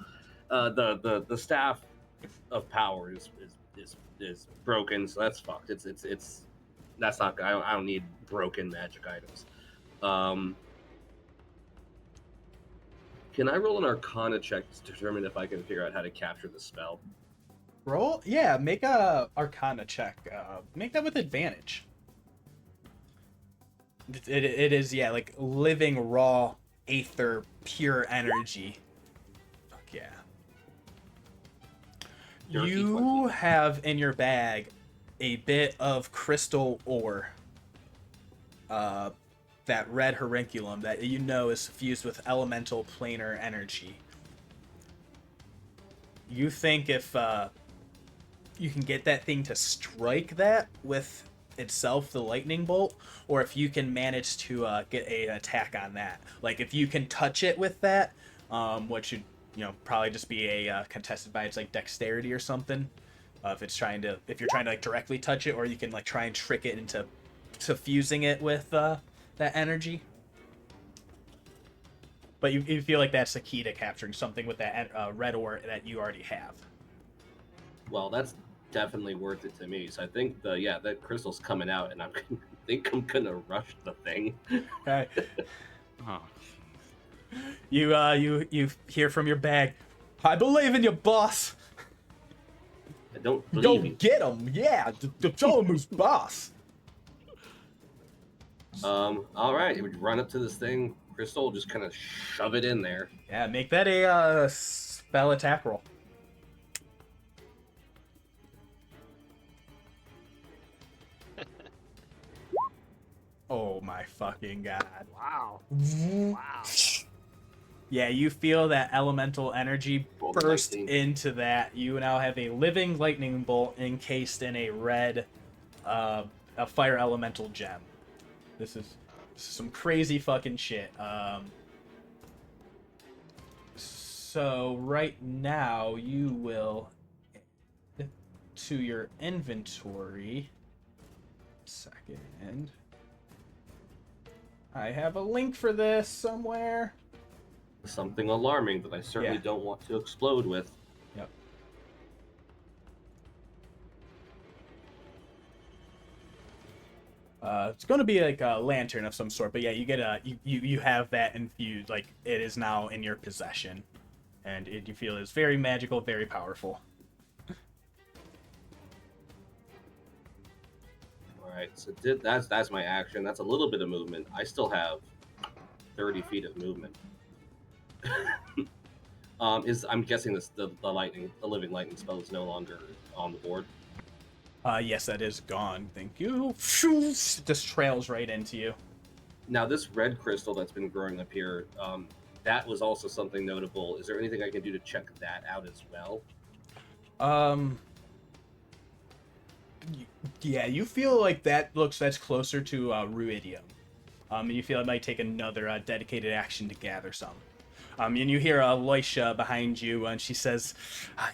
The staff of power is broken, so that's fucked. It's that's not good. I don't need broken magic items. Can I roll an Arcana check to determine if I can figure out how to capture the spell? Roll? Yeah, make a Arcana check. Make that with advantage. It is, yeah, like living, raw, aether, pure energy. Fuck yeah. Dirty You 20. have in your bag a bit of crystal ore. That red horinculum that you know is fused with elemental planar energy. You think if you can get that thing to strike that with itself, the lightning bolt, or if you can manage to get an attack on that. Like if you can touch it with that, which should probably just be a contested by its like dexterity or something. If you're trying to like directly touch it, or you can like try and trick it into fusing it with that energy. But you feel like that's the key to capturing something with that red ore that you already have. Well, that's definitely worth it to me. So I think that crystal's coming out, and I think I'm gonna rush the thing. Okay. Oh. You hear from your bag, "I believe in you, boss. I don't Go believe you. get him, yeah. Show him who's boss." All right, it would run up to this thing. Crystal, just kind of shove it in there. Yeah, make that a spell attack roll. Oh my fucking god. Wow. Wow. Yeah, you feel that elemental energy Roll the burst 19. into that. You now have a living lightning bolt encased in a red, a fire elemental gem. This is some crazy fucking shit. So right now you will to your inventory. Second. I have a link for this somewhere. Something alarming that I certainly Yeah. don't want to explode with. Yep. It's going to be like a lantern of some sort, but yeah, you get you have that infused, like it is now in your possession, and you feel is very magical, very powerful. All right, so that's my action. That's a little bit of movement. I still have 30 feet of movement. I'm guessing the living lightning spell is no longer on the board. Yes, that is gone. Thank you. Just trails right into you. Now this red crystal that's been growing up here, that was also something notable. Is there anything I can do to check that out as well? Yeah, you feel like that's closer to ruidium. You feel it might take another dedicated action to gather some. And you hear Loisha behind you, and she says, I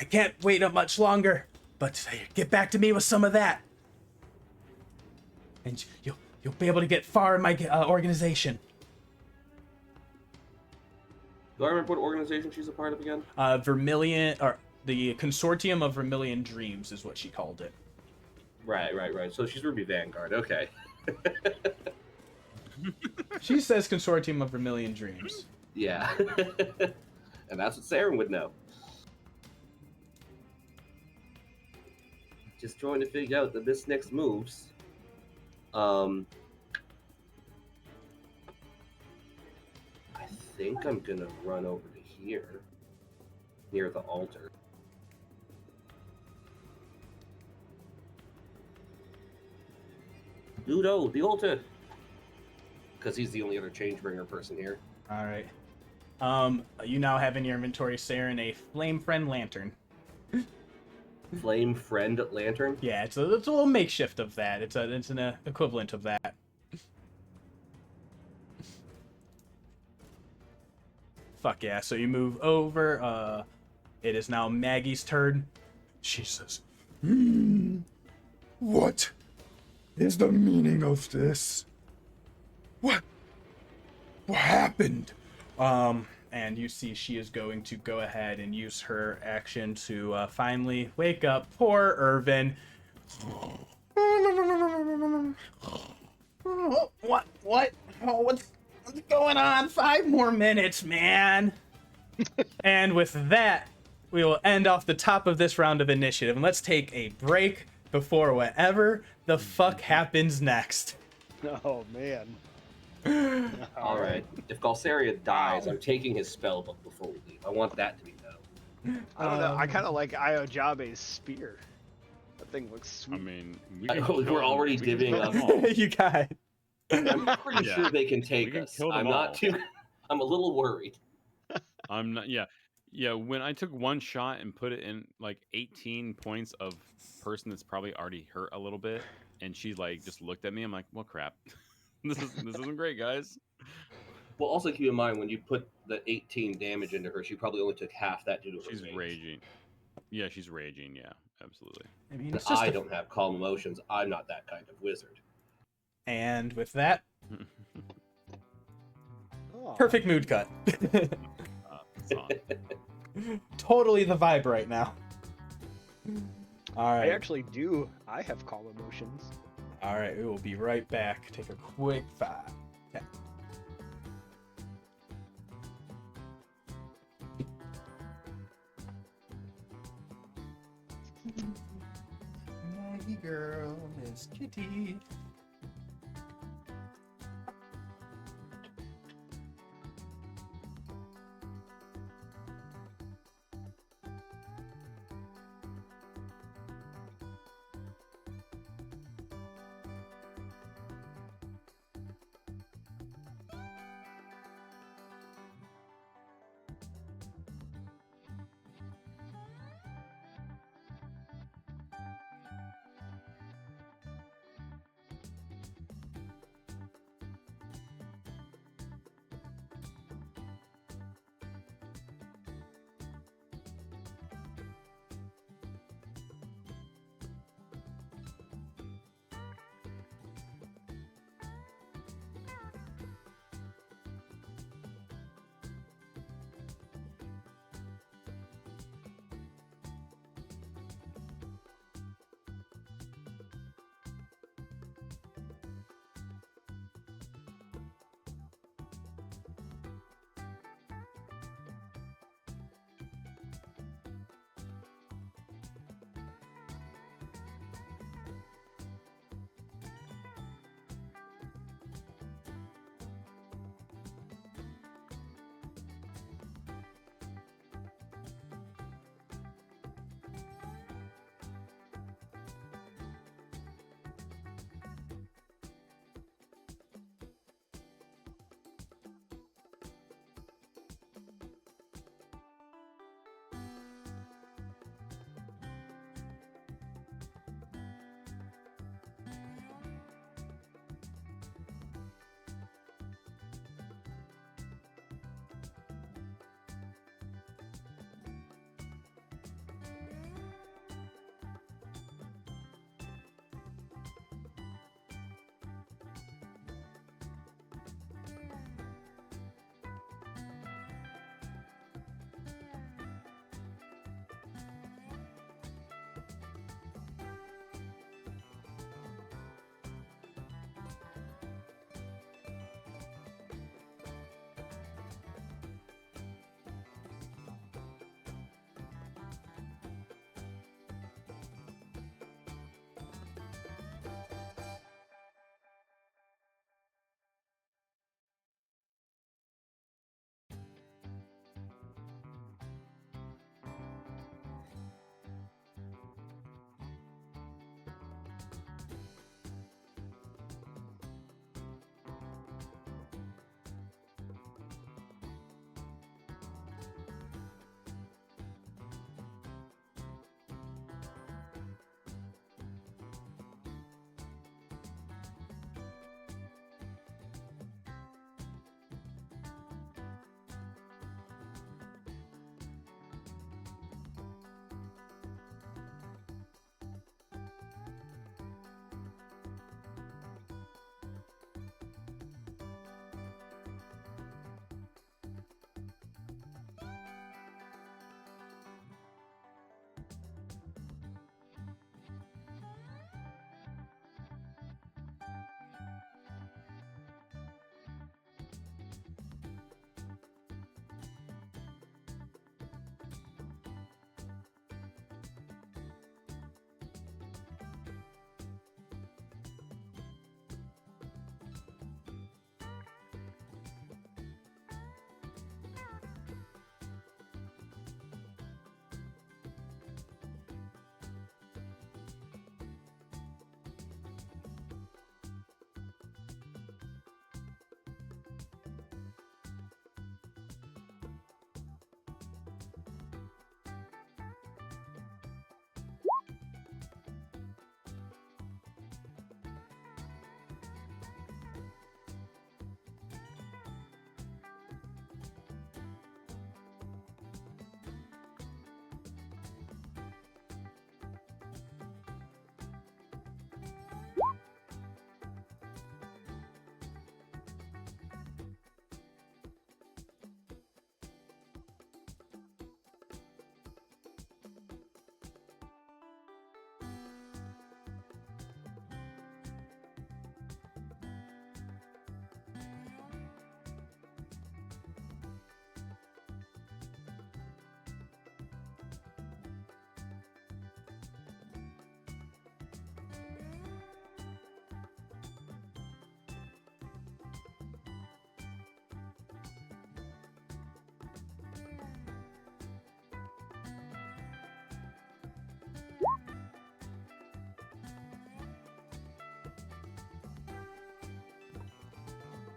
can't wait up much longer, but get back to me with some of that. And you'll be able to get far in my organization. Do I remember what organization she's a part of again? Vermilion, or the Consortium of Vermilion Dreams is what she called it. Right. So she's Ruby Vanguard. Okay. She says Consortium of Vermilion Dreams. Yeah. And that's what Saeryn would know. Just trying to figure out this next moves. I think I'm gonna run over to here, near the altar. Ludo, the altar! Because he's the only other Changebringer person here. All right. You now have in your inventory, Saeryn, a Flame Friend Lantern. Flame Friend Lantern? Yeah, it's a little makeshift of that. It's an equivalent of that. Fuck yeah! So you move over. It is now Maggie's turn. She says, what is the meaning of this? What happened? And you see she is going to go ahead and use her action to finally wake up poor Irvin. What? Oh, what's going on? 5 more minutes, man. And with that, we will end off the top of this round of initiative. And let's take a break before whatever the fuck happens next. Oh, man. All right. If Galceria dies, I'm taking his spellbook before we leave. I want that to be known. I don't know. I kind of like Iojabe's spear. That thing looks sweet. I mean, We're already divvying up. You got it. I'm pretty Yeah. sure they can We take can us. kill them I'm not all. too. I'm a little worried. I'm not. Yeah. When I took one shot and put it in like 18 points of person that's probably already hurt a little bit, and she like just looked at me. I'm like, well, crap. This isn't great, guys. Well, also keep in mind when you put the 18 damage into her, she probably only took half that due to her She's rage. raging. Yeah, she's raging. Yeah, absolutely. I mean, And it's just I don't have calm emotions. I'm not that kind of wizard. And with that, Aw. perfect mood cut. It's on. Totally the vibe right now. All I right. actually do. I have calm emotions. All right, we will be right back. Take a quick 5. 10. Maggie girl, Miss Kitty.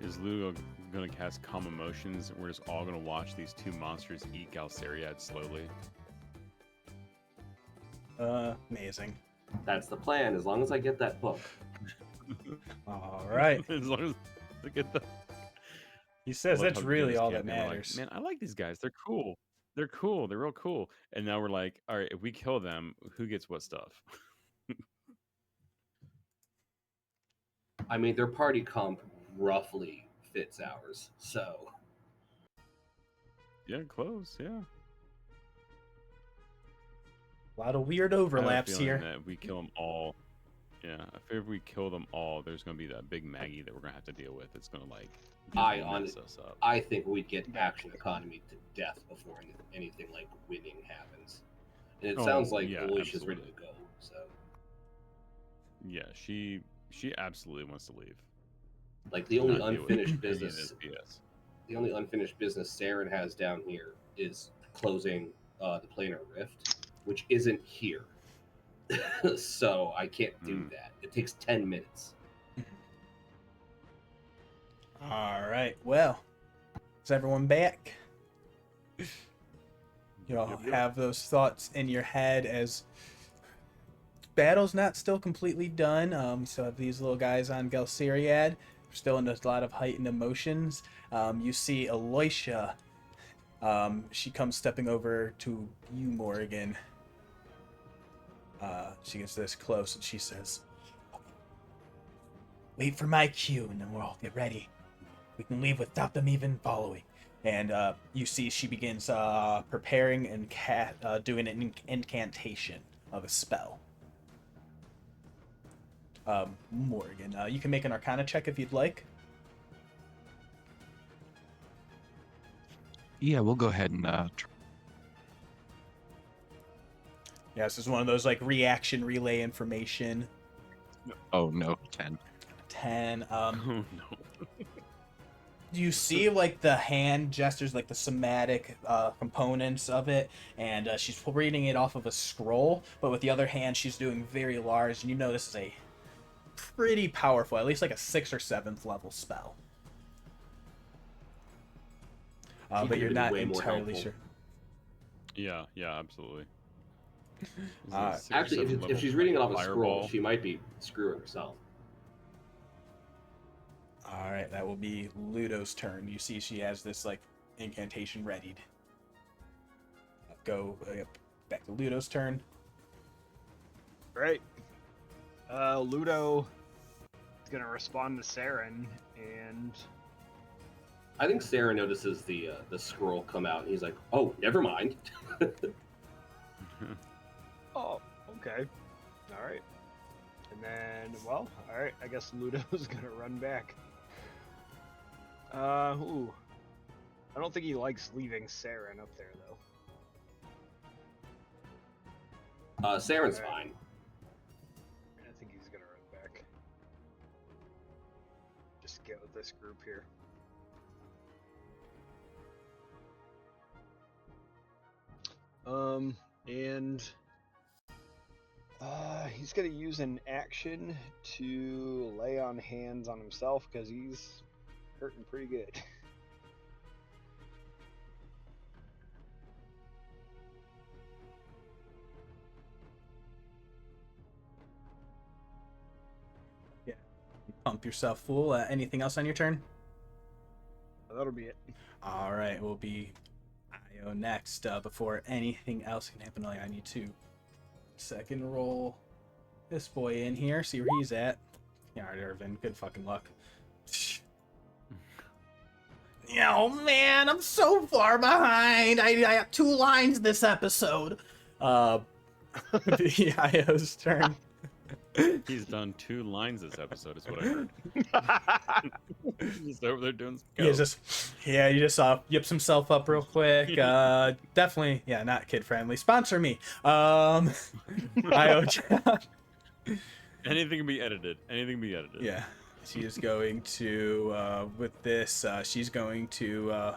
Is Ludo gonna cast Calm Emotions, and we're just all gonna watch these two monsters eat Galceriad slowly? Amazing. That's the plan. As long as I get that book. All right. As long as I get the. He says I love that's how really Guinness all came that in, we're like, matters. man, I like these guys. They're cool. They're cool. They're real cool. And now we're like, all right, if we kill them, who gets what stuff? I mean, their party comp roughly fits ours, so Yeah, close. Yeah. A lot of weird I have a overlaps feeling here. that if we kill them all, yeah, if we kill them all, there's gonna be that big Maggie that we're gonna have to deal with. It's gonna like mess us up. I think we'd get action economy to death before anything like winning happens. And it sounds like yeah, Aloysia's ready absolutely. to go. So Yeah, she absolutely wants to leave. like the only Not deal with unfinished any of business, this BS. the only unfinished business Saeryn has down here is closing the planar rift, which isn't here. So I can't do that. It takes 10 minutes. All right. Well, is everyone back? You all Yep. have those thoughts in your head as battle's not still completely done. We still have these little guys on Galceriad. We're still in a lot of heightened emotions. You see Aloysia. She comes stepping over to you, Morgan. She gets this close and she says, "Wait for my cue and then we'll all get ready. We can leave without them even following." And you see she begins preparing and doing an incantation of a spell. Morgan, you can make an Arcana check if you'd like. Yeah, we'll go ahead and Yeah, this is one of those like reaction relay information. oh no, 10. 10. Oh no. You see like the hand gestures, like the somatic components of it, and she's reading it off of a scroll, but with the other hand she's doing very large, and you know this is a pretty powerful, at least like a 6th or 7th level spell. But you're not entirely sure. Yeah, absolutely. Actually, if she's reading it off a scroll, she might be screwing herself. All right, that will be Ludo's turn. You see she has this like incantation readied. Go back to Ludo's turn. Right. Ludo is gonna respond to Saeryn, and I think Sarah notices the scroll come out, and he's like, "Oh, never mind." oh, okay, all right. And then, well, all right. I guess Ludo's gonna run back. Ooh. I don't think he likes leaving Saeryn up there though. Saryn's fine. I think he's gonna run back. Just get with this group here. And he's gonna use an action to lay on hands on himself because he's hurting pretty good. Yeah, you pump yourself full. Anything else on your turn? That'll be it. All right, we'll be Io next. Before anything else can happen, I need to second roll this boy in here, see where he's at. Yeah, all right, Irvin, good fucking luck. Oh man, I'm so far behind. I have 2 lines this episode. The Io's turn. He's done 2 lines this episode, is what I heard. He's over there doing He just yips himself up real quick. Definitely, yeah, not kid friendly. Sponsor me. Io. Anything can be edited. Yeah, she is going to with this. She's going to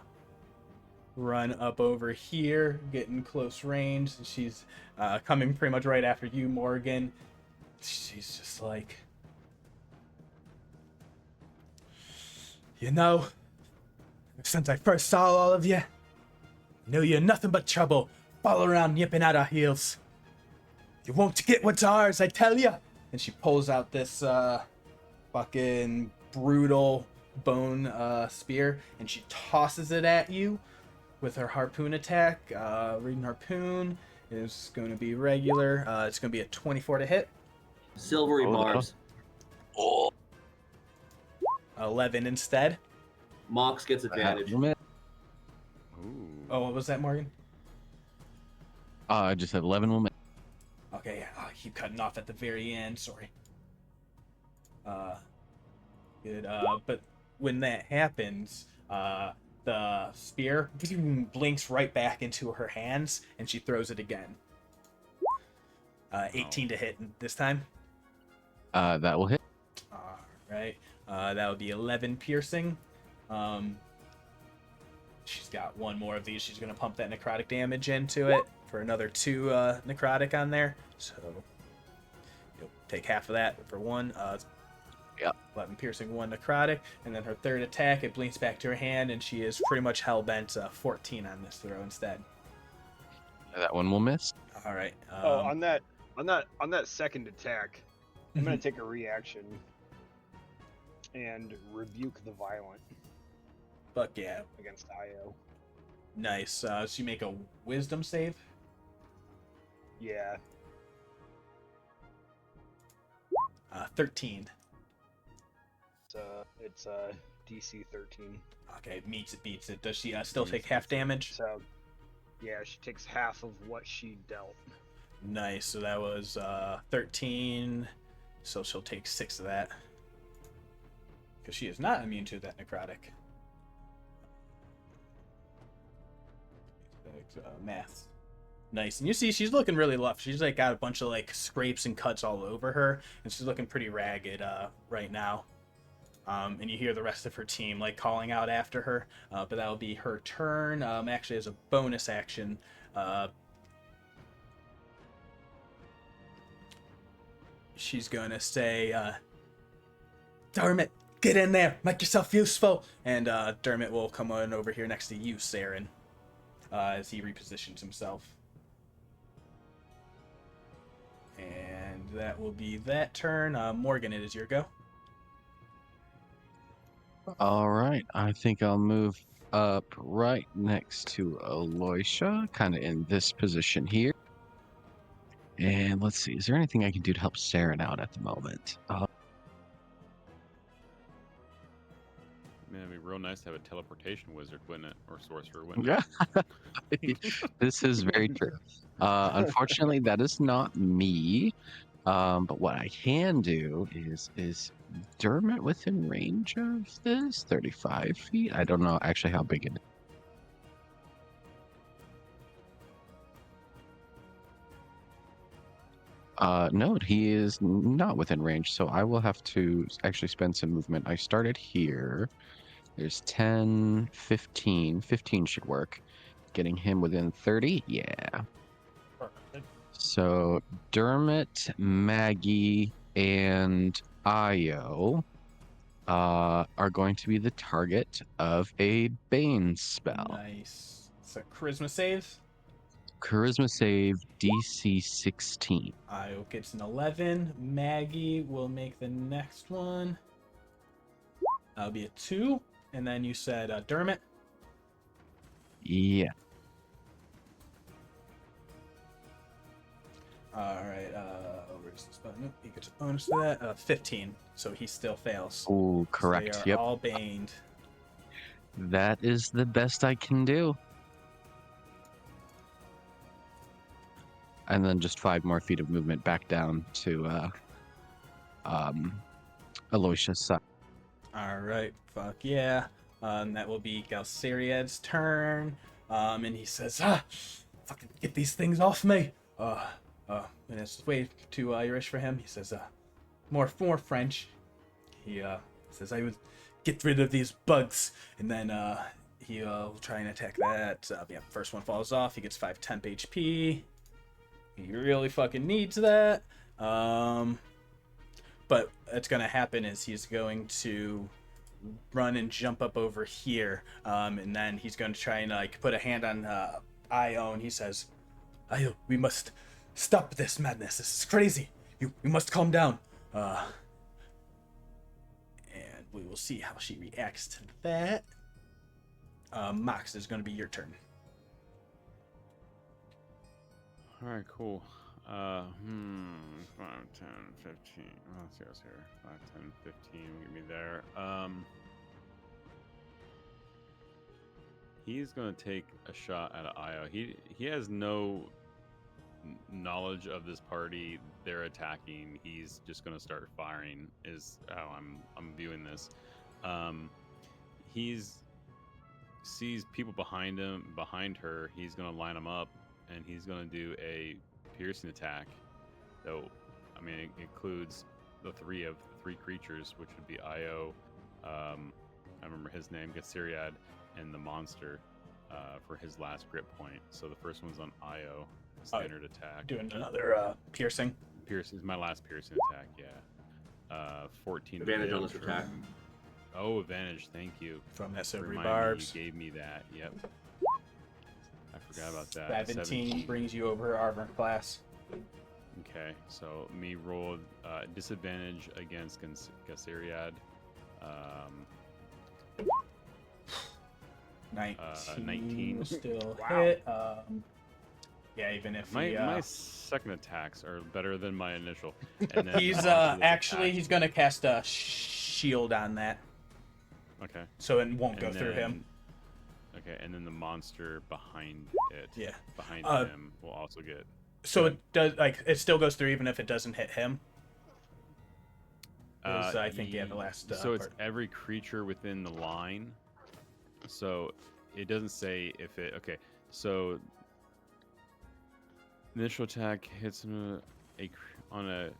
run up over here, get in close range. She's coming pretty much right after you, Morgan. She's just like, You know, since I first saw all of you, I knew you're nothing but trouble, all around yipping at our heels. You won't get what's ours, I tell you. And she pulls out this fucking brutal bone spear, and she tosses it at you with her harpoon attack. Reading harpoon is going to be regular. It's going to be a 24 to hit. Silvery barbs. 11 instead. Mox gets advantage. Ooh. Oh, what was that, Morgan? I just said 11 will miss. Okay, yeah. I keep cutting off at the very end. Sorry. Good. But when that happens, the spear blinks right back into her hands, and she throws it again. 18 to hit this time. That will hit. All right. That would be 11 piercing. She's got one more of these. She's going to pump that necrotic damage into it for another 2 necrotic on there. So you'll take half of that for 1. Yep. 11 piercing, 1 necrotic. And then her third attack, it blinks back to her hand, and she is pretty much hell-bent 14 on this throw instead. That one will miss. All right. on that second attack, I'm gonna take a reaction and rebuke the violent Fuck yeah. against Io. Nice. So you make a wisdom save. Yeah. 13. It's DC 13. Okay, meets it, beats it. Does she still take half damage? So yeah, she takes half of what she dealt. Nice. So that was 13. So she'll take 6 of that. Because she is not immune to that necrotic. Math. Nice. And you see she's looking really rough. She's like got a bunch of like scrapes and cuts all over her. And she's looking pretty ragged right now. And you hear the rest of her team like calling out after her. But that'll be her turn. Actually, as a bonus action, she's gonna say, Dermot, get in there, make yourself useful. And Dermot will come on over here next to you, Saeryn, as he repositions himself. And that will be that turn. Morgan, it is your go. All right. I think I'll move up right next to Aloysia, kind of in this position here. And let's see, is there anything I can do to help Saeryn out at the moment? Man, it'd be real nice to have a teleportation wizard, wouldn't it? Or sorcerer, wouldn't it? Yeah. This is very true. Unfortunately, that is not me. But what I can do is Dermot within range of this 35 feet. I don't know actually how big it is. No, he is not within range, so I will have to actually spend some movement. I started here. There's 10, 15. 15 should work. Getting him within 30? Yeah. Perfect. So Dermot, Maggie, and Io are going to be the target of a Bane spell. Nice. So charisma save. Charisma save DC 16. Io gets an 11. Maggie will make the next one. That'll be a 2. And then you said Dermot. Yeah. Alright, where's this button? Nope, he gets a bonus to that. 15. So he still fails. Oh, So correct. they are Yep. all baned. That is the best I can do. And then just 5 more feet of movement back down to Aloysia's side. Alright, fuck yeah. That will be Galceriad's turn. And he says, fucking get these things off me. And it's way too Irish for him. He says, more French. He says, I would get rid of these bugs. And then he'll try and attack that. Yeah, first one falls off. He gets 5 temp HP. He really fucking needs that. But what's going to happen is he's going to run and jump up over here, and then he's going to try and like put a hand on Io, and he says, "Io, we must stop this madness. This is crazy. You must calm down." And we will see how she reacts to that. Mox, is going to be your turn. All right, cool. 5, 10, 15. Oh, let's see what's here. 5, 10, 15. Get me there. He's gonna take a shot at Io. He has no knowledge of this party. They're attacking. He's just gonna start firing. Is how I'm viewing this. He's sees people behind him, behind her. He's gonna line them up, and he's gonna do a piercing attack. So, I mean, it includes the three creatures, which would be Io. I remember his name, Jasilionis, and the monster for his last grip point. So the first one's on Io, standard attack. Doing another piercing. Piercing is my last piercing attack. Yeah. 14 Advantage on damage this attack. Oh, advantage. Thank you. From that silvery Remind me, barbs. you gave me that. Yep. I forgot about that. 17 brings you over armor class. Okay, so me rolled disadvantage against Jasilionis. 19. Still Wow. hit. Yeah, even if My second attacks are better than my initial. And then he's onto this actually attack. he's gonna cast a shield on that, Okay. so it won't go And through him. Okay, and then the monster behind it. Yeah. Behind him will also get. So it does it still goes through even if it doesn't hit him. Is, I think the last. So it's part. every creature within the line. So it doesn't say if it. Okay, so initial attack hits on a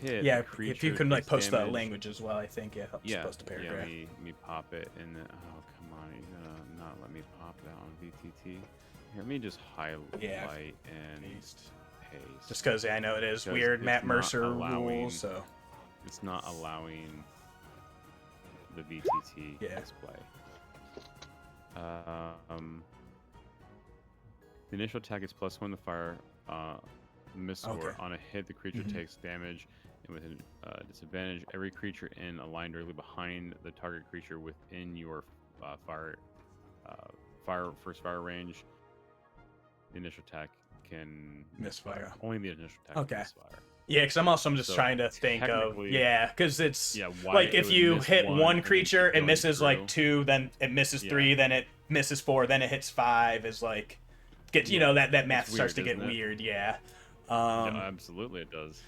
hit. Yeah, the creature if you can like takes post the damage. language as well, I think it helps post a paragraph. Yeah, me pop it and then come on, you're gonna not let me pop that on VTT. Here, let me just highlight and paste. Just because I know it is Because weird it's Matt not Mercer allowing- rules, so It's not allowing the VTT display. The initial attack is +1 to fire miss score. Okay. On a hit, the creature takes damage, and with a disadvantage, every creature in a line directly behind the target creature within your first fire range, the initial attack can misfire. Only the initial attack Okay. can misfire. Yeah, because I'm also just So trying to think of technically- because it's why like it if would you miss hit one one and then creature, keep it going misses like through. 2, then it misses 3, then it misses 4, then it hits 5. Is like gets that math It's starts to weird, get isn't it? weird. Yeah. Yeah, absolutely, it does.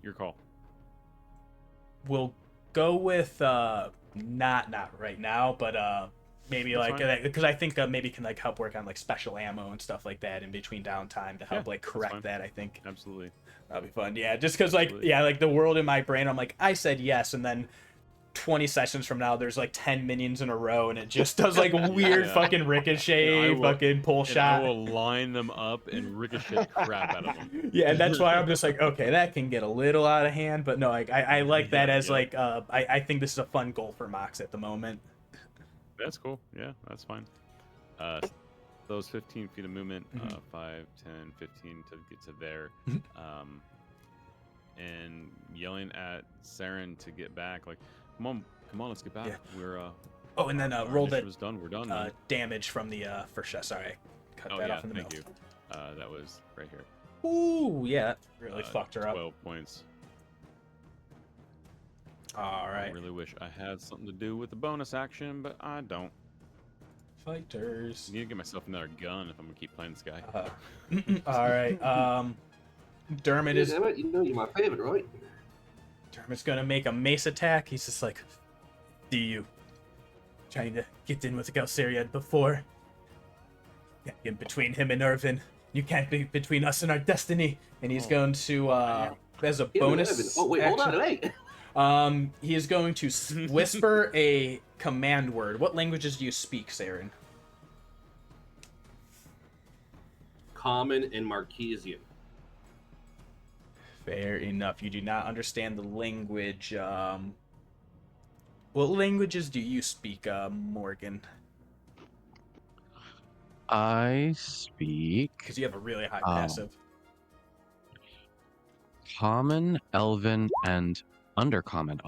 Your call. We'll go with not right now, but maybe That's like fine. because I think maybe can like help work on like special ammo and stuff like that in between downtime to help Yeah, like that's correct fine. that. I think Absolutely. that'll be fun. Yeah, just because like Absolutely. like the world in my brain, I'm like I said yes, and then 20 sessions from now there's like 10 minions in a row, and it just does like weird Yeah. fucking ricochet, And I will- fucking pull And shot. I will line them up and ricochet the crap out of them. Yeah, and that's why I'm just like, okay, that can get a little out of hand, but no, like I like that Yeah, as yeah. like I think this is a fun goal for Mox at the moment. That's cool. Yeah, that's fine. Those 15 feet of movement, 5, 10, 15 to get to there. And yelling at Saeryn to get back, like, come on, let's get back. Yeah. We're Oh, and then our roll that initiative's done. We're done. man. damage from the first shot. Sorry, I cut Oh that yeah, off in the thank middle. you. That was right here. Ooh, yeah, that really fucked her up. 12 points. All I right, really wish I had something to do with the bonus action, but I don't. fighters. I need to get myself another gun if I'm gonna keep playing this guy. All right, Dermot is Damn it, you know you're my favorite, right? Dermot's gonna make a mace attack. He's just like, "Do you trying to get in with Galceria before? Yeah, in between him and Irvin, you can't be between us and our destiny." And he's going to as a Him and bonus. Evan. Oh wait, hold on, action, wait. he is going to whisper a command word. What languages do you speak, Saeryn? Common and Marquesian. Fair enough. You do not understand the language. What languages do you speak, Morgan? I speak Because you have a really high um, passive. Common, Elven, and Undercommon.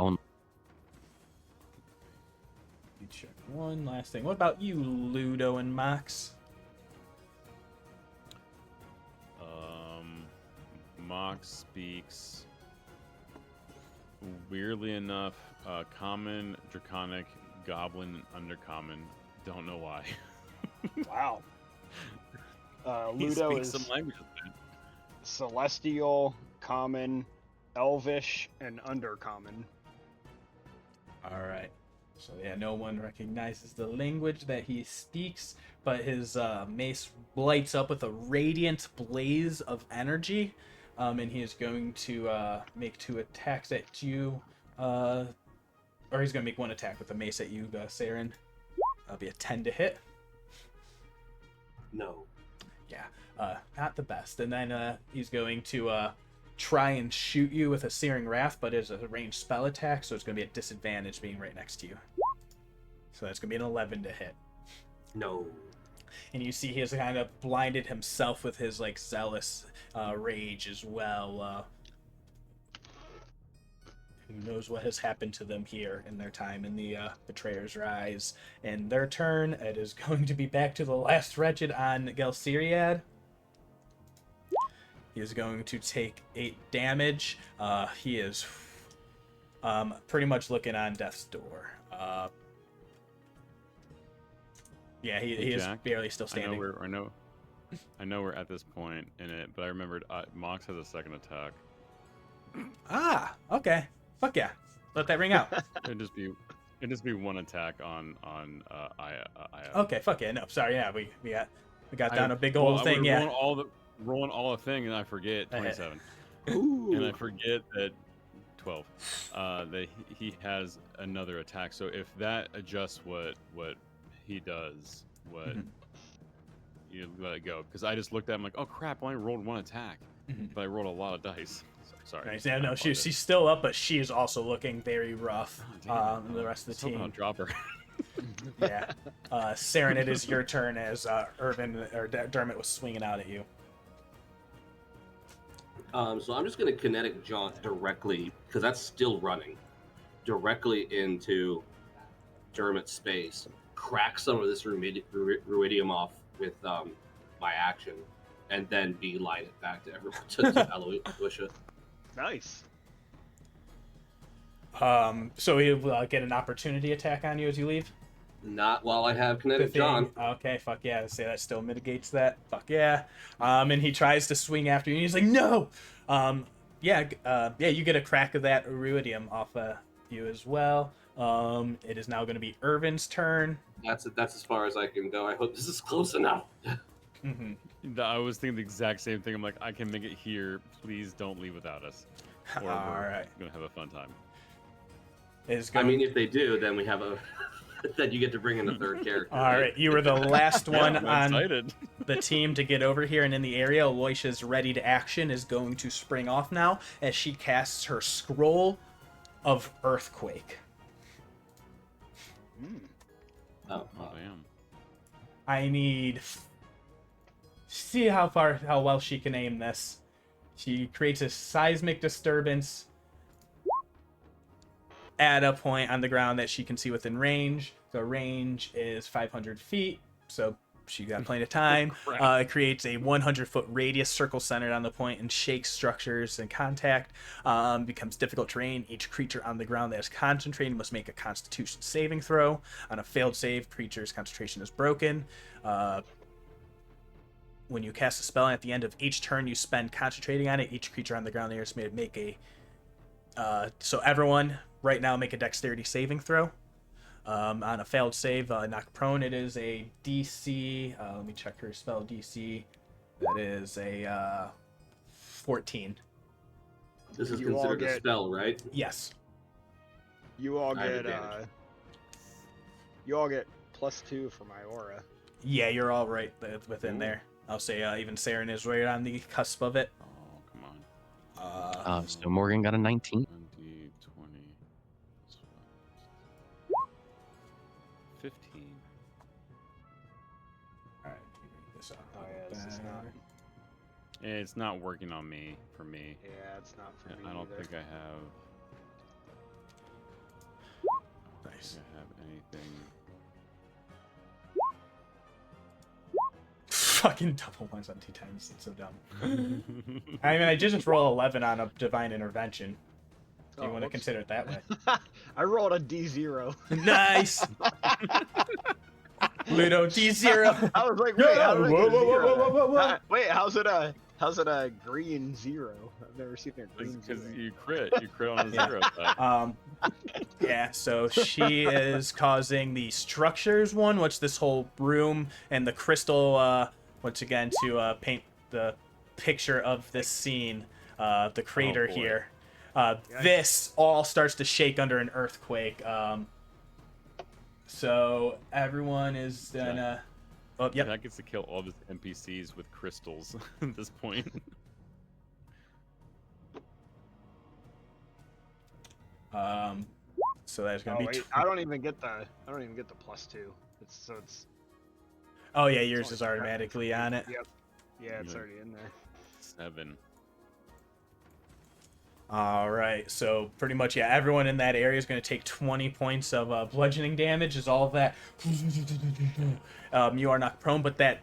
You check one last thing. What about you, Ludo and Max? Mox speaks, weirdly enough, common, draconic, goblin, and undercommon. Don't know why. Wow. He Ludo speaks is some languages. celestial, common, elvish, and undercommon. All right. So yeah, no one recognizes the language that he speaks, but his mace lights up with a radiant blaze of energy, and he is going to make 2 attacks at you, or he's going to make 1 attack with the mace at you, Saeryn. That'll be a 10 to hit. No. Yeah, not the best. And then he's going to try and shoot you with a Searing Wrath, but it's a ranged spell attack, so it's going to be at disadvantage being right next to you. So that's going to be an 11 to hit. No. And you see he has kind of blinded himself with his like zealous rage as well. Who knows what has happened to them here in their time in the Betrayer's Rise. In their turn, it is going to be back to the last wretched on Gelsiriad. He is going to take 8 damage. He is pretty much looking on death's door. Yeah, he is Jack, barely still standing. I know we're at this point in it, but I remembered Mox has a second attack. Ah, okay. Fuck yeah. Let that ring out. It'd just be 1 attack on Aya. Okay, fuck yeah. No, sorry. Yeah, we got down a big old thing. We're Yeah. rolling all the thing, and I forget 27. Ooh. And I forget that 12. That he has another attack. So if that adjusts what he does, you let it go. Because I just looked at him like, oh crap, I only rolled 1 attack, but I rolled a lot of dice. So, sorry. Nice. Yeah, no, she's still up, but she is also looking very rough. Oh, damn. The rest of the team. I'll drop her. Yeah. Saeryn, it is your turn as Dermot was swinging out at you. So I'm just going to kinetic jaunt directly, because that's still running, directly into Dermot's space, crack some of this ruidium off with my action, and then beeline it back to everyone to Aloysia. Nice. So he'll get an opportunity attack on you as you leave? Not while I have kinetic Good thing. jaunt. Okay, fuck yeah. Say that still mitigates that. Fuck yeah. And he tries to swing after you, and he's like, no! Yeah, you get a crack of that iridium off you as well. It is now going to be Irvin's turn. That's as far as I can go. I hope this is close enough. I was thinking the exact same thing. I'm like, I can make it here. Please don't leave without us. Or All we're right. gonna have a fun time. I mean, if they do, then we have a. Then you get to bring in a 3rd character. All right, you were the last one I'm on excited. the team to get over here and in the area. Aloysia's ready to action is going to spring off now as she casts her Scroll of Earthquake. Oh, Damn. I need see how well she can aim this. She creates a seismic disturbance at a point on the ground that she can see within range. The range is 500 feet, so she got plenty of time. It creates a 100-foot radius circle centered on the point and shakes structures in contact. Becomes difficult terrain. Each creature on the ground that is concentrating must make a Constitution saving throw. On a failed save, creature's concentration is broken. When you cast a spell, at the end of each turn you spend concentrating on it, each creature on the ground there is made to make a... so everyone right now make a dexterity saving throw. On a failed save, knocked prone, it is a DC. Let me check her spell DC. That is a 14. This is You all considered a get- spell, right? Yes. You all I have get advantage. +2 for my aura. Yeah, you're all right within Ooh. there. I'll say even Saeryn is right on the cusp of it. Oh, come on. So Morgan got a 19. 20, 20. It's not working on me for me. Yeah, it's not for me I don't either. think I have. Nice. I have anything. Fucking double ones on D10s. It's so dumb. I mean, I just roll 11 on a divine intervention. Do you Oh, want to whoops. consider it that way? I rolled a D0. Nice. Ludo D0. I was like, Yeah, wait, how did I whoa, get whoa, whoa, zero? whoa, whoa, whoa. Wait, how's it a green 0? I've never seen a green 0. Because you crit on a Yeah. 0 side. Yeah, so she is causing the structures one, which this whole room and the crystal, once again, to paint the picture of this scene, the crater boy. here. This all starts to shake under an earthquake. So everyone is gonna. Oh, yep. That gets to kill all the NPCs with crystals at this point. So that's gonna Oh be. wait, I don't even get the +2. It's. Oh yeah, yours only is automatically on it. Yep. Yeah, it's Yeah. already in there. 7. All right, so pretty much, yeah, everyone in that area is going to take 20 points of bludgeoning damage. Is all of that. You are knocked prone, but that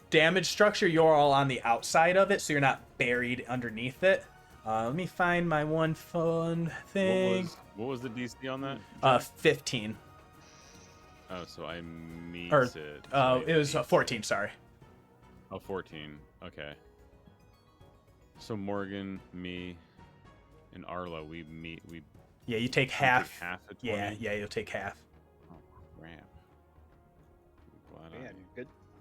damage structure, you're all on the outside of it, so you're not buried underneath it. Let me find my one fun thing. What was the DC on that? 15. Oh, so I meet Or, it. So it was 14, sorry. Oh, 14. Okay. So Morgan, me, and Arlo, we Yeah, you take we half. take half of 20. Yeah, you'll take half. Oh, crap. Glad Man,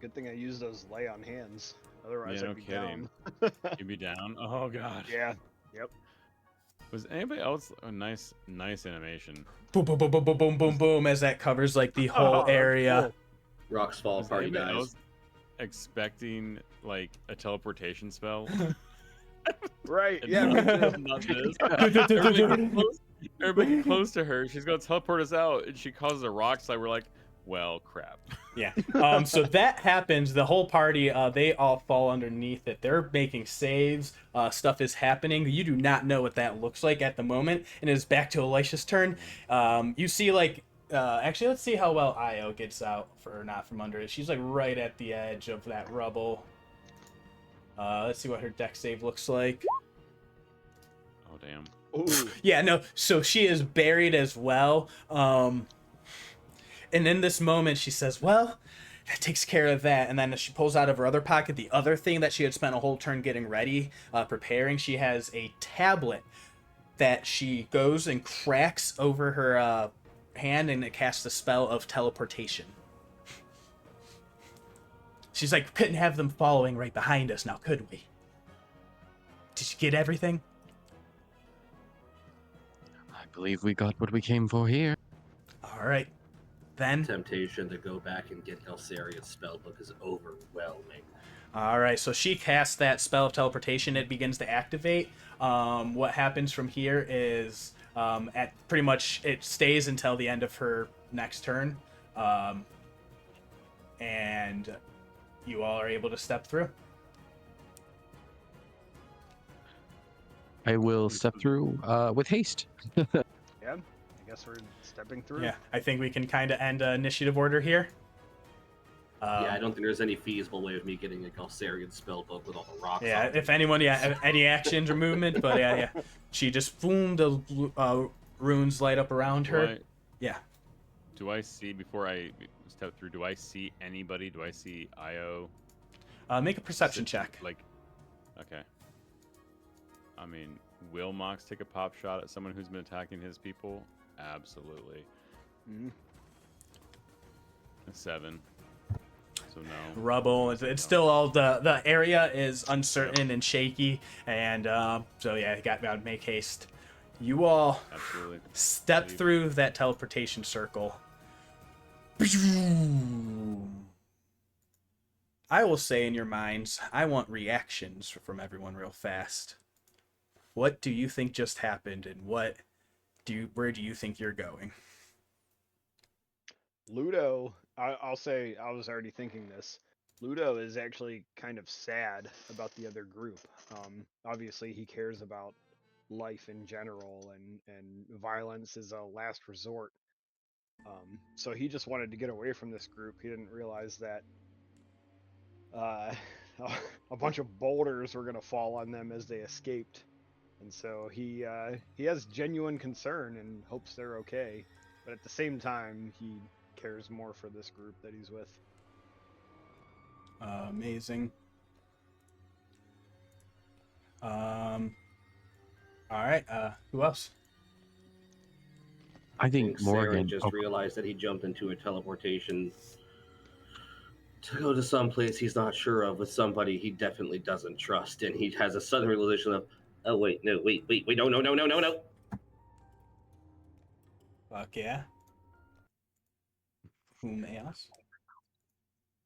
good thing I used those lay on hands. Otherwise, Yeah, no I'd be kidding. down. You'd be down. Oh god. Yeah. Yep. Was anybody else? Oh, nice animation. Boom, boom, boom, boom, boom, boom, boom, boom, as that covers like the whole Oh, that's area. cool. Rocks fall, Was party anybody dies. else expecting like a teleportation spell? Right. And Yeah. Me too. not this. Everybody get close to her. She's gonna teleport us out, and she causes a rock slide. We're like, well, crap. Yeah. So that happens. The whole party, they all fall underneath it. They're making saves. Stuff is happening. You do not know what that looks like at the moment. And it's back to Elisha's turn. You see, like, actually, let's see how well Io gets out for not from under it. She's like right at the edge of that rubble. Let's see what her deck save looks like. Oh damn. Ooh. Yeah, no. So she is buried as well. And in this moment, she says, well, that takes care of that. And then she pulls out of her other pocket the other thing that she had spent a whole turn getting ready, preparing. She has a tablet that she goes and cracks over her hand, and it casts the spell of teleportation. She's like, couldn't have them following right behind us now, could we? Did you get everything? I believe we got what we came for here. All right. Then. Temptation to go back and get Elsaria's spellbook is overwhelming. All right, so she casts that spell of teleportation. It begins to activate. What happens from here is at pretty much it stays until the end of her next turn, and you all are able to step through. I will step through with haste. Yeah. I guess we're stepping through. Yeah, I think we can kind of end initiative order here. Yeah, I don't think there's any feasible way of me getting a Elsarian spellbook with all the rocks Yeah, on it. if anyone, any actions or movement, but yeah. She just boom, the runes light up around her. Yeah. Do I see before I step through? Do I see anybody? Do I see Io? Make a perception check. Like, okay. I mean, will Mox take a pop shot at someone who's been attacking his people? Absolutely. Mhm. A 7. So no. Rubble. It's still all the area is uncertain and shaky, and so yeah, you got to make haste. You all Absolutely. step through that teleportation circle. I will say in your minds, I want reactions from everyone real fast. What do you think just happened, and where do you think you're going? Ludo, I'll say I was already thinking this. Ludo is actually kind of sad about the other group. Obviously, he cares about life in general, and violence is a last resort. So he just wanted to get away from this group. He didn't realize that uh, a bunch of boulders were going to fall on them as they escaped, and so he has genuine concern and hopes they're okay. But at the same time, he cares more for this group that he's with. Amazing. All right. Who else? I think Saeryn Morgen. just realized that he jumped into a teleportation to go to some place he's not sure of with somebody he definitely doesn't trust, and he has a sudden realization of, oh wait, no, wait, no. Fuck yeah. Whom else?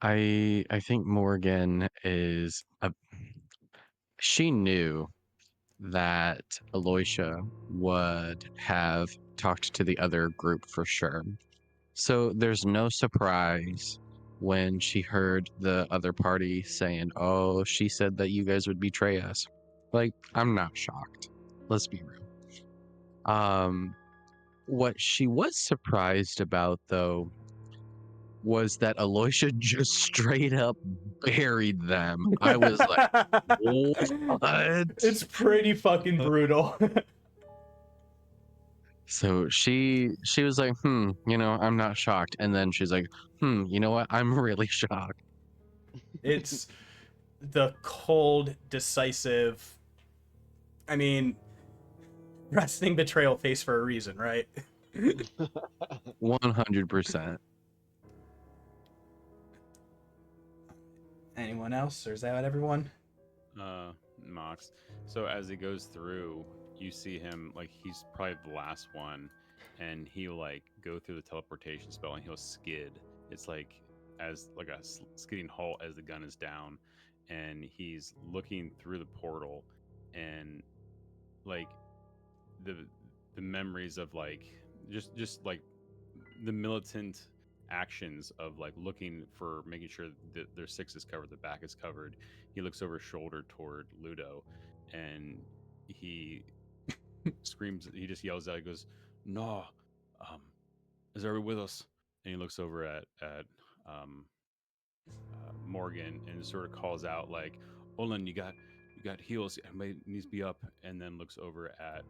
I think Morgan is she knew that Aloysia would have talked to the other group for sure. So there's no surprise when she heard the other party saying, "Oh, she said that you guys would betray us." Like, I'm not shocked. Let's be real. What she was surprised about though was that Aloysia just straight up buried them. I was like, what? It's pretty fucking brutal. So she was like, I'm not shocked. And then she's like, you know what? I'm really shocked. It's the cold, decisive. I mean, resting betrayal face for a reason, right? 100%. Anyone else, or is that everyone? Mox. So as he goes through, you see him like he's probably the last one, and he'll like go through the teleportation spell and he'll skid. It's like as like a skidding halt as the gun is down, and he's looking through the portal, and like the memories of like just like the militant actions of like looking for making sure that their six is covered, the back is covered. He looks over his shoulder toward Ludo, and he screams. He just yells out. He goes, "No, is everyone with us?" And he looks over at Morgan and sort of calls out like, "Olin, you got heals. Everybody needs to be up." And then looks over at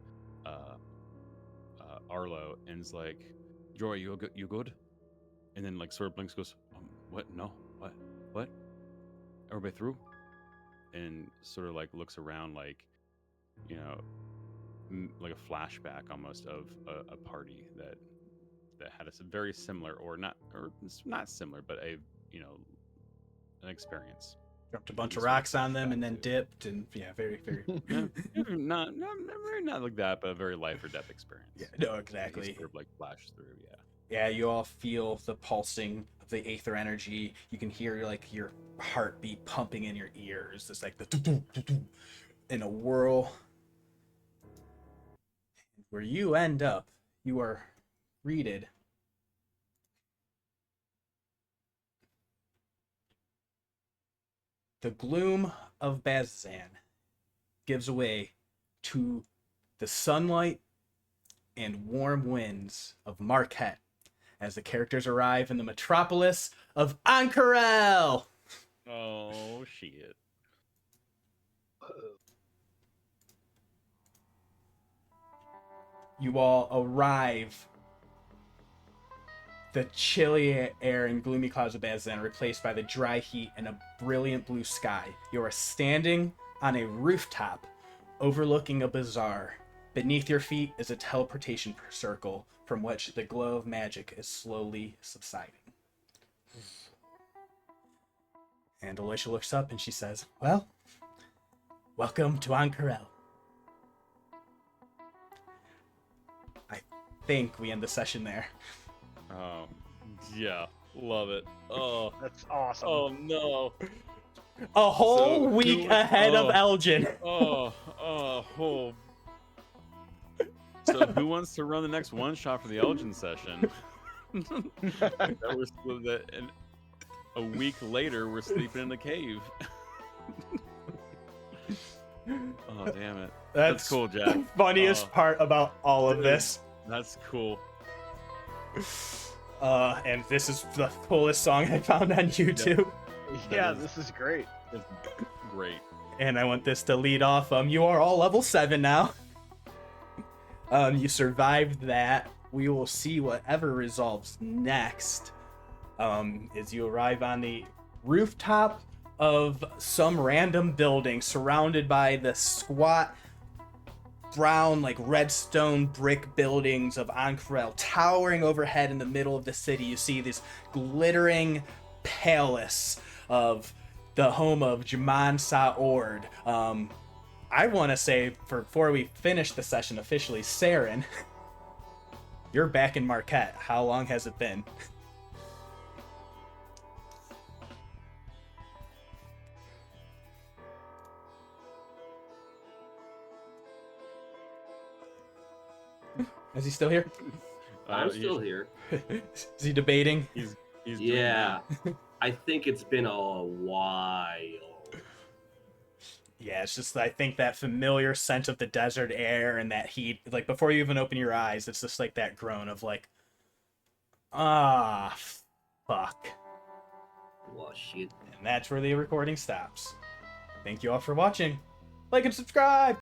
Arlo and is like, "Joy, you good?" And then like sort of blinks, goes, "What? No, what? Everybody through?" And sort of like looks around, like, you know, like a flashback almost of a party that had a very similar, or not similar, but a an experience. Dropped a bunch of rocks on them and then dipped, and very not like that, but a very life or death experience. Yeah, no, exactly. Sort of like flash through, yeah. Yeah, you all feel the pulsing of the aether energy. You can hear like your heartbeat pumping in your ears. It's like the in a whirl. Where you end up, you are greeted the gloom of Bazan gives way to the sunlight and warm winds of Marquette as the characters arrive in the metropolis of Ankarel. Oh shit. You all arrive. The chilly air and gloomy clouds of Bazan are replaced by the dry heat and a brilliant blue sky. You are standing on a rooftop overlooking a bazaar. Beneath your feet is a teleportation circle from which the glow of magic is slowly subsiding. And Alicia looks up and she says, "Well, welcome to Ankarel." I think we end the session there. Oh, yeah, love it. Oh, That's awesome. oh no. A whole week ahead of Aljin. Oh. So who wants to run the next one shot for the Aljin session? a week later, we're sleeping in a cave. Oh, damn it. That's cool, Jack. The funniest Oh, part about all of dude. this. That's cool. And this is the coolest song I found on YouTube. Yeah, is- this is great. It's great. And I want this to lead off. You are all level 7 now. You survived that. We will see whatever resolves next. As you arrive on the rooftop of some random building surrounded by the squat brown, like redstone brick buildings of Ank'Rel towering overhead in the middle of the city. You see this glittering palace of the home of Jaman Sa'ord. I want to say, before we finish the session officially, Saeryn, you're back in Marquette. How long has it been? Is he still here? I'm still here. Is he debating? He's doing Yeah. that. I think it's been a while. Yeah, it's just, I think that familiar scent of the desert air and that heat, like before you even open your eyes, it's just like that groan of like, ah, fuck. Well, shit. And that's where the recording stops. Thank you all for watching. Like and subscribe!